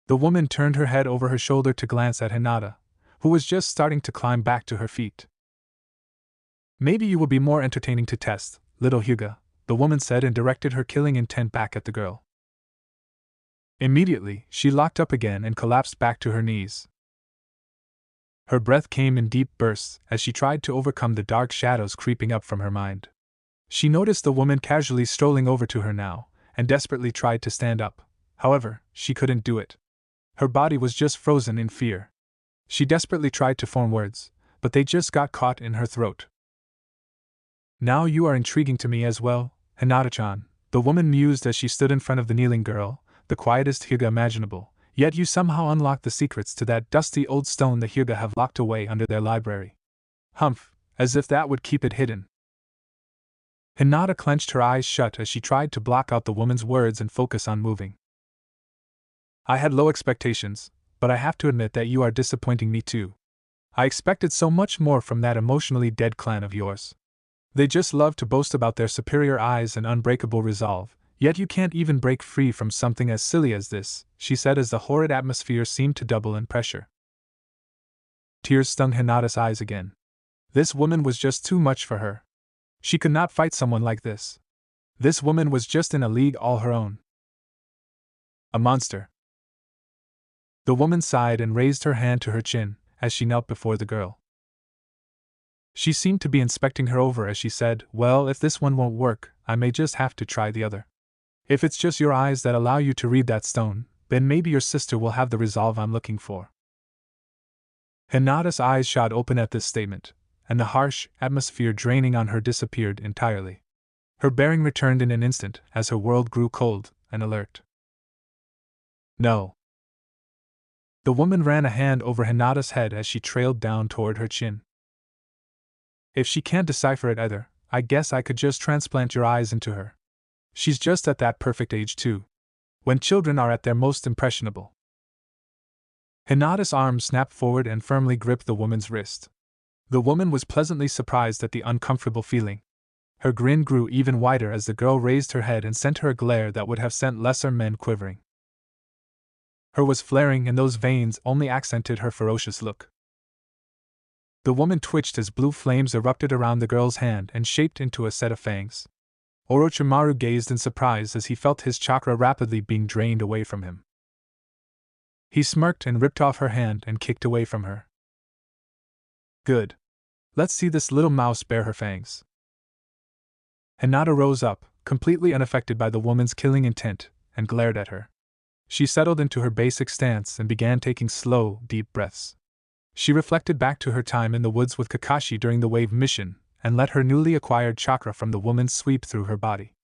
The woman turned her head over her shoulder to glance at Hinata, who was just starting to climb back to her feet. Maybe you will be more entertaining to test, little Hyuga, the woman said and directed her killing intent back at the girl. Immediately, she locked up again and collapsed back to her knees. Her breath came in deep bursts as she tried to overcome the dark shadows creeping up from her mind. She noticed the woman casually strolling over to her now, and desperately tried to stand up. However, she couldn't do it. Her body was just frozen in fear. She desperately tried to form words, but they just got caught in her throat. Now you are intriguing to me as well, Hinata-chan, the woman mused as she stood in front of the kneeling girl, the quietest Hyuga imaginable, yet you somehow unlocked the secrets to that dusty old stone the Hyuga have locked away under their library. Humph, as if that would keep it hidden. Hinata clenched her eyes shut as she tried to block out the woman's words and focus on moving. I had low expectations, but I have to admit that you are disappointing me too. I expected so much more from that emotionally dead clan of yours. They just love to boast about their superior eyes and unbreakable resolve, Yet you can't even break free from something as silly as this, she said as the horrid atmosphere seemed to double in pressure. Tears stung Hinata's eyes again. This woman was just too much for her. She could not fight someone like this. This woman was just in a league all her own. A monster. The woman sighed and raised her hand to her chin as she knelt before the girl. She seemed to be inspecting her over as she said, "Well, if this one won't work, I may just have to try the other. If it's just your eyes that allow you to read that stone, then maybe your sister will have the resolve I'm looking for." Hinata's eyes shot open at this statement, and the harsh atmosphere draining on her disappeared entirely. Her bearing returned in an instant as her world grew cold and alert. No. The woman ran a hand over Hinata's head as she trailed down toward her chin. "If she can't decipher it either, I guess I could just transplant your eyes into her. She's just at that perfect age too. When children are at their most impressionable." Hinata's arm snapped forward and firmly gripped the woman's wrist. The woman was pleasantly surprised at the uncomfortable feeling. Her grin grew even wider as the girl raised her head and sent her a glare that would have sent lesser men quivering. Her was flaring and those veins only accented her ferocious look. The woman twitched as blue flames erupted around the girl's hand and shaped into a set of fangs. Orochimaru gazed in surprise as he felt his chakra rapidly being drained away from him. He smirked and ripped off her hand and kicked away from her. "Good. Let's see this little mouse bare her fangs." Hinata rose up, completely unaffected by the woman's killing intent, and glared at her. She settled into her basic stance and began taking slow, deep breaths. She reflected back to her time in the woods with Kakashi during the wave mission, and let her newly acquired chakra from the woman sweep through her body.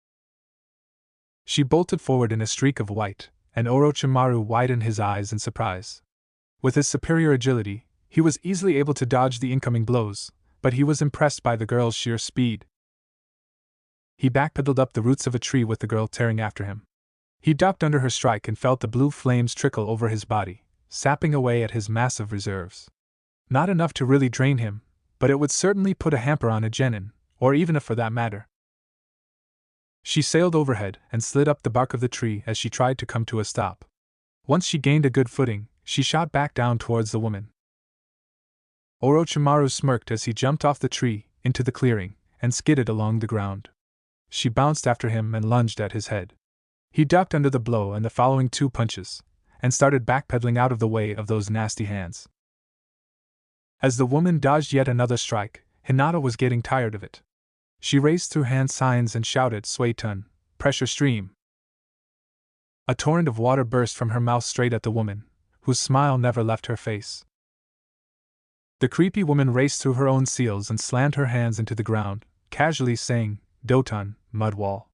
She bolted forward in a streak of white, and Orochimaru widened his eyes in surprise. With his superior agility, he was easily able to dodge the incoming blows, but he was impressed by the girl's sheer speed. He backpedaled up the roots of a tree with the girl tearing after him. He ducked under her strike and felt the blue flames trickle over his body, sapping away at his massive reserves. Not enough to really drain him, but it would certainly put a hamper on a genin, or even a for that matter. She sailed overhead and slid up the bark of the tree as she tried to come to a stop. Once she gained a good footing, she shot back down towards the woman. Orochimaru smirked as he jumped off the tree, into the clearing, and skidded along the ground. She bounced after him and lunged at his head. He ducked under the blow and the following two punches, and started backpedaling out of the way of those nasty hands. As the woman dodged yet another strike, Hinata was getting tired of it. She raised through hand signs and shouted, "Suetun, pressure stream." A torrent of water burst from her mouth straight at the woman, whose smile never left her face. The creepy woman raced through her own seals and slammed her hands into the ground, casually saying, "Dotun, mud wall."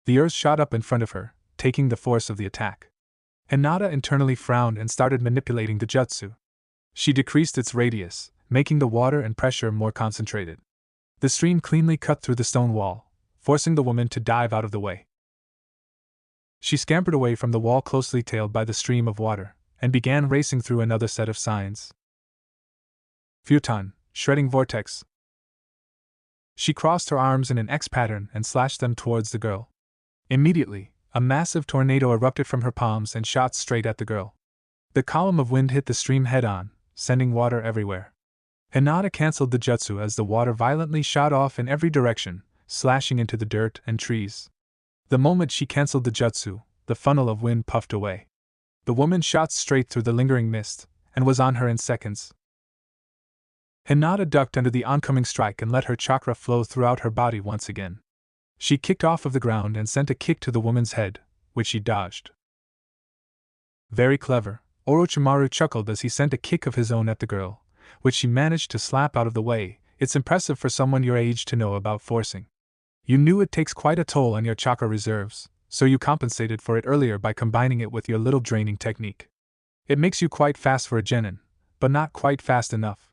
The earth shot up in front of her, taking the force of the attack. Hinata internally frowned and started manipulating the jutsu. She decreased its radius, making the water and pressure more concentrated. The stream cleanly cut through the stone wall, forcing the woman to dive out of the way. She scampered away from the wall closely tailed by the stream of water, and began racing through another set of signs. Futon, shredding vortex. She crossed her arms in an X pattern and slashed them towards the girl. Immediately, a massive tornado erupted from her palms and shot straight at the girl. The column of wind hit the stream head-on, sending water everywhere. Hinata cancelled the jutsu as the water violently shot off in every direction, slashing into the dirt and trees. The moment she cancelled the jutsu, the funnel of wind puffed away. The woman shot straight through the lingering mist, and was on her in seconds. Hinata ducked under the oncoming strike and let her chakra flow throughout her body once again. She kicked off of the ground and sent a kick to the woman's head, which she dodged. Very clever, Orochimaru chuckled as he sent a kick of his own at the girl, which she managed to slap out of the way. It's impressive for someone your age to know about forcing. You knew it takes quite a toll on your chakra reserves, so you compensated for it earlier by combining it with your little draining technique. It makes you quite fast for a genin, but not quite fast enough.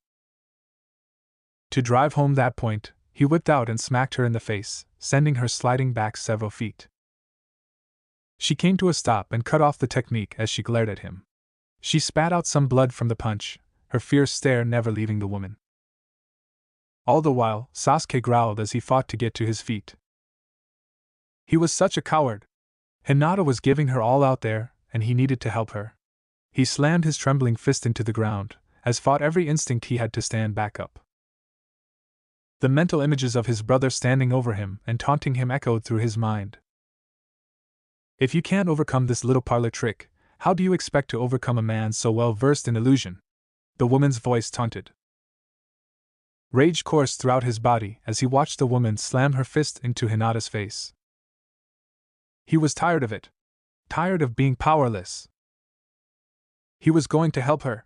To drive home that point, he whipped out and smacked her in the face, sending her sliding back several feet. She came to a stop and cut off the technique as she glared at him. She spat out some blood from the punch, her fierce stare never leaving the woman. All the while, Sasuke growled as he fought to get to his feet. He was such a coward. Hinata was giving her all out there, and he needed to help her. He slammed his trembling fist into the ground, as fought every instinct he had to stand back up. The mental images of his brother standing over him and taunting him echoed through his mind. If you can't overcome this little parlor trick, how do you expect to overcome a man so well versed in illusion? The woman's voice taunted. Rage coursed throughout his body as he watched the woman slam her fist into Hinata's face. He was tired of it. Tired of being powerless. He was going to help her.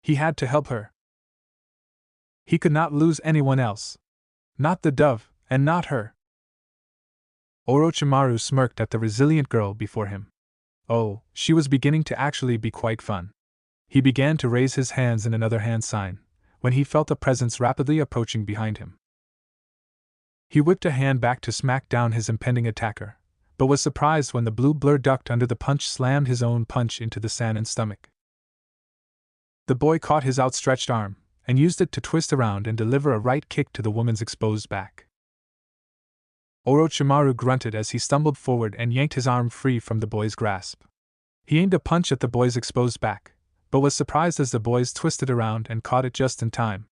He had to help her. He could not lose anyone else. Not the dove, and not her. Orochimaru smirked at the resilient girl before him. Oh, she was beginning to actually be quite fun. He began to raise his hands in another hand sign, when he felt a presence rapidly approaching behind him. He whipped a hand back to smack down his impending attacker, but was surprised when the blue blur ducked under the punch slammed his own punch into the Sanin's stomach. The boy caught his outstretched arm, and used it to twist around and deliver a right kick to the woman's exposed back. Orochimaru grunted as he stumbled forward and yanked his arm free from the boy's grasp. He aimed a punch at the boy's exposed back, but was surprised as the boy twisted around and caught it just in time.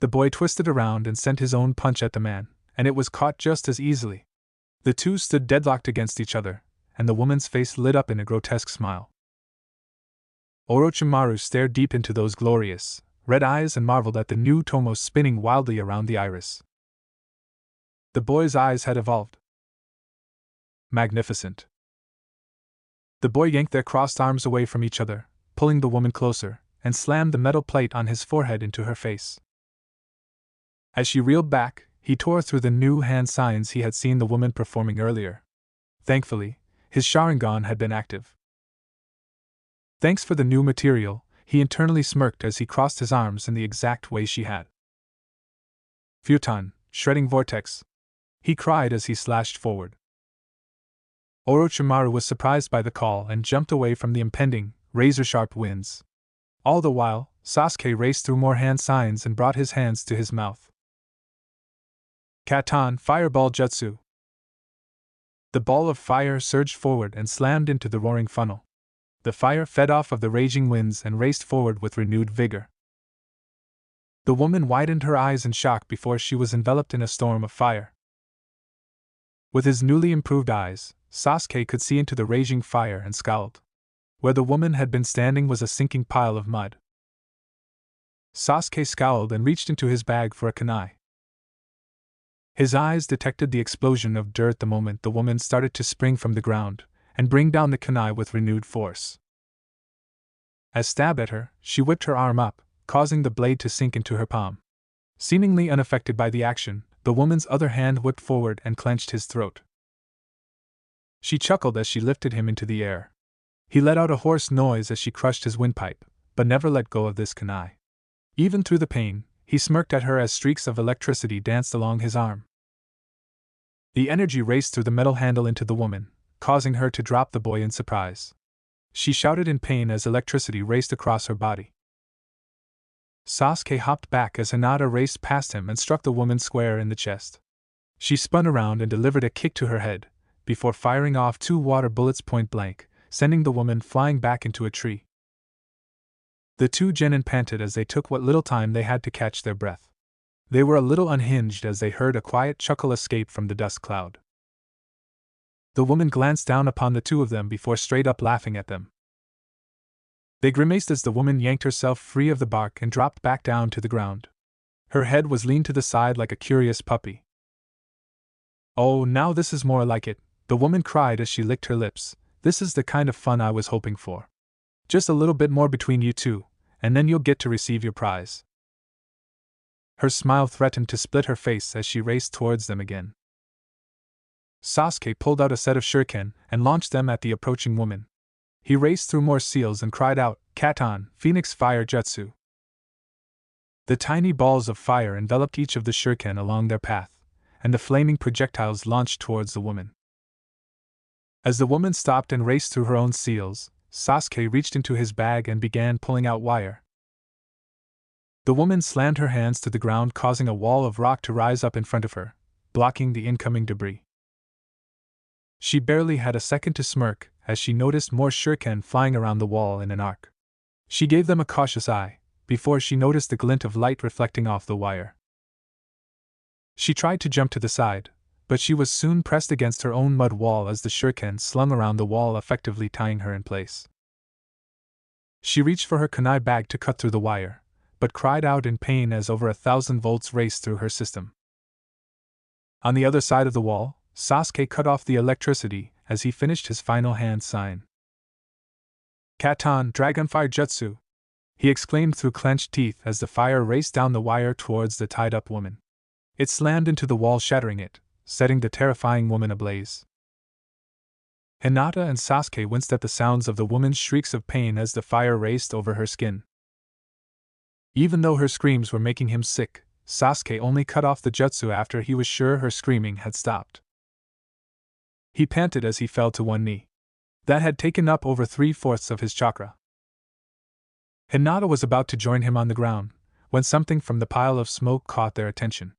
The boy twisted around and sent his own punch at the man, and it was caught just as easily. The two stood deadlocked against each other, and the woman's face lit up in a grotesque smile. Orochimaru stared deep into those glorious, red eyes and marveled at the new tomos spinning wildly around the iris. The boy's eyes had evolved. Magnificent. The boy yanked their crossed arms away from each other, pulling the woman closer, and slammed the metal plate on his forehead into her face. As she reeled back, he tore through the new hand signs he had seen the woman performing earlier. Thankfully, his Sharingan had been active. Thanks for the new material, he internally smirked as he crossed his arms in the exact way she had. Futon, shredding vortex! He cried as he slashed forward. Orochimaru was surprised by the call and jumped away from the impending, razor-sharp winds. All the while, Sasuke raced through more hand signs and brought his hands to his mouth. Katan Fireball Jutsu! The ball of fire surged forward and slammed into the roaring funnel. The fire fed off of the raging winds and raced forward with renewed vigor. The woman widened her eyes in shock before she was enveloped in a storm of fire. With his newly improved eyes, Sasuke could see into the raging fire and scowled. Where the woman had been standing was a sinking pile of mud. Sasuke scowled and reached into his bag for a kunai. His eyes detected the explosion of dirt the moment the woman started to spring from the ground and bring down the kunai with renewed force. As stabbed at her, she whipped her arm up, causing the blade to sink into her palm. Seemingly unaffected by the action, the woman's other hand whipped forward and clenched his throat. She chuckled as she lifted him into the air. He let out a hoarse noise as she crushed his windpipe, but never let go of this kunai. Even through the pain, he smirked at her as streaks of electricity danced along his arm. The energy raced through the metal handle into the woman, causing her to drop the boy in surprise. She shouted in pain as electricity raced across her body. Sasuke hopped back as Hinata raced past him and struck the woman square in the chest. She spun around and delivered a kick to her head, before firing off 2 water bullets point blank, sending the woman flying back into a tree. The two genin panted as they took what little time they had to catch their breath. They were a little unhinged as they heard a quiet chuckle escape from the dust cloud. The woman glanced down upon the two of them before straight up laughing at them. They grimaced as the woman yanked herself free of the bark and dropped back down to the ground. Her head was leaned to the side like a curious puppy. "Oh, now this is more like it," the woman cried as she licked her lips. "This is the kind of fun I was hoping for. Just a little bit more between you two, and then you'll get to receive your prize." Her smile threatened to split her face as she raced towards them again. Sasuke pulled out a set of shuriken and launched them at the approaching woman. He raced through more seals and cried out, "Katan, Phoenix Fire Jutsu!" The tiny balls of fire enveloped each of the shuriken along their path, and the flaming projectiles launched towards the woman. As the woman stopped and raced through her own seals, Sasuke reached into his bag and began pulling out wire. The woman slammed her hands to the ground, causing a wall of rock to rise up in front of her, blocking the incoming debris. She barely had a second to smirk as she noticed more shuriken flying around the wall in an arc. She gave them a cautious eye, before she noticed the glint of light reflecting off the wire. She tried to jump to the side, but she was soon pressed against her own mud wall as the shuriken slung around the wall, effectively tying her in place. She reached for her kunai bag to cut through the wire, but cried out in pain as over 1,000 volts raced through her system. On the other side of the wall, Sasuke cut off the electricity as he finished his final hand sign. "Katan, Dragonfire Jutsu!" he exclaimed through clenched teeth as the fire raced down the wire towards the tied-up woman. It slammed into the wall, shattering it, setting the terrifying woman ablaze. Hinata and Sasuke winced at the sounds of the woman's shrieks of pain as the fire raced over her skin. Even though her screams were making him sick, Sasuke only cut off the jutsu after he was sure her screaming had stopped. He panted as he fell to one knee. That had taken up over 3/4 of his chakra. Hinata was about to join him on the ground, when something from the pile of smoke caught their attention.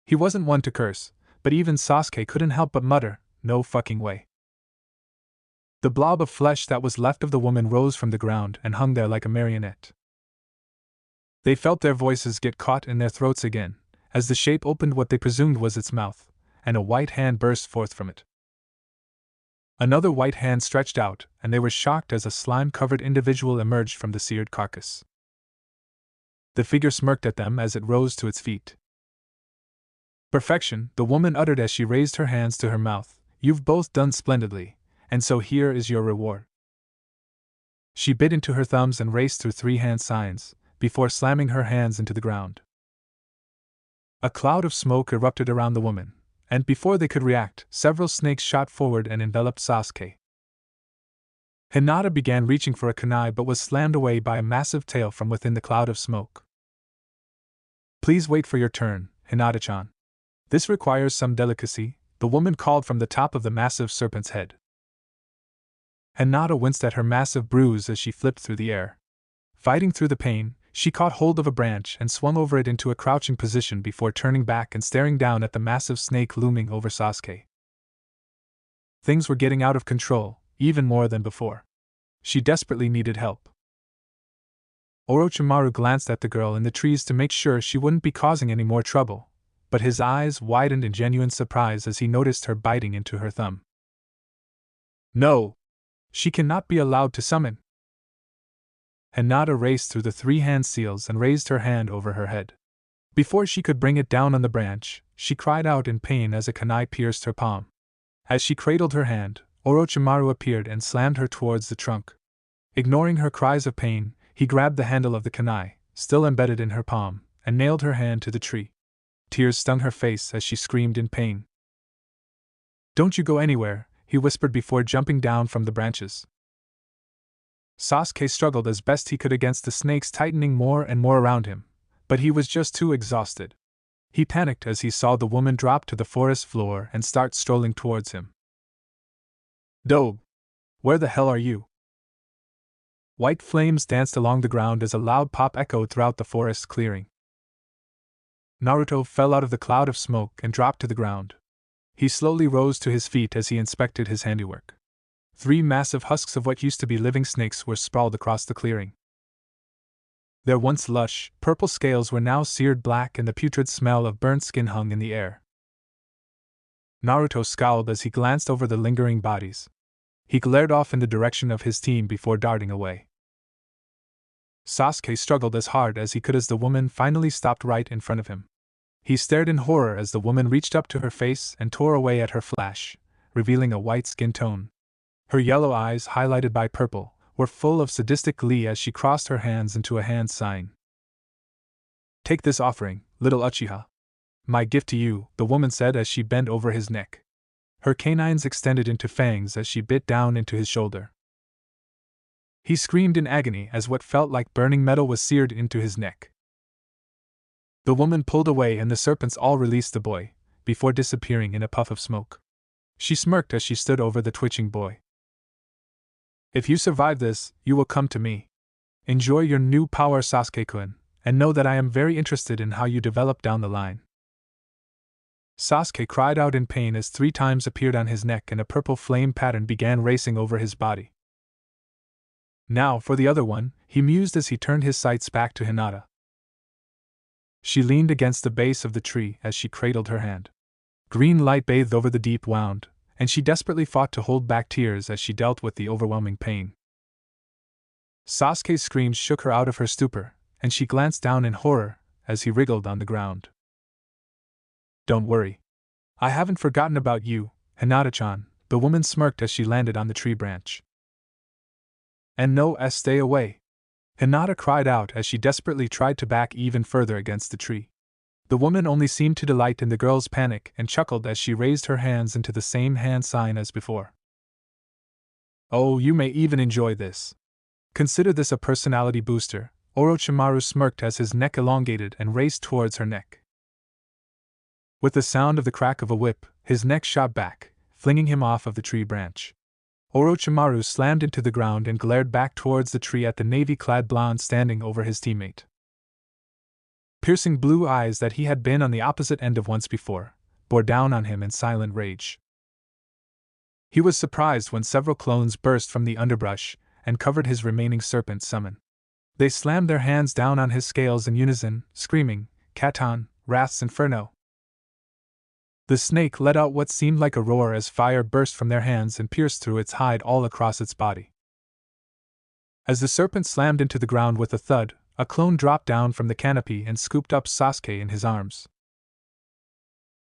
He wasn't one to curse, but even Sasuke couldn't help but mutter, "No fucking way." The blob of flesh that was left of the woman rose from the ground and hung there like a marionette. They felt their voices get caught in their throats again, as the shape opened what they presumed was its mouth, and a white hand burst forth from it. Another white hand stretched out, and they were shocked as a slime-covered individual emerged from the seared carcass. The figure smirked at them as it rose to its feet. "Perfection," the woman uttered as she raised her hands to her mouth. "You've both done splendidly, and so here is your reward." She bit into her thumbs and raced through 3 hand signs, before slamming her hands into the ground. A cloud of smoke erupted around the woman, and before they could react, several snakes shot forward and enveloped Sasuke. Hinata began reaching for a kunai but was slammed away by a massive tail from within the cloud of smoke. "Please wait for your turn, Hinata-chan. This requires some delicacy," the woman called from the top of the massive serpent's head. Hinata winced at her massive bruise as she flipped through the air. Fighting through the pain, she caught hold of a branch and swung over it into a crouching position before turning back and staring down at the massive snake looming over Sasuke. Things were getting out of control, even more than before. She desperately needed help. Orochimaru glanced at the girl in the trees to make sure she wouldn't be causing any more trouble, but his eyes widened in genuine surprise as he noticed her biting into her thumb. "No! She cannot be allowed to summon!" Hinata raced through the 3 hand seals and raised her hand over her head. Before she could bring it down on the branch, she cried out in pain as a kunai pierced her palm. As she cradled her hand, Orochimaru appeared and slammed her towards the trunk. Ignoring her cries of pain, he grabbed the handle of the kunai, still embedded in her palm, and nailed her hand to the tree. Tears stung her face as she screamed in pain. "Don't you go anywhere," he whispered before jumping down from the branches. Sasuke struggled as best he could against the snakes tightening more and more around him, but he was just too exhausted. He panicked as he saw the woman drop to the forest floor and start strolling towards him. "Dobe! Where the hell are you?" White flames danced along the ground as a loud pop echoed throughout the forest clearing. Naruto fell out of the cloud of smoke and dropped to the ground. He slowly rose to his feet as he inspected his handiwork. 3 massive husks of what used to be living snakes were sprawled across the clearing. Their once lush, purple scales were now seared black and the putrid smell of burnt skin hung in the air. Naruto scowled as he glanced over the lingering bodies. He glared off in the direction of his team before darting away. Sasuke struggled as hard as he could as the woman finally stopped right in front of him. He stared in horror as the woman reached up to her face and tore away at her flesh, revealing a white skin tone. Her yellow eyes, highlighted by purple, were full of sadistic glee as she crossed her hands into a hand sign. "Take this offering, little Uchiha. My gift to you," the woman said as she bent over his neck. Her canines extended into fangs as she bit down into his shoulder. He screamed in agony as what felt like burning metal was seared into his neck. The woman pulled away and the serpents all released the boy, before disappearing in a puff of smoke. She smirked as she stood over the twitching boy. "If you survive this, you will come to me. Enjoy your new power, Sasuke-kun, and know that I am very interested in how you develop down the line." Sasuke cried out in pain as 3 times appeared on his neck and a purple flame pattern began racing over his body. Now for the other one, he mused as he turned his sights back to Hinata. She leaned against the base of the tree as she cradled her hand. Green light bathed over the deep wound, and she desperately fought to hold back tears as she dealt with the overwhelming pain. Sasuke's screams shook her out of her stupor, and she glanced down in horror as he wriggled on the ground. "Don't worry. I haven't forgotten about you, Hinata-chan," the woman smirked as she landed on the tree branch. "And no, stay away," Hinata cried out as she desperately tried to back even further against the tree. The woman only seemed to delight in the girl's panic and chuckled as she raised her hands into the same hand sign as before. "Oh, you may even enjoy this. Consider this a personality booster," Orochimaru smirked as his neck elongated and raced towards her neck. With the sound of the crack of a whip, his neck shot back, flinging him off of the tree branch. Orochimaru slammed into the ground and glared back towards the tree at the navy-clad blonde standing over his teammate. Piercing blue eyes that he had been on the opposite end of once before, bore down on him in silent rage. He was surprised when several clones burst from the underbrush and covered his remaining serpent summon. They slammed their hands down on his scales in unison, screaming, "Katon, Wrath's Inferno!" The snake let out what seemed like a roar as fire burst from their hands and pierced through its hide all across its body. As the serpent slammed into the ground with a thud, a clone dropped down from the canopy and scooped up Sasuke in his arms.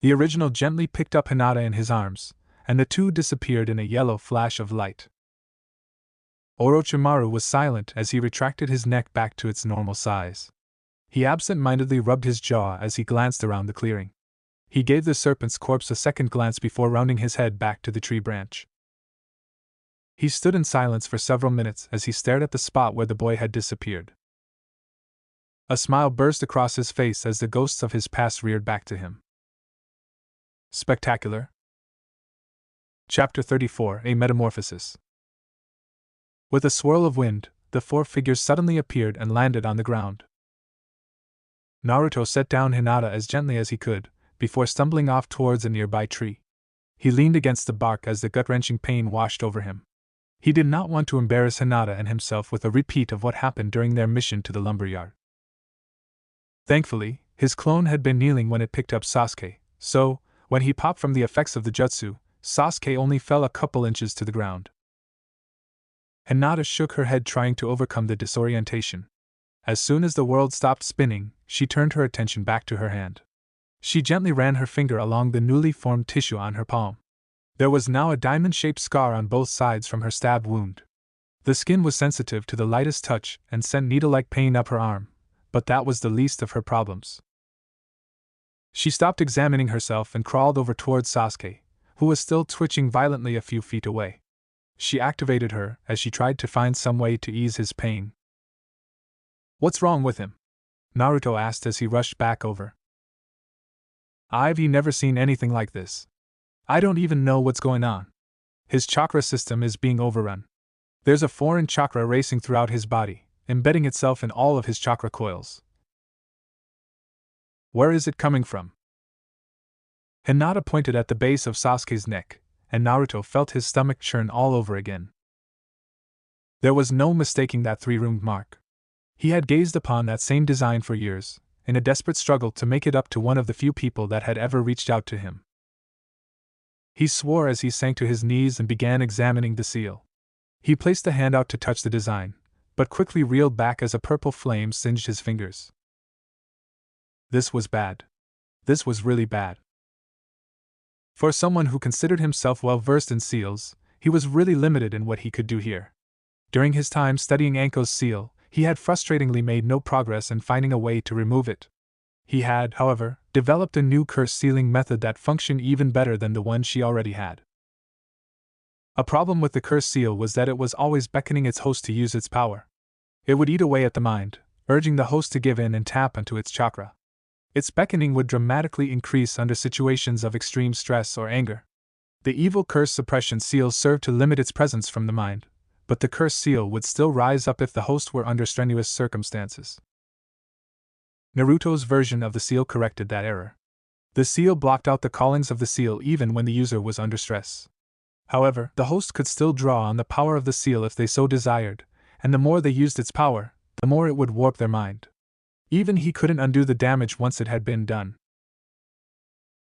The original gently picked up Hinata in his arms, and the two disappeared in a yellow flash of light. Orochimaru was silent as he retracted his neck back to its normal size. He absent-mindedly rubbed his jaw as he glanced around the clearing. He gave the serpent's corpse a second glance before rounding his head back to the tree branch. He stood in silence for several minutes as he stared at the spot where the boy had disappeared. A smile burst across his face as the ghosts of his past reared back to him. Spectacular. Chapter 34: A Metamorphosis. With a swirl of wind, the 4 figures suddenly appeared and landed on the ground. Naruto set down Hinata as gently as he could, before stumbling off towards a nearby tree. He leaned against the bark as the gut-wrenching pain washed over him. He did not want to embarrass Hinata and himself with a repeat of what happened during their mission to the lumberyard. Thankfully, his clone had been kneeling when it picked up Sasuke, so, when he popped from the effects of the jutsu, Sasuke only fell a couple inches to the ground. Hinata shook her head trying to overcome the disorientation. As soon as the world stopped spinning, she turned her attention back to her hand. She gently ran her finger along the newly formed tissue on her palm. There was now a diamond-shaped scar on both sides from her stab wound. The skin was sensitive to the lightest touch and sent needle-like pain up her arm, but that was the least of her problems. She stopped examining herself and crawled over towards Sasuke, who was still twitching violently a few feet away. She activated her as she tried to find some way to ease his pain. "What's wrong with him?" Naruto asked as he rushed back over. "I've never seen anything like this. I don't even know what's going on. His chakra system is being overrun. There's a foreign chakra racing throughout his body, embedding itself in all of his chakra coils. Where is it coming from?" Hinata pointed at the base of Sasuke's neck, and Naruto felt his stomach churn all over again. There was no mistaking that 3-roomed mark. He had gazed upon that same design for years, in a desperate struggle to make it up to one of the few people that had ever reached out to him. He swore as he sank to his knees and began examining the seal. He placed a hand out to touch the design, but quickly reeled back as a purple flame singed his fingers. This was bad. This was really bad. For someone who considered himself well versed in seals, he was really limited in what he could do here. During his time studying Anko's seal, he had frustratingly made no progress in finding a way to remove it. He had, however, developed a new curse sealing method that functioned even better than the one she already had. A problem with the curse seal was that it was always beckoning its host to use its power. It would eat away at the mind, urging the host to give in and tap into its chakra. Its beckoning would dramatically increase under situations of extreme stress or anger. The evil curse suppression seal served to limit its presence from the mind, but the curse seal would still rise up if the host were under strenuous circumstances. Naruto's version of the seal corrected that error. The seal blocked out the callings of the seal even when the user was under stress. However, the host could still draw on the power of the seal if they so desired, and the more they used its power, the more it would warp their mind. Even he couldn't undo the damage once it had been done.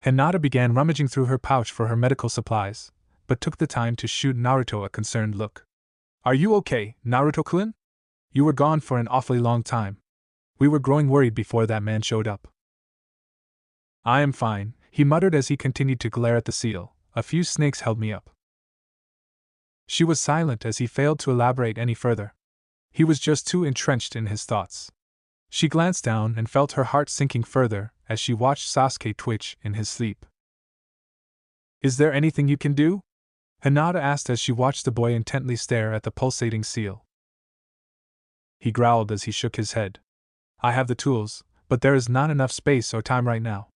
Hinata began rummaging through her pouch for her medical supplies, but took the time to shoot Naruto a concerned look. "Are you okay, Naruto-kun? You were gone for an awfully long time. We were growing worried before that man showed up." "I am fine," he muttered as he continued to glare at the seal. "A few snakes held me up." She was silent as he failed to elaborate any further. He was just too entrenched in his thoughts. She glanced down and felt her heart sinking further as she watched Sasuke twitch in his sleep. "Is there anything you can do?" Hinata asked as she watched the boy intently stare at the pulsating seal. He growled as he shook his head. "I have the tools, but there is not enough space or time right now.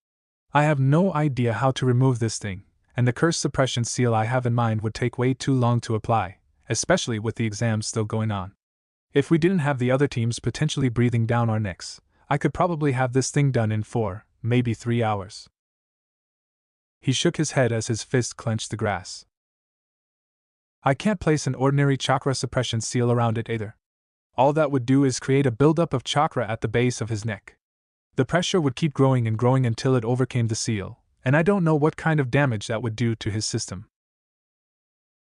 I have no idea how to remove this thing, and the curse suppression seal I have in mind would take way too long to apply, especially with the exams still going on. If we didn't have the other teams potentially breathing down our necks, I could probably have this thing done in 4, maybe 3 hours." He shook his head as his fist clenched the grass. "I can't place an ordinary chakra suppression seal around it either. All that would do is create a buildup of chakra at the base of his neck. The pressure would keep growing and growing until it overcame the seal, and I don't know what kind of damage that would do to his system."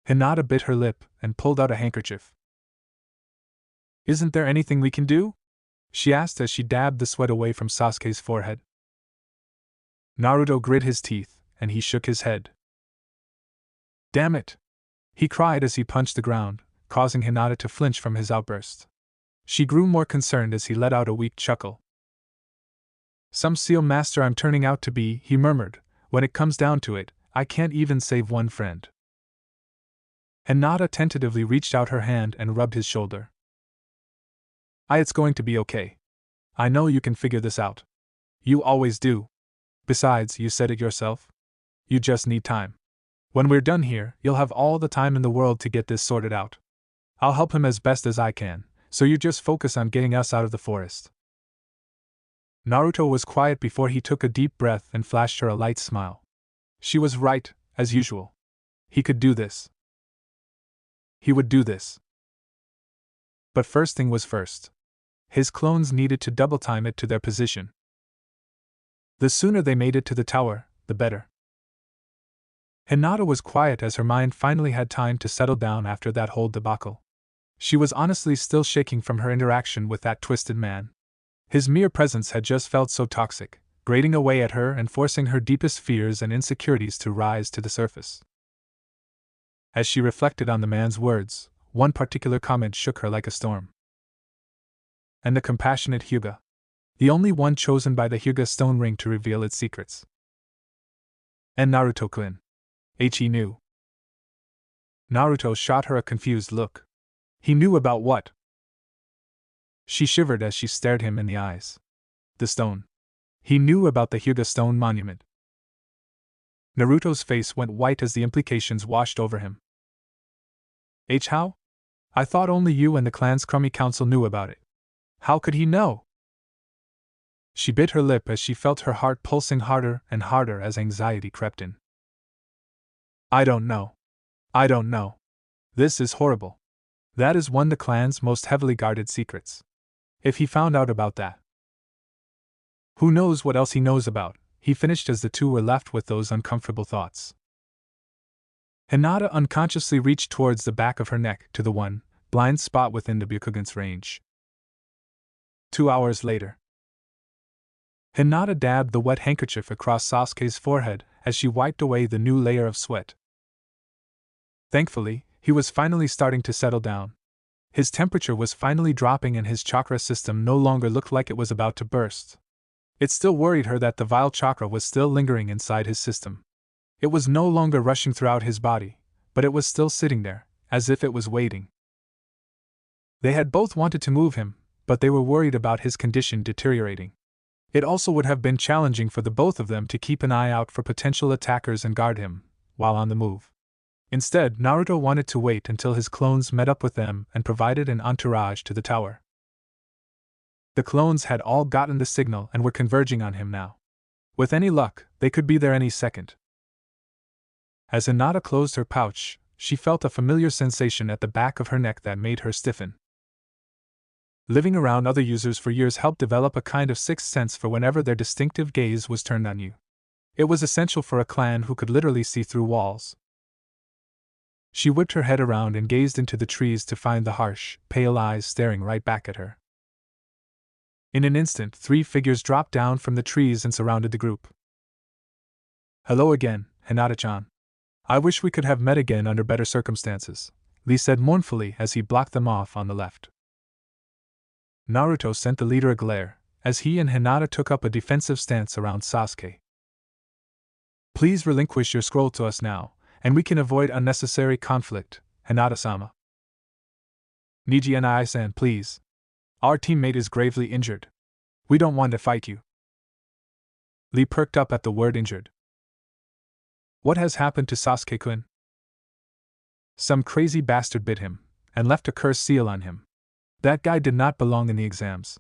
Hinata bit her lip and pulled out a handkerchief. "Isn't there anything we can do?" she asked as she dabbed the sweat away from Sasuke's forehead. Naruto grit his teeth, and he shook his head. "Damn it!" he cried as he punched the ground, causing Hinata to flinch from his outburst. She grew more concerned as he let out a weak chuckle. "Some seal master I'm turning out to be," he murmured. "When it comes down to it, I can't even save one friend." Hinata tentatively reached out her hand and rubbed his shoulder. It's going to be okay. I know you can figure this out. You always do. Besides, you said it yourself. You just need time. When we're done here, you'll have all the time in the world to get this sorted out. I'll help him as best as I can, so you just focus on getting us out of the forest." Naruto was quiet before he took a deep breath and flashed her a light smile. She was right, as usual. He could do this. He would do this. But first thing was first. His clones needed to double time it to their position. The sooner they made it to the tower, the better. Hinata was quiet as her mind finally had time to settle down after that whole debacle. She was honestly still shaking from her interaction with that twisted man. His mere presence had just felt so toxic, grating away at her and forcing her deepest fears and insecurities to rise to the surface. As she reflected on the man's words, one particular comment shook her like a storm. "And the compassionate Hyuga. The only one chosen by the Hyuga stone ring to reveal its secrets. And Naruto-kun. He knew." Naruto shot her a confused look. He knew about what? She shivered as she stared him in the eyes. The stone. He knew about the Hyuga stone monument. Naruto's face went white as the implications washed over him. How? I thought only you and the clan's crummy council knew about it. How could he know?" She bit her lip as she felt her heart pulsing harder and harder as anxiety crept in. I don't know. This is horrible. That is one of the clan's most heavily guarded secrets. If he found out about that. Who knows what else he knows about, he finished as the two were left with those uncomfortable thoughts. Hinata unconsciously reached towards the back of her neck to the one blind spot within the Byakugan's range. 2 hours later. Hinata dabbed the wet handkerchief across Sasuke's forehead as she wiped away the new layer of sweat. Thankfully, he was finally starting to settle down. His temperature was finally dropping and his chakra system no longer looked like it was about to burst. It still worried her that the vile chakra was still lingering inside his system. It was no longer rushing throughout his body, but it was still sitting there, as if it was waiting. They had both wanted to move him, but they were worried about his condition deteriorating. It also would have been challenging for the both of them to keep an eye out for potential attackers and guard him, while on the move. Instead, Naruto wanted to wait until his clones met up with them and provided an entourage to the tower. The clones had all gotten the signal and were converging on him now. With any luck, they could be there any second. As Hinata closed her pouch, she felt a familiar sensation at the back of her neck that made her stiffen. Living around other users for years helped develop a kind of sixth sense for whenever their distinctive gaze was turned on you. It was essential for a clan who could literally see through walls. She whipped her head around and gazed into the trees to find the harsh, pale eyes staring right back at her. In an instant, 3 figures dropped down from the trees and surrounded the group. "Hello again, Hinata-chan. I wish we could have met again under better circumstances," Lee said mournfully as he blocked them off on the left. Naruto sent the leader a glare, as he and Hinata took up a defensive stance around Sasuke. "Please relinquish your scroll to us now, and we can avoid unnecessary conflict, Hinata-sama." "Niji and I-san, please. Our teammate is gravely injured. We don't want to fight you." Lee perked up at the word injured. "What has happened to Sasuke-kun?" "Some crazy bastard bit him, and left a curse seal on him. That guy did not belong in the exams.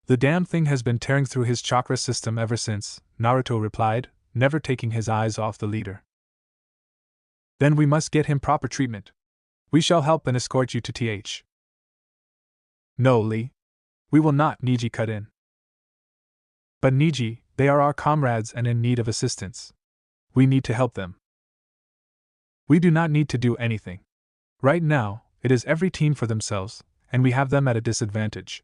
The damn thing has been tearing through his chakra system ever since," Naruto replied, never taking his eyes off the leader. "Then we must get him proper treatment. We shall help and escort you to TH. "No, Lee. We will not," Niji cut in. "But Niji, they are our comrades and in need of assistance. We need to help them." "We do not need to do anything. Right now, it is every team for themselves, and we have them at a disadvantage."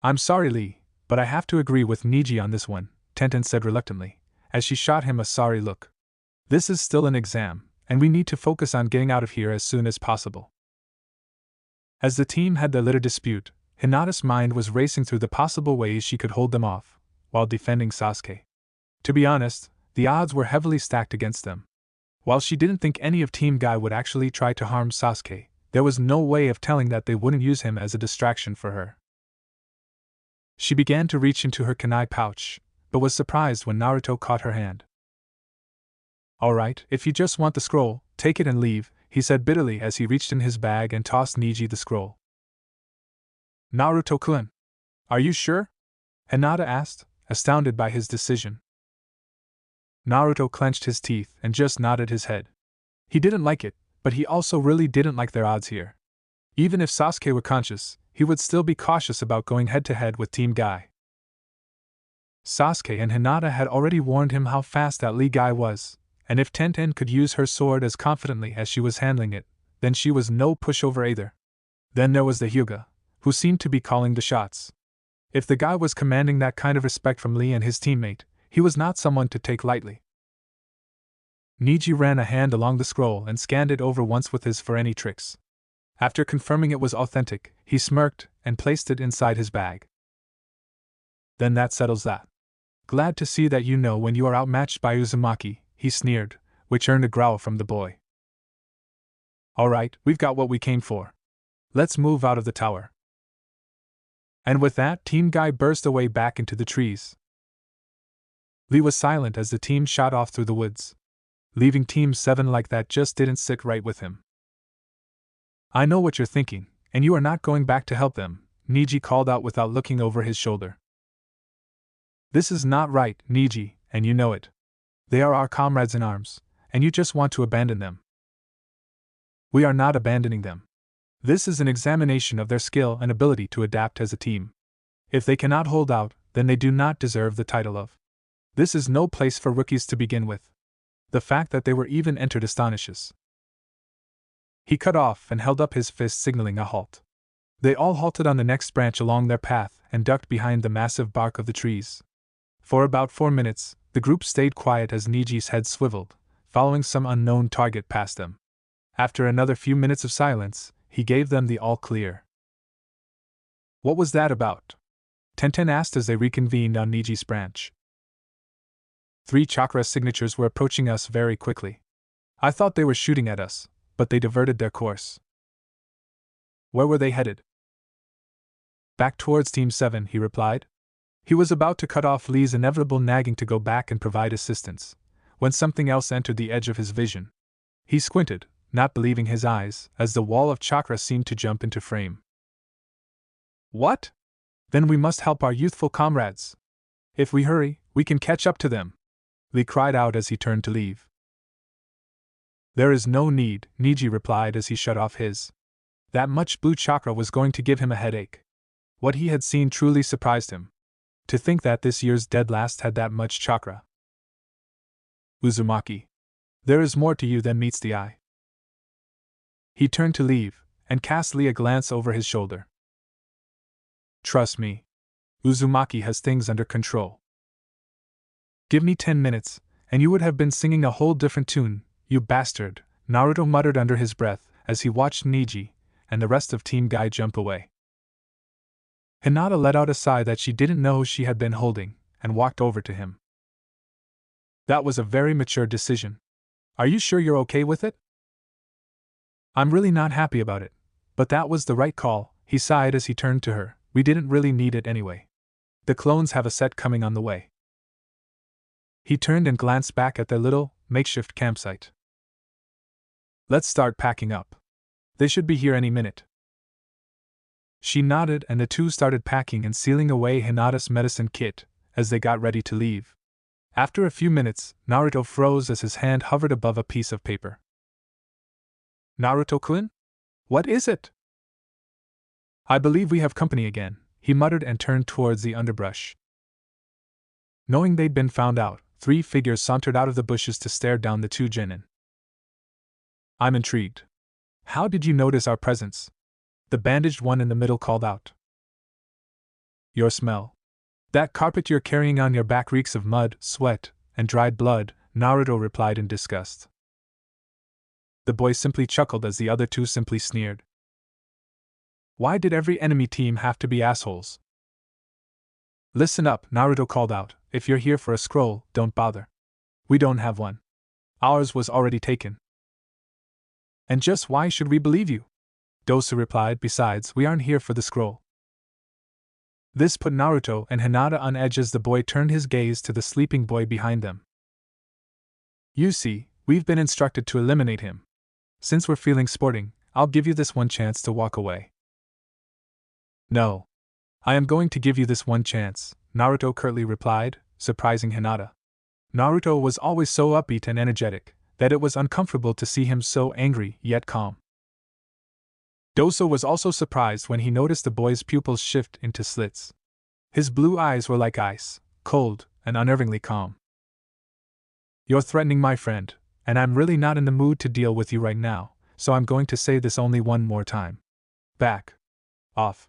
"I'm sorry, Lee, but I have to agree with Niji on this one," Tenten said reluctantly, as she shot him a sorry look. "This is still an exam, and we need to focus on getting out of here as soon as possible." As the team had their little dispute, Hinata's mind was racing through the possible ways she could hold them off, while defending Sasuke. To be honest, the odds were heavily stacked against them. While she didn't think any of Team Guy would actually try to harm Sasuke, there was no way of telling that they wouldn't use him as a distraction for her. She began to reach into her kunai pouch, but was surprised when Naruto caught her hand. "Alright, if you just want the scroll, take it and leave," he said bitterly as he reached in his bag and tossed Niji the scroll. "Naruto-kun, are you sure?" Hinata asked, astounded by his decision. Naruto clenched his teeth and just nodded his head. He didn't like it, but he also really didn't like their odds here. Even if Sasuke were conscious, he would still be cautious about going head-to-head with Team Guy. Sasuke and Hinata had already warned him how fast that Lee guy was, and if Tenten could use her sword as confidently as she was handling it, then she was no pushover either. Then there was the Hyuga, who seemed to be calling the shots. If the guy was commanding that kind of respect from Lee and his teammate, he was not someone to take lightly. Niji ran a hand along the scroll and scanned it over once with his for any tricks. After confirming it was authentic, he smirked and placed it inside his bag. "Then that settles that. Glad to see that you know when you are outmatched by Uzumaki," he sneered, which earned a growl from the boy. "Alright, we've got what we came for. Let's move out of the tower." And with that, Team Guy burst away back into the trees. Lee was silent as the team shot off through the woods. Leaving Team 7 like that just didn't sit right with him. "I know what you're thinking, and you are not going back to help them," Niji called out without looking over his shoulder. "This is not right, Niji, and you know it. They are our comrades in arms, and you just want to abandon them." "We are not abandoning them. This is an examination of their skill and ability to adapt as a team. If they cannot hold out, then they do not deserve the title of. This is no place for rookies to begin with. The fact that they were even entered astonishes." He cut off and held up his fist signaling a halt. They all halted on the next branch along their path and ducked behind the massive bark of the trees. For about 4 minutes, the group stayed quiet as Niji's head swiveled, following some unknown target past them. After another few minutes of silence, he gave them the all-clear. "What was that about?" Tenten asked as they reconvened on Niji's branch. 3 chakra signatures were approaching us very quickly. I thought they were shooting at us, but they diverted their course." "Where were they headed?" "Back towards Team 7, he replied. He was about to cut off Lee's inevitable nagging to go back and provide assistance, when something else entered the edge of his vision. He squinted, not believing his eyes, as the wall of chakra seemed to jump into frame. "What? Then we must help our youthful comrades. If we hurry, We can catch up to them, Lee cried out as he turned to leave. There is no need, Neji replied as he shut off his. That much blue chakra was going to give him a headache. What he had seen truly surprised him. To think that this year's dead last had that much chakra. Uzumaki. There is more to you than meets the eye. He turned to leave, and cast Lee a glance over his shoulder. Trust me. Uzumaki has things under control. Give me 10 minutes, and you would have been singing a whole different tune, you bastard, Naruto muttered under his breath as he watched Neji and the rest of Team Guy jump away. Hinata let out a sigh that she didn't know she had been holding, and walked over to him. That was a very mature decision. Are you sure you're okay with it? I'm really not happy about it, but that was the right call, he sighed as he turned to her. We didn't really need it anyway. The clones have a set coming on the way. He turned and glanced back at their little, makeshift campsite. Let's start packing up. They should be here any minute. She nodded and the two started packing and sealing away Hinata's medicine kit as they got ready to leave. After a few minutes, Naruto froze as his hand hovered above a piece of paper. Naruto-kun? What is it? I believe we have company again, he muttered and turned towards the underbrush. Knowing they'd been found out, 3 figures sauntered out of the bushes to stare down the 2 genin. I'm intrigued. How did you notice our presence? The bandaged one in the middle called out. Your smell. That carpet you're carrying on your back reeks of mud, sweat, and dried blood, Naruto replied in disgust. The boy simply chuckled as the other 2 simply sneered. Why did every enemy team have to be assholes? Listen up, Naruto called out. If you're here for a scroll, don't bother. We don't have one. Ours was already taken. And just why should we believe you? Dosa replied. Besides, we aren't here for the scroll. This put Naruto and Hinata on edge as the boy turned his gaze to the sleeping boy behind them. You see, we've been instructed to eliminate him. Since we're feeling sporting, I'll give you this one chance to walk away. No. I am going to give you this one chance, Naruto curtly replied, surprising Hinata. Naruto was always so upbeat and energetic that it was uncomfortable to see him so angry yet calm. Dosa was also surprised when he noticed the boy's pupils shift into slits. His blue eyes were like ice, cold and unnervingly calm. You're threatening my friend, and I'm really not in the mood to deal with you right now, so I'm going to say this only one more time. Back off.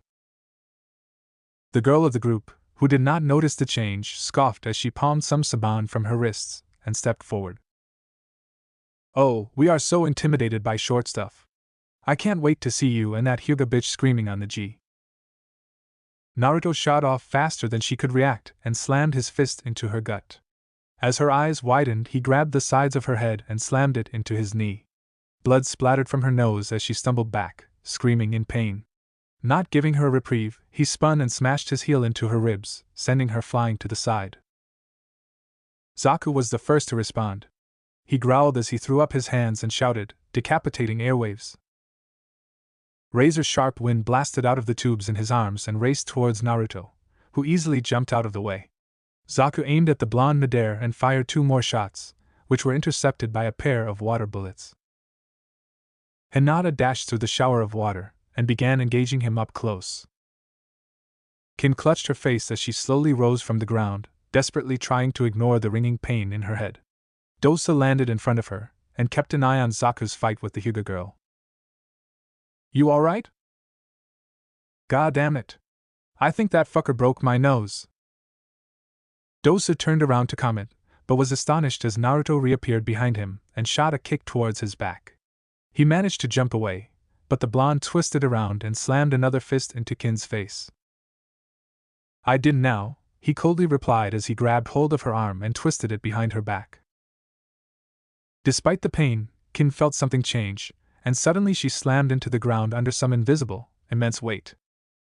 The girl of the group, who did not notice the change, scoffed as she palmed some saban from her wrists and stepped forward. Oh, we are so intimidated by short stuff. I can't wait to see you and that Hyuga bitch screaming on the G. Naruto shot off faster than she could react and slammed his fist into her gut. As her eyes widened, he grabbed the sides of her head and slammed it into his knee. Blood splattered from her nose as she stumbled back, screaming in pain. Not giving her a reprieve, he spun and smashed his heel into her ribs, sending her flying to the side. Zaku was the first to respond. He growled as he threw up his hands and shouted, decapitating airwaves. Razor-sharp wind blasted out of the tubes in his arms and raced towards Naruto, who easily jumped out of the way. Zaku aimed at the blonde midair and fired 2 more shots, which were intercepted by a pair of water bullets. Hinata dashed through the shower of water and began engaging him up close. Kin clutched her face as she slowly rose from the ground, desperately trying to ignore the ringing pain in her head. Dosa landed in front of her and kept an eye on Zaku's fight with the Hyuga girl. You alright? God damn it. I think that fucker broke my nose. Dosa turned around to comment, but was astonished as Naruto reappeared behind him and shot a kick towards his back. He managed to jump away, but the blonde twisted around and slammed another fist into Kin's face. I didn't now, he coldly replied as he grabbed hold of her arm and twisted it behind her back. Despite the pain, Kin felt something change, and suddenly she slammed into the ground under some invisible, immense weight.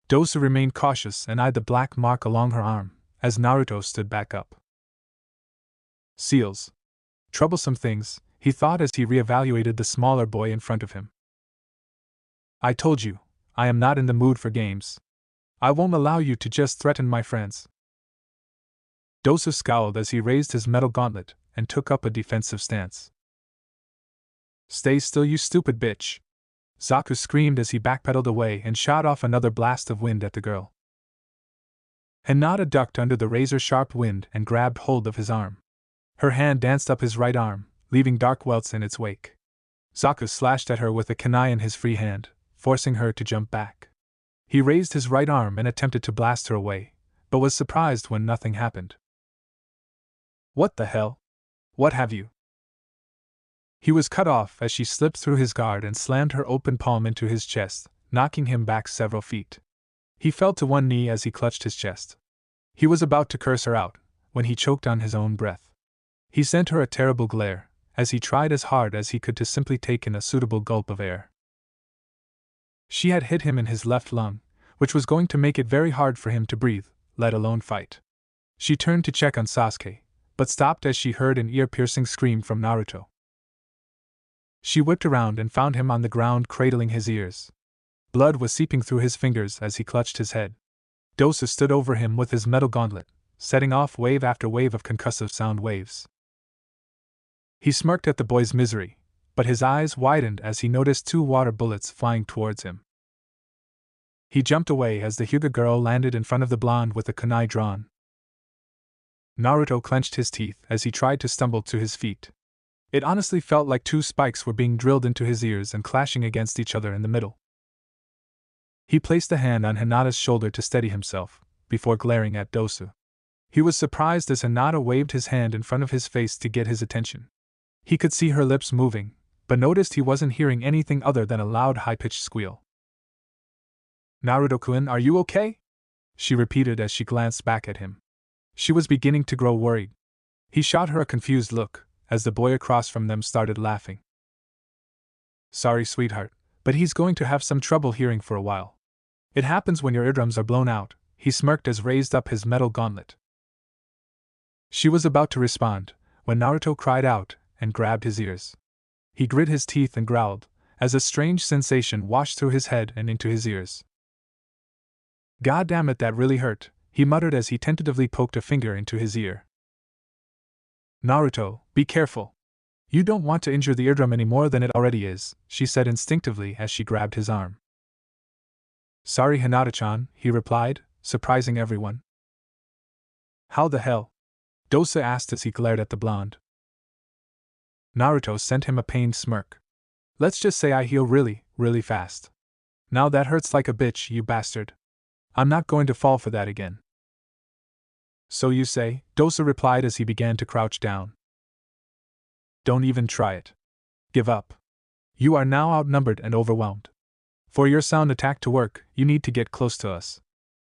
Dosa remained cautious and eyed the black mark along her arm, as Naruto stood back up. Seals. Troublesome things, he thought as he reevaluated the smaller boy in front of him. I told you, I am not in the mood for games. I won't allow you to just threaten my friends. Dosa scowled as he raised his metal gauntlet and took up a defensive stance. Stay still, you stupid bitch! Zaku screamed as he backpedaled away and shot off another blast of wind at the girl. Hinata ducked under the razor-sharp wind and grabbed hold of his arm. Her hand danced up his right arm, leaving dark welts in its wake. Zaku slashed at her with a kunai in his free hand, forcing her to jump back. He raised his right arm and attempted to blast her away, but was surprised when nothing happened. What the hell? What have you? He was cut off as she slipped through his guard and slammed her open palm into his chest, knocking him back several feet. He fell to one knee as he clutched his chest. He was about to curse her out, when he choked on his own breath. He sent her a terrible glare, as he tried as hard as he could to simply take in a suitable gulp of air. She had hit him in his left lung, which was going to make it very hard for him to breathe, let alone fight. She turned to check on Sasuke, but stopped as she heard an ear-piercing scream from Naruto. She whipped around and found him on the ground cradling his ears. Blood was seeping through his fingers as he clutched his head. Dosa stood over him with his metal gauntlet, setting off wave after wave of concussive sound waves. He smirked at the boy's misery, but his eyes widened as he noticed 2 water bullets flying towards him. He jumped away as the Hyuga girl landed in front of the blonde with a kunai drawn. Naruto clenched his teeth as he tried to stumble to his feet. It honestly felt like 2 spikes were being drilled into his ears and clashing against each other in the middle. He placed a hand on Hinata's shoulder to steady himself, before glaring at Dosa. He was surprised as Hinata waved his hand in front of his face to get his attention. He could see her lips moving, but noticed he wasn't hearing anything other than a loud high-pitched squeal. "Naruto-kun, are you okay?" she repeated as she glanced back at him. She was beginning to grow worried. He shot her a confused look, as the boy across from them started laughing. "Sorry, sweetheart, but he's going to have some trouble hearing for a while. It happens when your eardrums are blown out," he smirked as raised up his metal gauntlet. She was about to respond, when Naruto cried out and grabbed his ears. He grit his teeth and growled, as a strange sensation washed through his head and into his ears. "God damn it, that really hurt," he muttered as he tentatively poked a finger into his ear. "Naruto, be careful. You don't want to injure the eardrum any more than it already is," she said instinctively as she grabbed his arm. "Sorry, Hinata-chan," he replied, surprising everyone. "How the hell?" Dosa asked as he glared at the blonde. Naruto sent him a pained smirk. "Let's just say I heal really, really fast. Now that hurts like a bitch, you bastard. I'm not going to fall for that again." "So you say," Dosa replied as he began to crouch down. "Don't even try it. Give up. You are now outnumbered and overwhelmed. For your sound attack to work, you need to get close to us.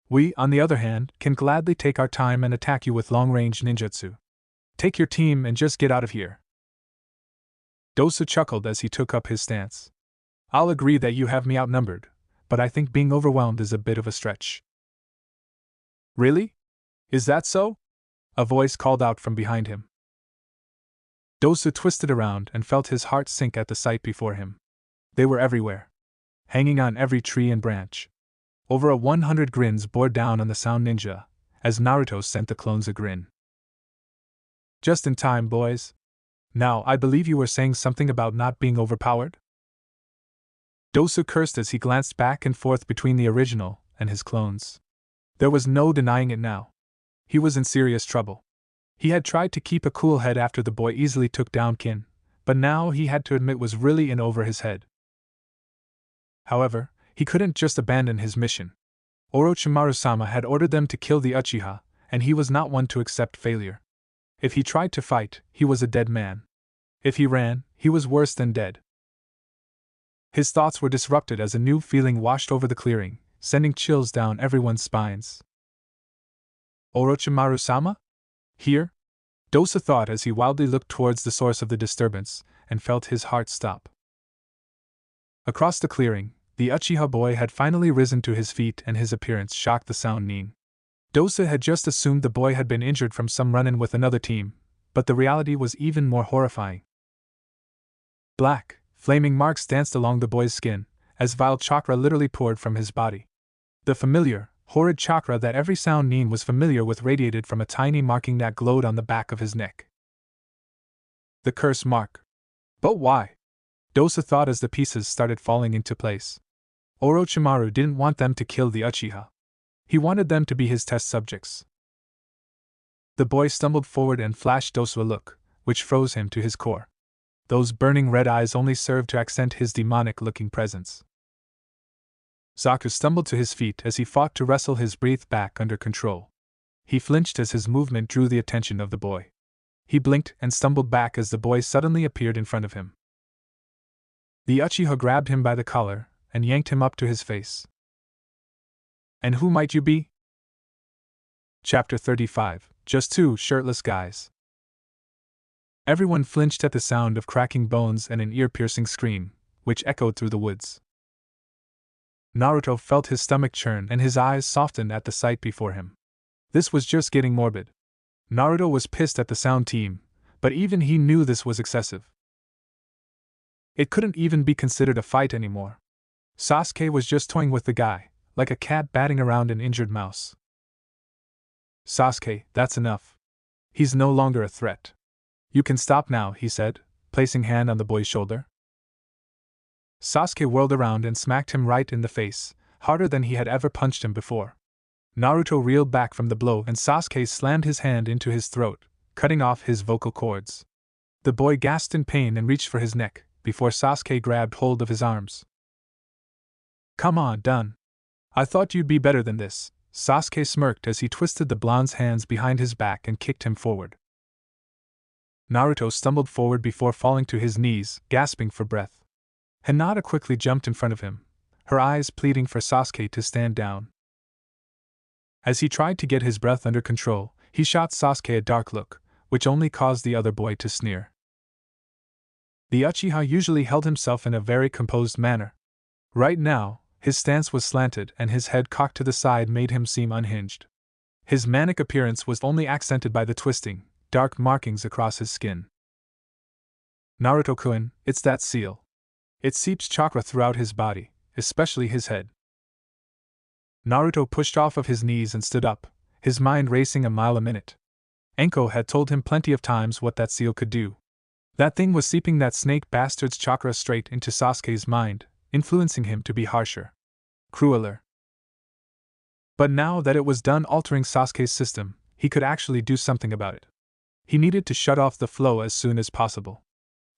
We, on the other hand, can gladly take our time and attack you with long-range ninjutsu. Take your team and just get out of here." Dosa chuckled as he took up his stance. "I'll agree that you have me outnumbered, but I think being overwhelmed is a bit of a stretch." "Really? Is that so?" a voice called out from behind him. Dosa twisted around and felt his heart sink at the sight before him. They were everywhere, hanging on every tree and branch. Over 100 grins bore down on the sound ninja, as Naruto sent the clones a grin. "Just in time, boys. Now, I believe you were saying something about not being overpowered?" Dosa cursed as he glanced back and forth between the original and his clones. There was no denying it now. He was in serious trouble. He had tried to keep a cool head after the boy easily took down Kin, but now he had to admit was really in over his head. However, he couldn't just abandon his mission. Orochimaru-sama had ordered them to kill the Uchiha, and he was not one to accept failure. If he tried to fight, he was a dead man. If he ran, he was worse than dead. His thoughts were disrupted as a new feeling washed over the clearing, sending chills down everyone's spines. Orochimaru-sama? Here? Dosa thought as he wildly looked towards the source of the disturbance, and felt his heart stop. Across the clearing, the Uchiha boy had finally risen to his feet and his appearance shocked the Sound Nin. Dosa had just assumed the boy had been injured from some run-in with another team, but the reality was even more horrifying. Black, flaming marks danced along the boy's skin, as vile chakra literally poured from his body. The familiar, Horrid chakra that every sound Nin was familiar with radiated from a tiny marking that glowed on the back of his neck. The curse mark. But why? Dosa thought as the pieces started falling into place. Orochimaru didn't want them to kill the Uchiha. He wanted them to be his test subjects. The boy stumbled forward and flashed Dosa a look, which froze him to his core. Those burning red eyes only served to accent his demonic-looking presence. Zaku stumbled to his feet as he fought to wrestle his breath back under control. He flinched as his movement drew the attention of the boy. He blinked and stumbled back as the boy suddenly appeared in front of him. The Uchiha grabbed him by the collar and yanked him up to his face. And who might you be? Chapter 35. Just two shirtless guys. Everyone flinched at the sound of cracking bones and an ear-piercing scream, which echoed through the woods. Naruto felt his stomach churn and his eyes softened at the sight before him. This was just getting morbid. Naruto was pissed at the sound team, but even he knew this was excessive. It couldn't even be considered a fight anymore. Sasuke was just toying with the guy, like a cat batting around an injured mouse. Sasuke, that's enough. He's no longer a threat. You can stop now, he said, placing hand on the boy's shoulder. Sasuke whirled around and smacked him right in the face, harder than he had ever punched him before. Naruto reeled back from the blow and Sasuke slammed his hand into his throat, cutting off his vocal cords. The boy gasped in pain and reached for his neck, before Sasuke grabbed hold of his arms. Come on, done. I thought you'd be better than this, Sasuke smirked as he twisted the blonde's hands behind his back and kicked him forward. Naruto stumbled forward before falling to his knees, gasping for breath. Hinata quickly jumped in front of him, her eyes pleading for Sasuke to stand down. As he tried to get his breath under control, he shot Sasuke a dark look, which only caused the other boy to sneer. The Uchiha usually held himself in a very composed manner. Right now, his stance was slanted and his head cocked to the side made him seem unhinged. His manic appearance was only accented by the twisting, dark markings across his skin. Naruto-kun, it's that seal. It seeps chakra throughout his body, especially his head. Naruto pushed off of his knees and stood up, his mind racing a mile a minute. Enko had told him plenty of times what that seal could do. That thing was seeping that snake bastard's chakra straight into Sasuke's mind, influencing him to be harsher, crueler. But now that it was done altering Sasuke's system, he could actually do something about it. He needed to shut off the flow as soon as possible.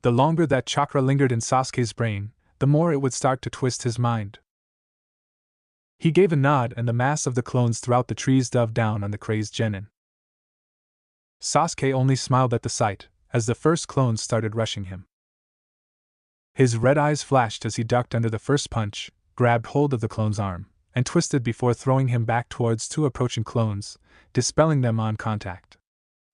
The longer that chakra lingered in Sasuke's brain, the more it would start to twist his mind. He gave a nod and the mass of the clones throughout the trees dove down on the crazed genin. Sasuke only smiled at the sight, as the first clones started rushing him. His red eyes flashed as he ducked under the first punch, grabbed hold of the clone's arm, and twisted before throwing him back towards two approaching clones, dispelling them on contact.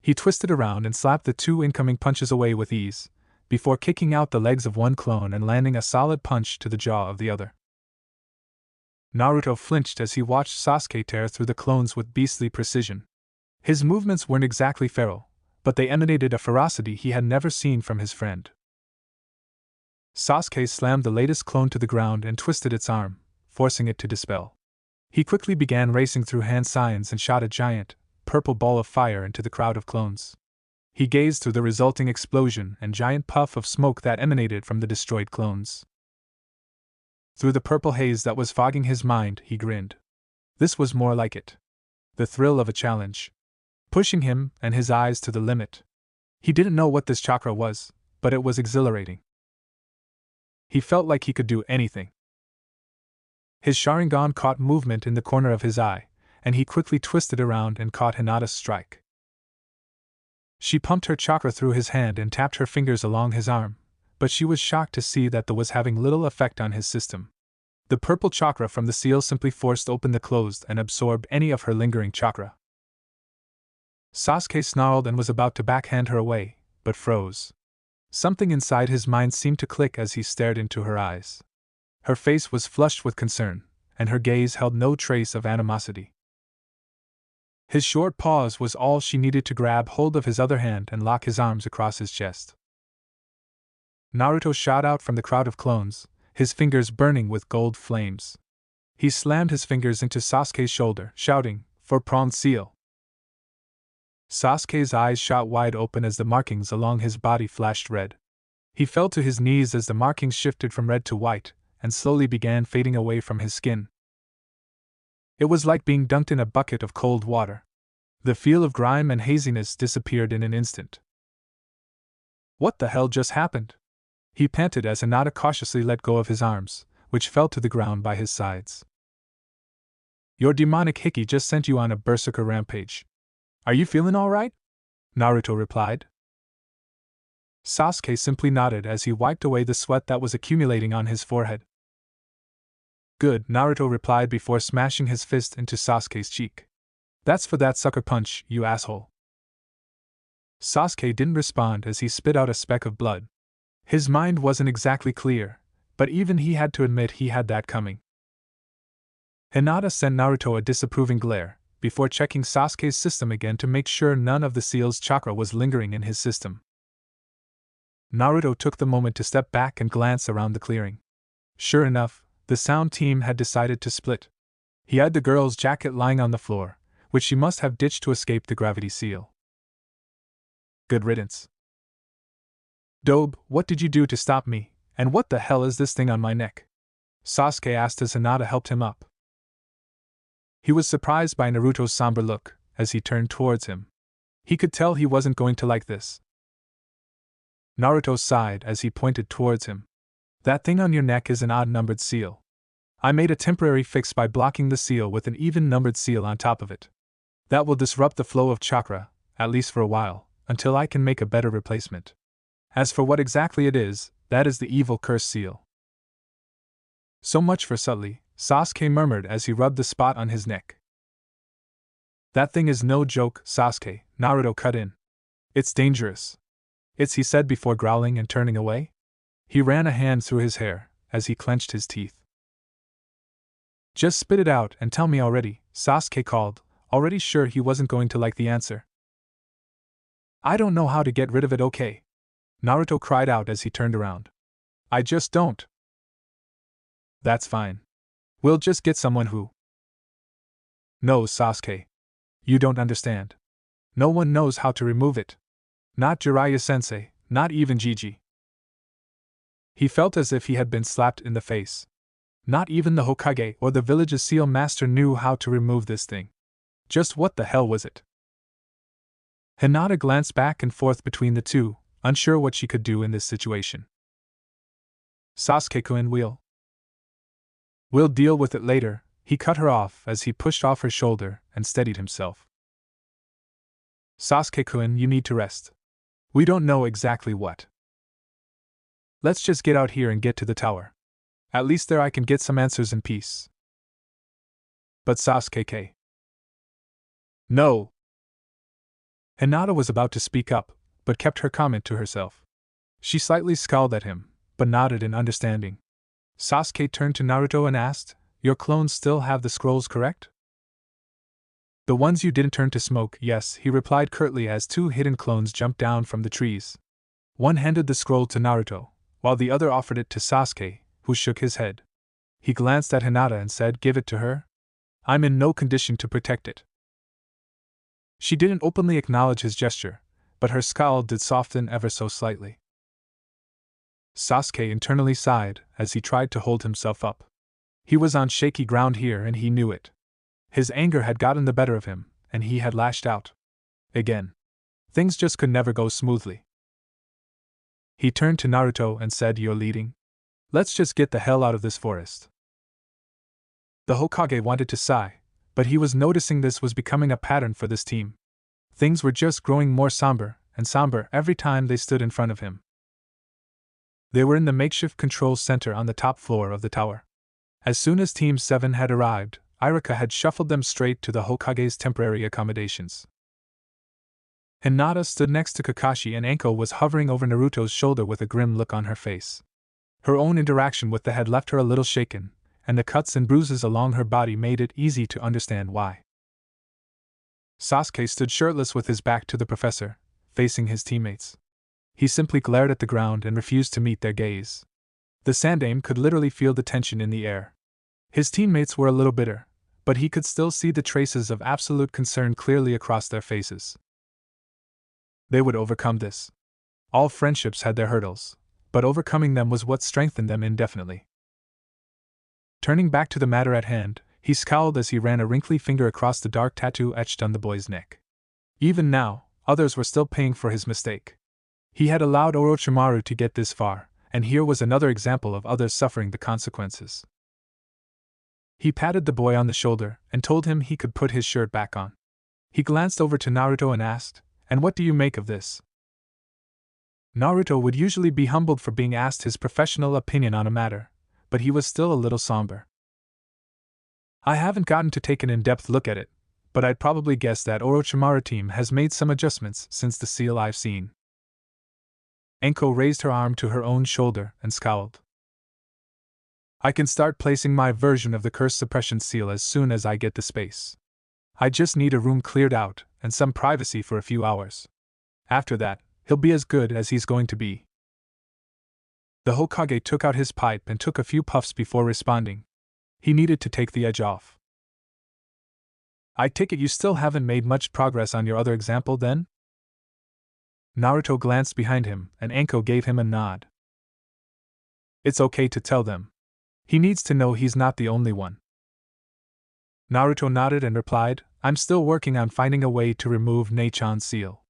He twisted around and slapped the two incoming punches away with ease, before kicking out the legs of one clone and landing a solid punch to the jaw of the other. Naruto flinched as he watched Sasuke tear through the clones with beastly precision. His movements weren't exactly feral, but they emanated a ferocity he had never seen from his friend. Sasuke slammed the latest clone to the ground and twisted its arm, forcing it to dispel. He quickly began racing through hand signs and shot a giant, purple ball of fire into the crowd of clones. He gazed through the resulting explosion and giant puff of smoke that emanated from the destroyed clones. Through the purple haze that was fogging his mind, he grinned. This was more like it. The thrill of a challenge. Pushing him and his eyes to the limit. He didn't know what this chakra was, but it was exhilarating. He felt like he could do anything. His Sharingan caught movement in the corner of his eye, and he quickly twisted around and caught Hinata's strike. She pumped her chakra through his hand and tapped her fingers along his arm, but she was shocked to see that was having little effect on his system. The purple chakra from the seal simply forced open the closed and absorbed any of her lingering chakra. Sasuke snarled and was about to backhand her away, but froze. Something inside his mind seemed to click as he stared into her eyes. Her face was flushed with concern, and her gaze held no trace of animosity. His short pause was all she needed to grab hold of his other hand and lock his arms across his chest. Naruto shot out from the crowd of clones, his fingers burning with gold flames. He slammed his fingers into Sasuke's shoulder, shouting, "For prawn seal!" Sasuke's eyes shot wide open as the markings along his body flashed red. He fell to his knees as the markings shifted from red to white, and slowly began fading away from his skin. It was like being dunked in a bucket of cold water. The feel of grime and haziness disappeared in an instant. What the hell just happened? He panted as Hinata cautiously let go of his arms, which fell to the ground by his sides. Your demonic Hiki just sent you on a berserker rampage. Are you feeling alright? Naruto replied. Sasuke simply nodded as he wiped away the sweat that was accumulating on his forehead. Good, Naruto replied before smashing his fist into Sasuke's cheek. That's for that sucker punch, you asshole. Sasuke didn't respond as he spit out a speck of blood. His mind wasn't exactly clear, but even he had to admit he had that coming. Hinata sent Naruto a disapproving glare, before checking Sasuke's system again to make sure none of the seal's chakra was lingering in his system. Naruto took the moment to step back and glance around the clearing. Sure enough, the sound team had decided to split. He had the girl's jacket lying on the floor, which she must have ditched to escape the gravity seal. Good riddance. Dobe, what did you do to stop me, and what the hell is this thing on my neck? Sasuke asked as Hinata helped him up. He was surprised by Naruto's somber look as he turned towards him. He could tell he wasn't going to like this. Naruto sighed as he pointed towards him. That thing on your neck is an odd-numbered seal. I made a temporary fix by blocking the seal with an even-numbered seal on top of it. That will disrupt the flow of chakra, at least for a while, until I can make a better replacement. As for what exactly it is, that is the evil curse seal. So much for subtly, Sasuke murmured as he rubbed the spot on his neck. That thing is no joke, Sasuke, Naruto cut in. It's dangerous. He said before growling and turning away. He ran a hand through his hair, as he clenched his teeth. Just spit it out and tell me already, Sasuke called, already sure he wasn't going to like the answer. I don't know how to get rid of it, okay? Naruto cried out as he turned around. I just don't. That's fine. We'll just get someone who... No, Sasuke. You don't understand. No one knows how to remove it. Not Jiraiya-sensei, not even Gigi. He felt as if he had been slapped in the face. Not even the Hokage or the village's seal master knew how to remove this thing. Just what the hell was it? Hinata glanced back and forth between the two, unsure what she could do in this situation. Sasuke-kun, We'll deal with it later, he cut her off as he pushed off her shoulder and steadied himself. Sasuke-kun, you need to rest. We don't know exactly what. Let's just get out here and get to the tower. At least there I can get some answers in peace. But Sasuke. No! Hinata was about to speak up, but kept her comment to herself. She slightly scowled at him, but nodded in understanding. Sasuke turned to Naruto and asked, Your clones still have the scrolls, correct? The ones you didn't turn to smoke, yes, he replied curtly as two hidden clones jumped down from the trees. One handed the scroll to Naruto, while the other offered it to Sasuke, who shook his head. He glanced at Hinata and said, Give it to her? I'm in no condition to protect it. She didn't openly acknowledge his gesture, but her scowl did soften ever so slightly. Sasuke internally sighed as he tried to hold himself up. He was on shaky ground here and he knew it. His anger had gotten the better of him, and he had lashed out. Again. Things just could never go smoothly. He turned to Naruto and said, You're leading? Let's just get the hell out of this forest. The Hokage wanted to sigh, but he was noticing this was becoming a pattern for this team. Things were just growing more somber and somber every time they stood in front of him. They were in the makeshift control center on the top floor of the tower. As soon as Team 7 had arrived, Irika had shuffled them straight to the Hokage's temporary accommodations. Hinata stood next to Kakashi and Anko was hovering over Naruto's shoulder with a grim look on her face. Her own interaction with the head left her a little shaken, and the cuts and bruises along her body made it easy to understand why. Sasuke stood shirtless with his back to the professor, facing his teammates. He simply glared at the ground and refused to meet their gaze. The Sandaime could literally feel the tension in the air. His teammates were a little bitter, but he could still see the traces of absolute concern clearly across their faces. They would overcome this. All friendships had their hurdles, but overcoming them was what strengthened them indefinitely. Turning back to the matter at hand, he scowled as he ran a wrinkly finger across the dark tattoo etched on the boy's neck. Even now, others were still paying for his mistake. He had allowed Orochimaru to get this far, and here was another example of others suffering the consequences. He patted the boy on the shoulder and told him he could put his shirt back on. He glanced over to Naruto and asked, "And what do you make of this?" Naruto would usually be humbled for being asked his professional opinion on a matter, but he was still a little somber. "I haven't gotten to take an in-depth look at it, but I'd probably guess that Orochimaru team has made some adjustments since the seal I've seen." Enko raised her arm to her own shoulder and scowled. "I can start placing my version of the curse suppression seal as soon as I get the space. I just need a room cleared out and some privacy for a few hours. After that, he'll be as good as he's going to be." The Hokage took out his pipe and took a few puffs before responding. He needed to take the edge off. "I take it you still haven't made much progress on your other example, then?" Naruto glanced behind him, and Enko gave him a nod. "It's okay to tell them. He needs to know he's not the only one." Naruto nodded and replied, "I'm still working on finding a way to remove Neichan's seal.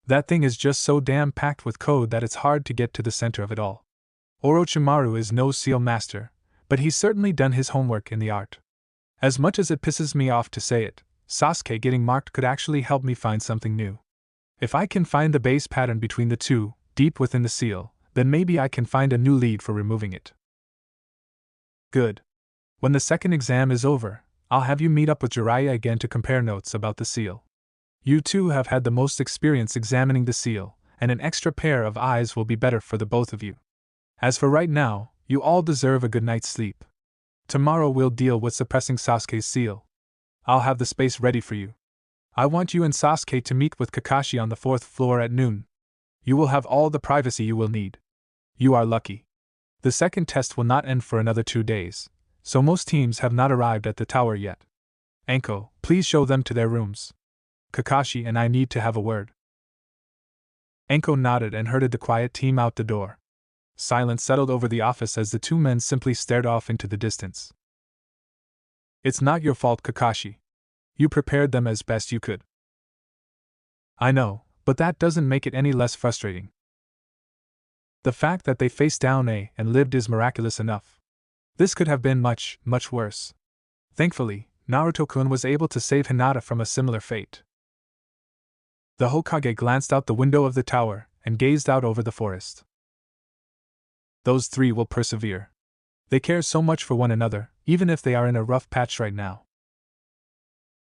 That thing is just so damn packed with code that it's hard to get to the center of it all. Orochimaru is no seal master, but he's certainly done his homework in the art. As much as it pisses me off to say it, Sasuke getting marked could actually help me find something new. If I can find the base pattern between the two, deep within the seal, then maybe I can find a new lead for removing it." "Good. When the second exam is over, I'll have you meet up with Jiraiya again to compare notes about the seal. You two have had the most experience examining the seal, and an extra pair of eyes will be better for the both of you. As for right now, you all deserve a good night's sleep. Tomorrow we'll deal with suppressing Sasuke's seal. I'll have the space ready for you. I want you and Sasuke to meet with Kakashi on the 4th floor at noon. You will have all the privacy you will need. You are lucky. The second test will not end for another 2 days, so most teams have not arrived at the tower yet. Enko, please show them to their rooms. Kakashi and I need to have a word." Enko nodded and herded the quiet team out the door. Silence settled over the office as the two men simply stared off into the distance. "It's not your fault, Kakashi. You prepared them as best you could." "I know, but that doesn't make it any less frustrating. The fact that they faced down and lived is miraculous enough. This could have been much, much worse. Thankfully, Naruto-kun was able to save Hinata from a similar fate." The Hokage glanced out the window of the tower and gazed out over the forest. "Those three will persevere. They care so much for one another, even if they are in a rough patch right now."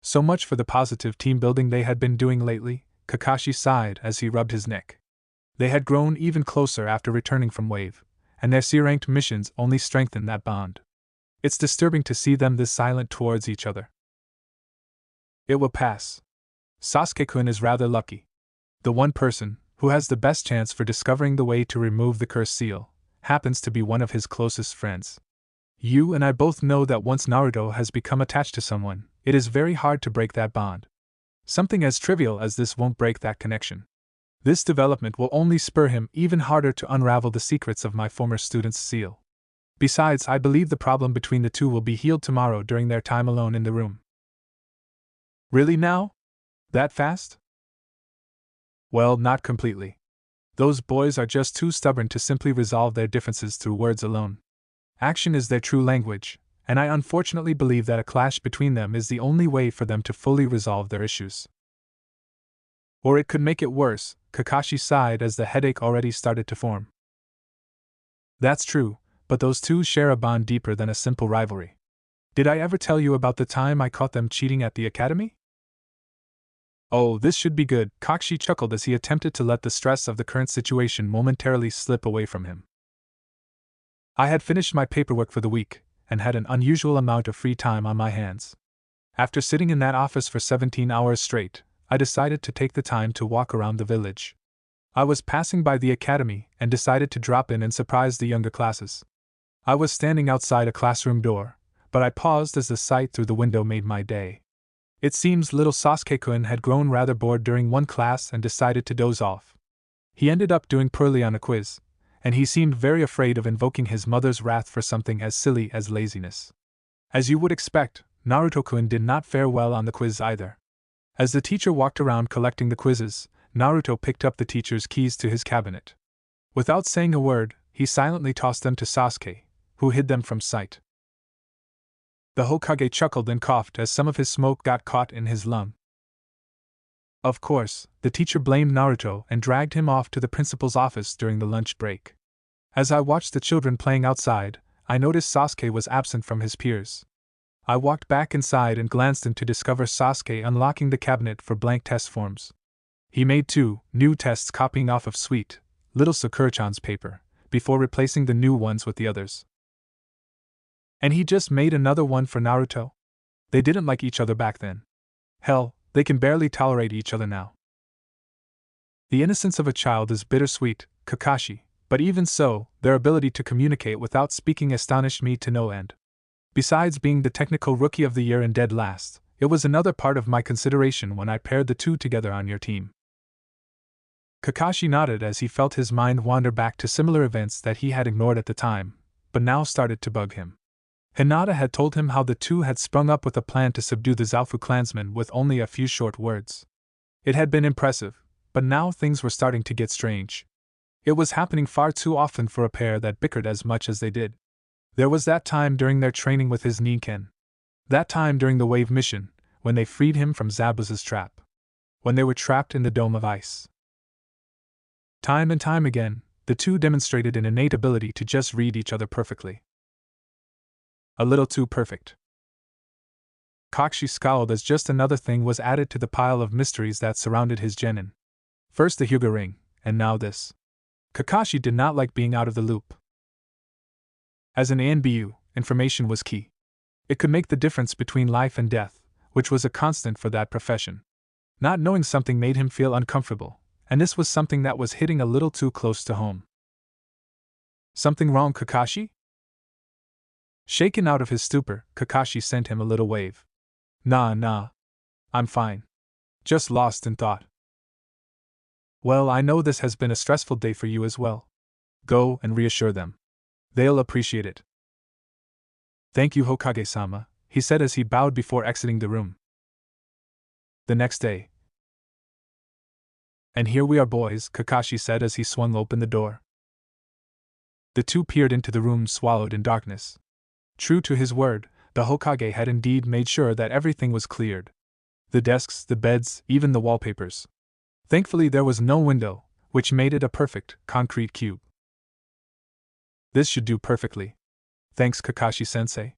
So much for the positive team building they had been doing lately, Kakashi sighed as he rubbed his neck. They had grown even closer after returning from Wave, and their C-ranked missions only strengthened that bond. It's disturbing to see them this silent towards each other. "It will pass. Sasuke-kun is rather lucky. The one person who has the best chance for discovering the way to remove the cursed seal happens to be one of his closest friends. You and I both know that once Naruto has become attached to someone, it is very hard to break that bond. Something as trivial as this won't break that connection. This development will only spur him even harder to unravel the secrets of my former student's seal. Besides, I believe the problem between the two will be healed tomorrow during their time alone in the room." "Really now? That fast?" "Well, not completely. Those boys are just too stubborn to simply resolve their differences through words alone. Action is their true language, and I unfortunately believe that a clash between them is the only way for them to fully resolve their issues. Or it could make it worse." Kakashi sighed as the headache already started to form. "That's true, but those two share a bond deeper than a simple rivalry. Did I ever tell you about the time I caught them cheating at the academy?" "Oh, this should be good," Kakashi chuckled as he attempted to let the stress of the current situation momentarily slip away from him. "I had finished my paperwork for the week, and had an unusual amount of free time on my hands. After sitting in that office for 17 hours straight, I decided to take the time to walk around the village. I was passing by the academy and decided to drop in and surprise the younger classes. I was standing outside a classroom door, but I paused as the sight through the window made my day. It seems little Sasuke-kun had grown rather bored during one class and decided to doze off. He ended up doing poorly on a quiz, and he seemed very afraid of invoking his mother's wrath for something as silly as laziness. As you would expect, Naruto-kun did not fare well on the quiz either. As the teacher walked around collecting the quizzes, Naruto picked up the teacher's keys to his cabinet. Without saying a word, he silently tossed them to Sasuke, who hid them from sight. The Hokage chuckled and coughed as some of his smoke got caught in his lung. Of course, the teacher blamed Naruto and dragged him off to the principal's office during the lunch break. As I watched the children playing outside, I noticed Sasuke was absent from his peers. I walked back inside and glanced in to discover Sasuke unlocking the cabinet for blank test forms. He made 2 new tests copying off of sweet, little Sakura-chan's paper, before replacing the new ones with the others. And he just made another one for Naruto? They didn't like each other back then. Hell, they can barely tolerate each other now. The innocence of a child is bittersweet, Kakashi, but even so, their ability to communicate without speaking astonished me to no end. Besides being the technical rookie of the year and dead last, it was another part of my consideration when I paired the two together on your team. Kakashi nodded as he felt his mind wander back to similar events that he had ignored at the time, but now started to bug him. Hinata had told him how the two had sprung up with a plan to subdue the Zaofu clansmen with only a few short words. It had been impressive, but now things were starting to get strange. It was happening far too often for a pair that bickered as much as they did. There was that time during their training with his Ninken. That time during the wave mission, when they freed him from Zabuza's trap. When they were trapped in the dome of ice. Time and time again, the two demonstrated an innate ability to just read each other perfectly. A little too perfect. Kakashi scowled as just another thing was added to the pile of mysteries that surrounded his genin. First the Hyuga ring, and now this. Kakashi did not like being out of the loop. As an ANBU, information was key. It could make the difference between life and death, which was a constant for that profession. Not knowing something made him feel uncomfortable, and this was something that was hitting a little too close to home. Something wrong, Kakashi? Shaken out of his stupor, Kakashi sent him a little wave. Nah. I'm fine. Just lost in thought. Well, I know this has been a stressful day for you as well. Go and reassure them. They'll appreciate it. Thank you, Hokage-sama, he said as he bowed before exiting the room. The next day. And here we are, boys, Kakashi said as he swung open the door. The two peered into the room swallowed in darkness. True to his word, the Hokage had indeed made sure that everything was cleared. The desks, the beds, even the wallpapers. Thankfully there was no window, which made it a perfect, concrete cube. This should do perfectly. Thanks, Kakashi-sensei.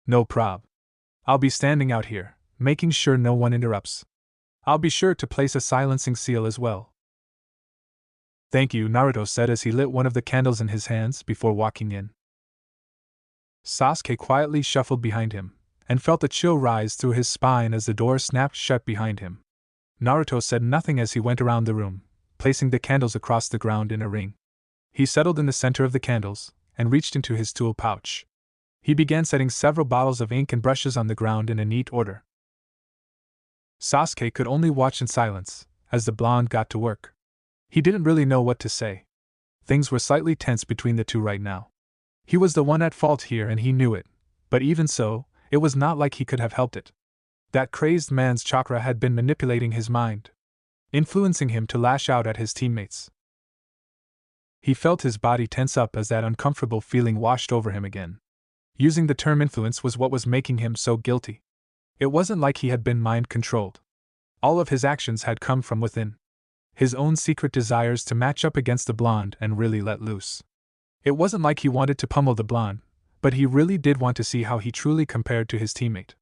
No prob. I'll be standing out here, making sure no one interrupts. I'll be sure to place a silencing seal as well. Thank you, Naruto said as he lit one of the candles in his hands before walking in. Sasuke quietly shuffled behind him, and felt a chill rise through his spine as the door snapped shut behind him. Naruto said nothing as he went around the room, placing the candles across the ground in a ring. He settled in the center of the candles, and reached into his tool pouch. He began setting several bottles of ink and brushes on the ground in a neat order. Sasuke could only watch in silence, as the blonde got to work. He didn't really know what to say. Things were slightly tense between the two right now. He was the one at fault here and he knew it, but even so, it was not like he could have helped it. That crazed man's chakra had been manipulating his mind, influencing him to lash out at his teammates. He felt his body tense up as that uncomfortable feeling washed over him again. Using the term influence was what was making him so guilty. It wasn't like he had been mind-controlled. All of his actions had come from within. His own secret desires to match up against the blonde and really let loose. It wasn't like he wanted to pummel the blonde, but he really did want to see how he truly compared to his teammate.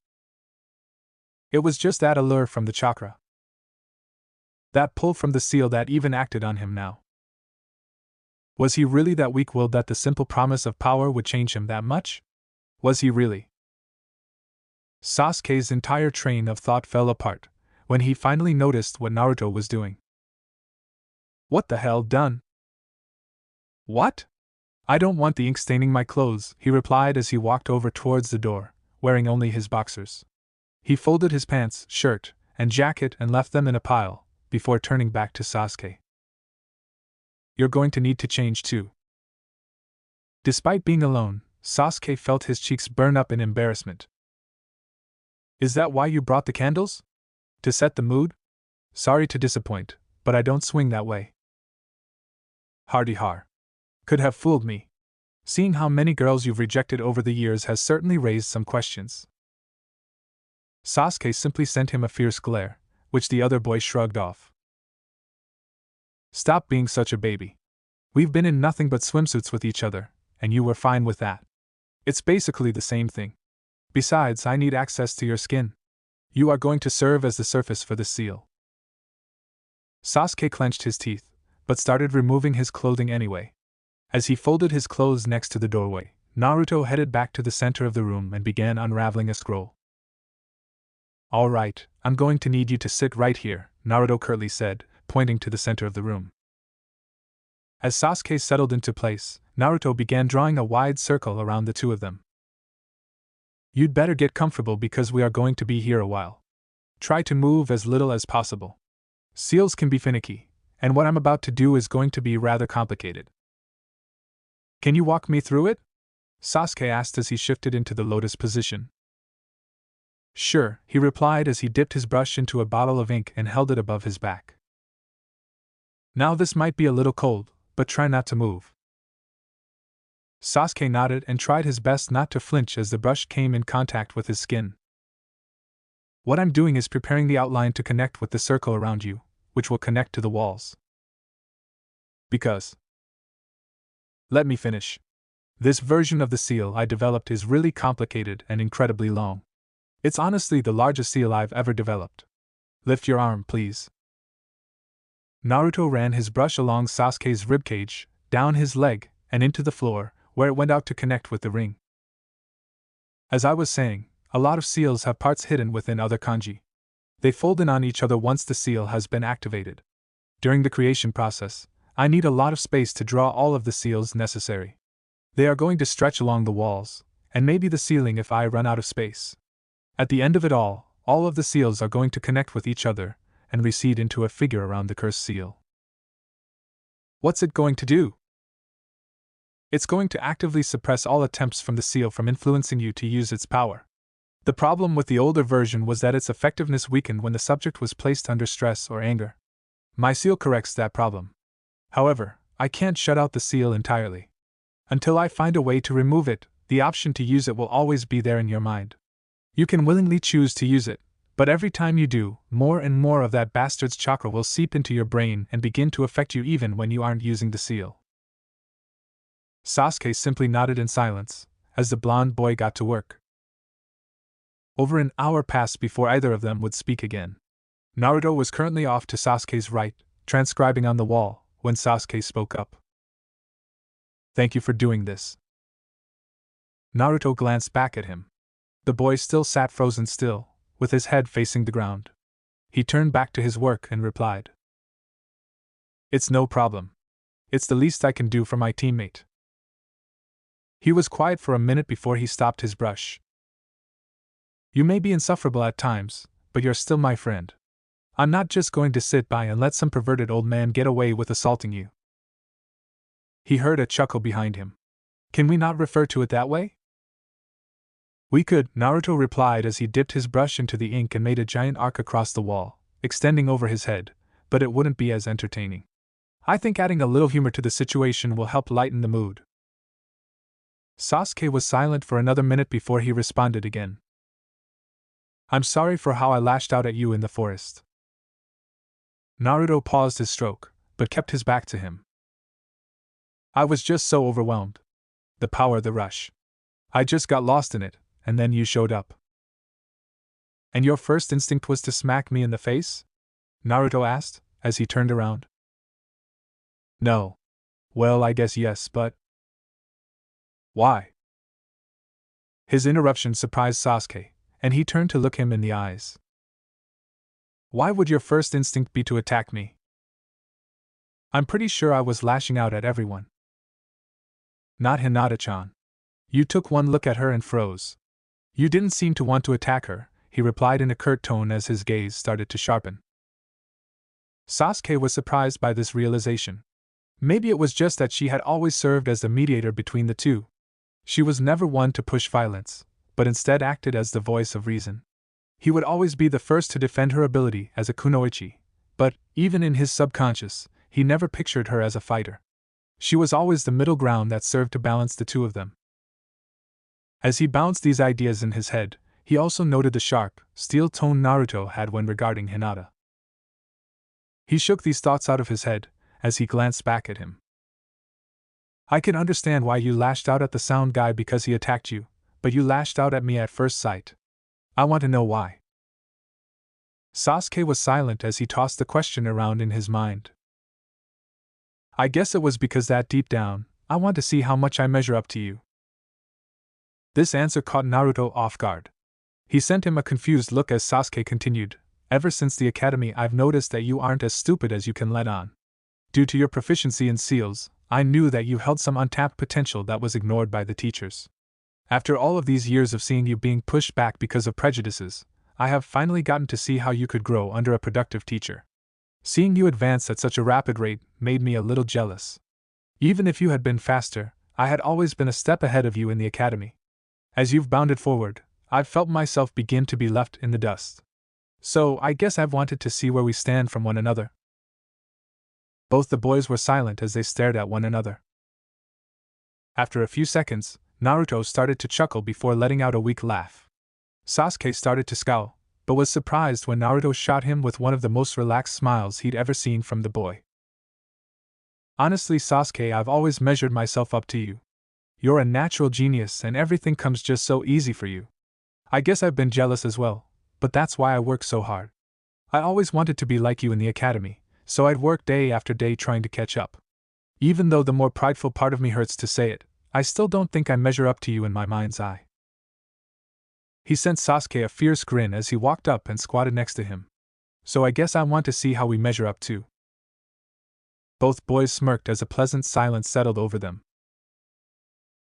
It was just that allure from the chakra. That pull from the seal that even acted on him now. Was he really that weak-willed that the simple promise of power would change him that much? Was he really? Sasuke's entire train of thought fell apart when he finally noticed what Naruto was doing. What the hell done? What? I don't want the ink staining my clothes, he replied as he walked over towards the door, wearing only his boxers. He folded his pants, shirt, and jacket and left them in a pile, before turning back to Sasuke. You're going to need to change too. Despite being alone, Sasuke felt his cheeks burn up in embarrassment. Is that why you brought the candles? To set the mood? Sorry to disappoint, but I don't swing that way. Hardy har. Could have fooled me. Seeing how many girls you've rejected over the years has certainly raised some questions. Sasuke simply sent him a fierce glare, which the other boy shrugged off. Stop being such a baby. We've been in nothing but swimsuits with each other, and you were fine with that. It's basically the same thing. Besides, I need access to your skin. You are going to serve as the surface for the seal. Sasuke clenched his teeth, but started removing his clothing anyway. As he folded his clothes next to the doorway, Naruto headed back to the center of the room and began unraveling a scroll. All right, I'm going to need you to sit right here, Naruto curtly said, pointing to the center of the room. As Sasuke settled into place, Naruto began drawing a wide circle around the two of them. You'd better get comfortable because we are going to be here a while. Try to move as little as possible. Seals can be finicky, and what I'm about to do is going to be rather complicated. Can you walk me through it? Sasuke asked as he shifted into the lotus position. Sure, he replied as he dipped his brush into a bottle of ink and held it above his back. Now this might be a little cold, but try not to move. Sasuke nodded and tried his best not to flinch as the brush came in contact with his skin. What I'm doing is preparing the outline to connect with the circle around you, which will connect to the walls. Because. Let me finish. This version of the seal I developed is really complicated and incredibly long. It's honestly the largest seal I've ever developed. Lift your arm, please. Naruto ran his brush along Sasuke's ribcage, down his leg, and into the floor, where it went out to connect with the ring. As I was saying, a lot of seals have parts hidden within other kanji. They fold in on each other once the seal has been activated. During the creation process, I need a lot of space to draw all of the seals necessary. They are going to stretch along the walls, and maybe the ceiling if I run out of space. At the end of it all of the seals are going to connect with each other and recede into a figure around the cursed seal. What's it going to do? It's going to actively suppress all attempts from the seal from influencing you to use its power. The problem with the older version was that its effectiveness weakened when the subject was placed under stress or anger. My seal corrects that problem. However, I can't shut out the seal entirely. Until I find a way to remove it, the option to use it will always be there in your mind. You can willingly choose to use it, but every time you do, more and more of that bastard's chakra will seep into your brain and begin to affect you even when you aren't using the seal. Sasuke simply nodded in silence, as the blonde boy got to work. Over an hour passed before either of them would speak again. Naruto was currently off to Sasuke's right, transcribing on the wall, when Sasuke spoke up. Thank you for doing this. Naruto glanced back at him. The boy still sat frozen still, with his head facing the ground. He turned back to his work and replied. It's no problem. It's the least I can do for my teammate. He was quiet for a minute before he stopped his brush. You may be insufferable at times, but you're still my friend. I'm not just going to sit by and let some perverted old man get away with assaulting you. He heard a chuckle behind him. Can we not refer to it that way? We could, Naruto replied as he dipped his brush into the ink and made a giant arc across the wall, extending over his head, but it wouldn't be as entertaining. I think adding a little humor to the situation will help lighten the mood. Sasuke was silent for another minute before he responded again. I'm sorry for how I lashed out at you in the forest. Naruto paused his stroke, but kept his back to him. I was just so overwhelmed. The power, the rush. I just got lost in it, and then you showed up. And your first instinct was to smack me in the face? Naruto asked, as he turned around. No. Well, I guess yes, but... Why? His interruption surprised Sasuke, and he turned to look him in the eyes. Why would your first instinct be to attack me? I'm pretty sure I was lashing out at everyone. Not Hinata-chan. You took one look at her and froze. You didn't seem to want to attack her, he replied in a curt tone as his gaze started to sharpen. Sasuke was surprised by this realization. Maybe it was just that she had always served as the mediator between the two. She was never one to push violence, but instead acted as the voice of reason. He would always be the first to defend her ability as a kunoichi, but, even in his subconscious, he never pictured her as a fighter. She was always the middle ground that served to balance the two of them. As he bounced these ideas in his head, he also noted the sharp, steel tone Naruto had when regarding Hinata. He shook these thoughts out of his head, as he glanced back at him. I can understand why you lashed out at the sound guy because he attacked you, but you lashed out at me at first sight. I want to know why. Sasuke was silent as he tossed the question around in his mind. I guess it was because that deep down, I want to see how much I measure up to you. This answer caught Naruto off guard. He sent him a confused look as Sasuke continued, ever since the academy I've noticed that you aren't as stupid as you can let on. Due to your proficiency in seals, I knew that you held some untapped potential that was ignored by the teachers. After all of these years of seeing you being pushed back because of prejudices, I have finally gotten to see how you could grow under a productive teacher. Seeing you advance at such a rapid rate made me a little jealous. Even if you had been faster, I had always been a step ahead of you in the academy. As you've bounded forward, I've felt myself begin to be left in the dust. So I guess I've wanted to see where we stand from one another. Both the boys were silent as they stared at one another. After a few seconds, Naruto started to chuckle before letting out a weak laugh. Sasuke started to scowl, but was surprised when Naruto shot him with one of the most relaxed smiles he'd ever seen from the boy. Honestly, Sasuke, I've always measured myself up to you. You're a natural genius and everything comes just so easy for you. I guess I've been jealous as well, but that's why I work so hard. I always wanted to be like you in the academy, so I'd work day after day trying to catch up. Even though the more prideful part of me hurts to say it, I still don't think I measure up to you in my mind's eye. He sent Sasuke a fierce grin as he walked up and squatted next to him. So I guess I want to see how we measure up too. Both boys smirked as a pleasant silence settled over them.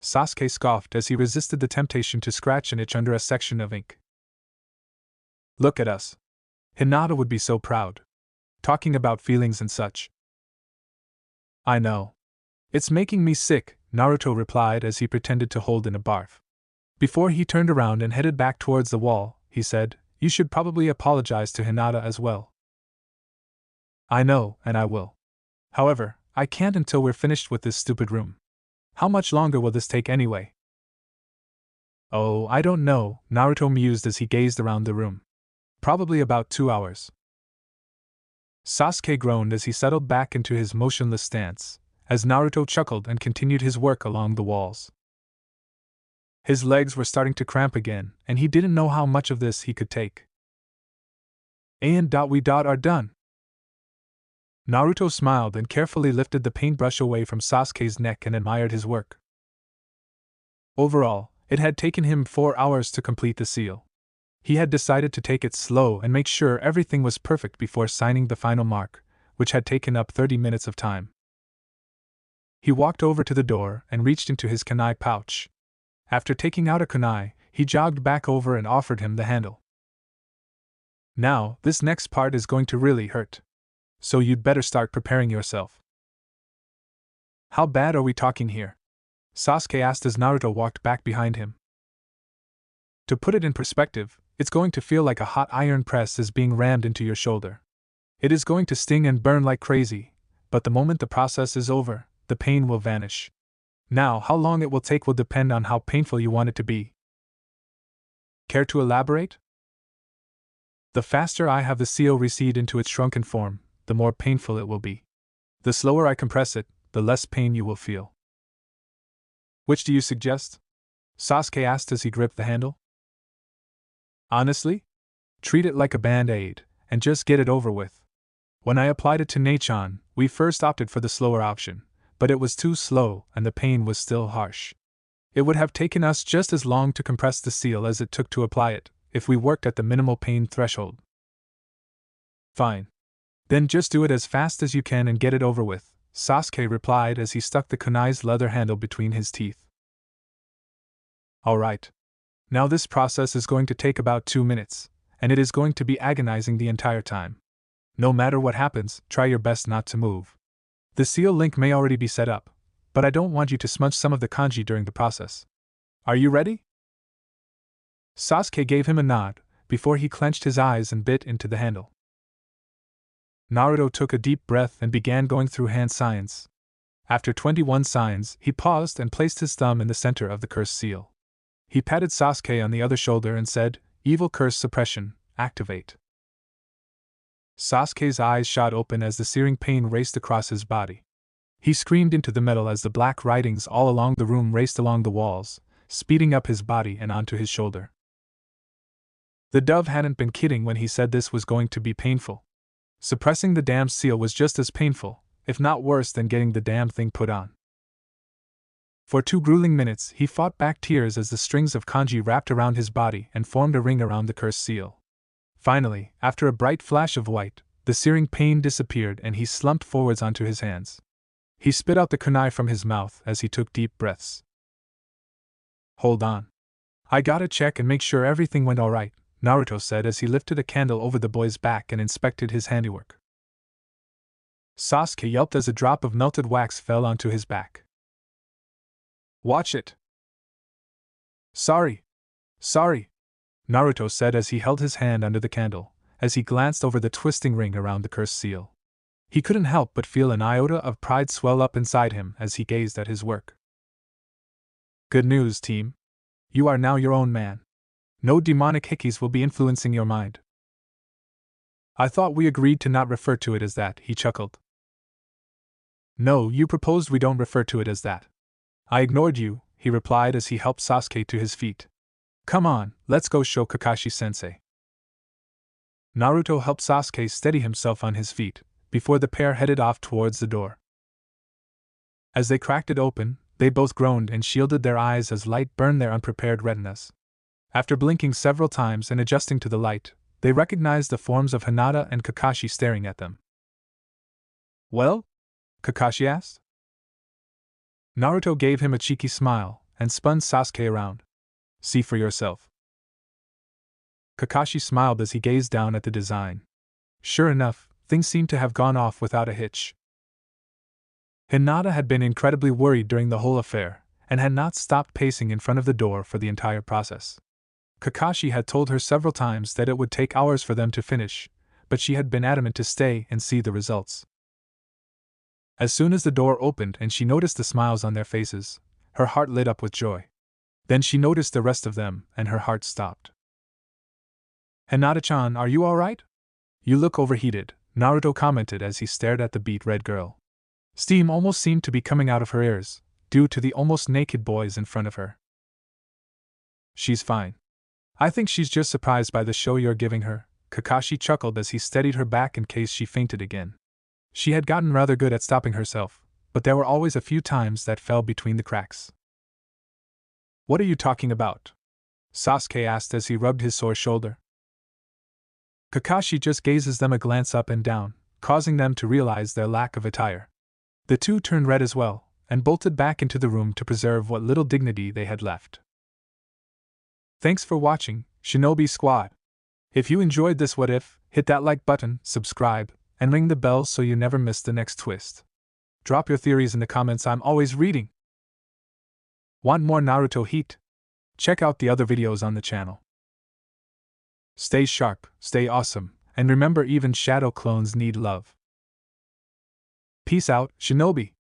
Sasuke scoffed as he resisted the temptation to scratch an itch under a section of ink. Look at us. Hinata would be so proud. Talking about feelings and such. I know. It's making me sick, Naruto replied as he pretended to hold in a barf. Before he turned around and headed back towards the wall, he said, You should probably apologize to Hinata as well. I know, and I will. However, I can't until we're finished with this stupid room. How much longer will this take anyway? Oh, I don't know, Naruto mused as he gazed around the room. Probably about 2 hours. Sasuke groaned as he settled back into his motionless stance, as Naruto chuckled and continued his work along the walls. His legs were starting to cramp again, and he didn't know how much of this he could take. And we are done. Naruto smiled and carefully lifted the paintbrush away from Sasuke's neck and admired his work. Overall, it had taken him 4 hours to complete the seal. He had decided to take it slow and make sure everything was perfect before signing the final mark, which had taken up 30 minutes of time. He walked over to the door and reached into his kunai pouch. After taking out a kunai, he jogged back over and offered him the handle. Now, this next part is going to really hurt. So you'd better start preparing yourself. How bad are we talking here? Sasuke asked as Naruto walked back behind him. To put it in perspective, it's going to feel like a hot iron press is being rammed into your shoulder. It is going to sting and burn like crazy, but the moment the process is over, the pain will vanish. Now, how long it will take will depend on how painful you want it to be. Care to elaborate? The faster I have the seal recede into its shrunken form, the more painful it will be. The slower I compress it, the less pain you will feel. Which do you suggest? Sasuke asked as he gripped the handle. Honestly? Treat it like a band-aid, and just get it over with. When I applied it to Neichan, we first opted for the slower option, but it was too slow and the pain was still harsh. It would have taken us just as long to compress the seal as it took to apply it, if we worked at the minimal pain threshold. Fine. Then just do it as fast as you can and get it over with, Sasuke replied as he stuck the kunai's leather handle between his teeth. Alright. Now this process is going to take about 2 minutes, and it is going to be agonizing the entire time. No matter what happens, try your best not to move. The seal link may already be set up, but I don't want you to smudge some of the kanji during the process. Are you ready? Sasuke gave him a nod, before he clenched his eyes and bit into the handle. Naruto took a deep breath and began going through hand signs. After 21 signs, he paused and placed his thumb in the center of the curse seal. He patted Sasuke on the other shoulder and said, "Evil curse suppression, activate." Sasuke's eyes shot open as the searing pain raced across his body. He screamed into the metal as the black writings all along the room raced along the walls, speeding up his body and onto his shoulder. The dove hadn't been kidding when he said this was going to be painful. Suppressing the damn seal was just as painful, if not worse than getting the damn thing put on. For 2 grueling minutes, he fought back tears as the strings of kanji wrapped around his body and formed a ring around the cursed seal. Finally, after a bright flash of white, the searing pain disappeared and he slumped forwards onto his hands. He spit out the kunai from his mouth as he took deep breaths. Hold on. I gotta check and make sure everything went alright, Naruto said as he lifted a candle over the boy's back and inspected his handiwork. Sasuke yelped as a drop of melted wax fell onto his back. Watch it! Sorry, Naruto said as he held his hand under the candle, as he glanced over the twisting ring around the cursed seal. He couldn't help but feel an iota of pride swell up inside him as he gazed at his work. Good news, team. You are now your own man. No demonic hickeys will be influencing your mind. I thought we agreed to not refer to it as that, he chuckled. No, you proposed we don't refer to it as that. I ignored you, he replied as he helped Sasuke to his feet. Come on, let's go show Kakashi-sensei. Naruto helped Sasuke steady himself on his feet, before the pair headed off towards the door. As they cracked it open, they both groaned and shielded their eyes as light burned their unprepared retinas. After blinking several times and adjusting to the light, they recognized the forms of Hinata and Kakashi staring at them. Well? Kakashi asked. Naruto gave him a cheeky smile and spun Sasuke around. See for yourself. Kakashi smiled as he gazed down at the design. Sure enough, things seemed to have gone off without a hitch. Hinata had been incredibly worried during the whole affair, and had not stopped pacing in front of the door for the entire process. Kakashi had told her several times that it would take hours for them to finish, but she had been adamant to stay and see the results. As soon as the door opened and she noticed the smiles on their faces, her heart lit up with joy. Then she noticed the rest of them, and her heart stopped. Hinata-chan, are you alright? You look overheated, Naruto commented as he stared at the beet-red girl. Steam almost seemed to be coming out of her ears, due to the almost naked boys in front of her. She's fine. I think she's just surprised by the show you're giving her, Kakashi chuckled as he steadied her back in case she fainted again. She had gotten rather good at stopping herself, but there were always a few times that fell between the cracks. What are you talking about? Sasuke asked as he rubbed his sore shoulder. Kakashi just gazes them a glance up and down, causing them to realize their lack of attire. The two turned red as well, and bolted back into the room to preserve what little dignity they had left. Thanks for watching, Shinobi Squad. If you enjoyed this what if, hit that like button, subscribe, and ring the bell so you never miss the next twist. Drop your theories in the comments, I'm always reading. Want more Naruto heat? Check out the other videos on the channel. Stay sharp, stay awesome, and remember even shadow clones need love. Peace out, Shinobi!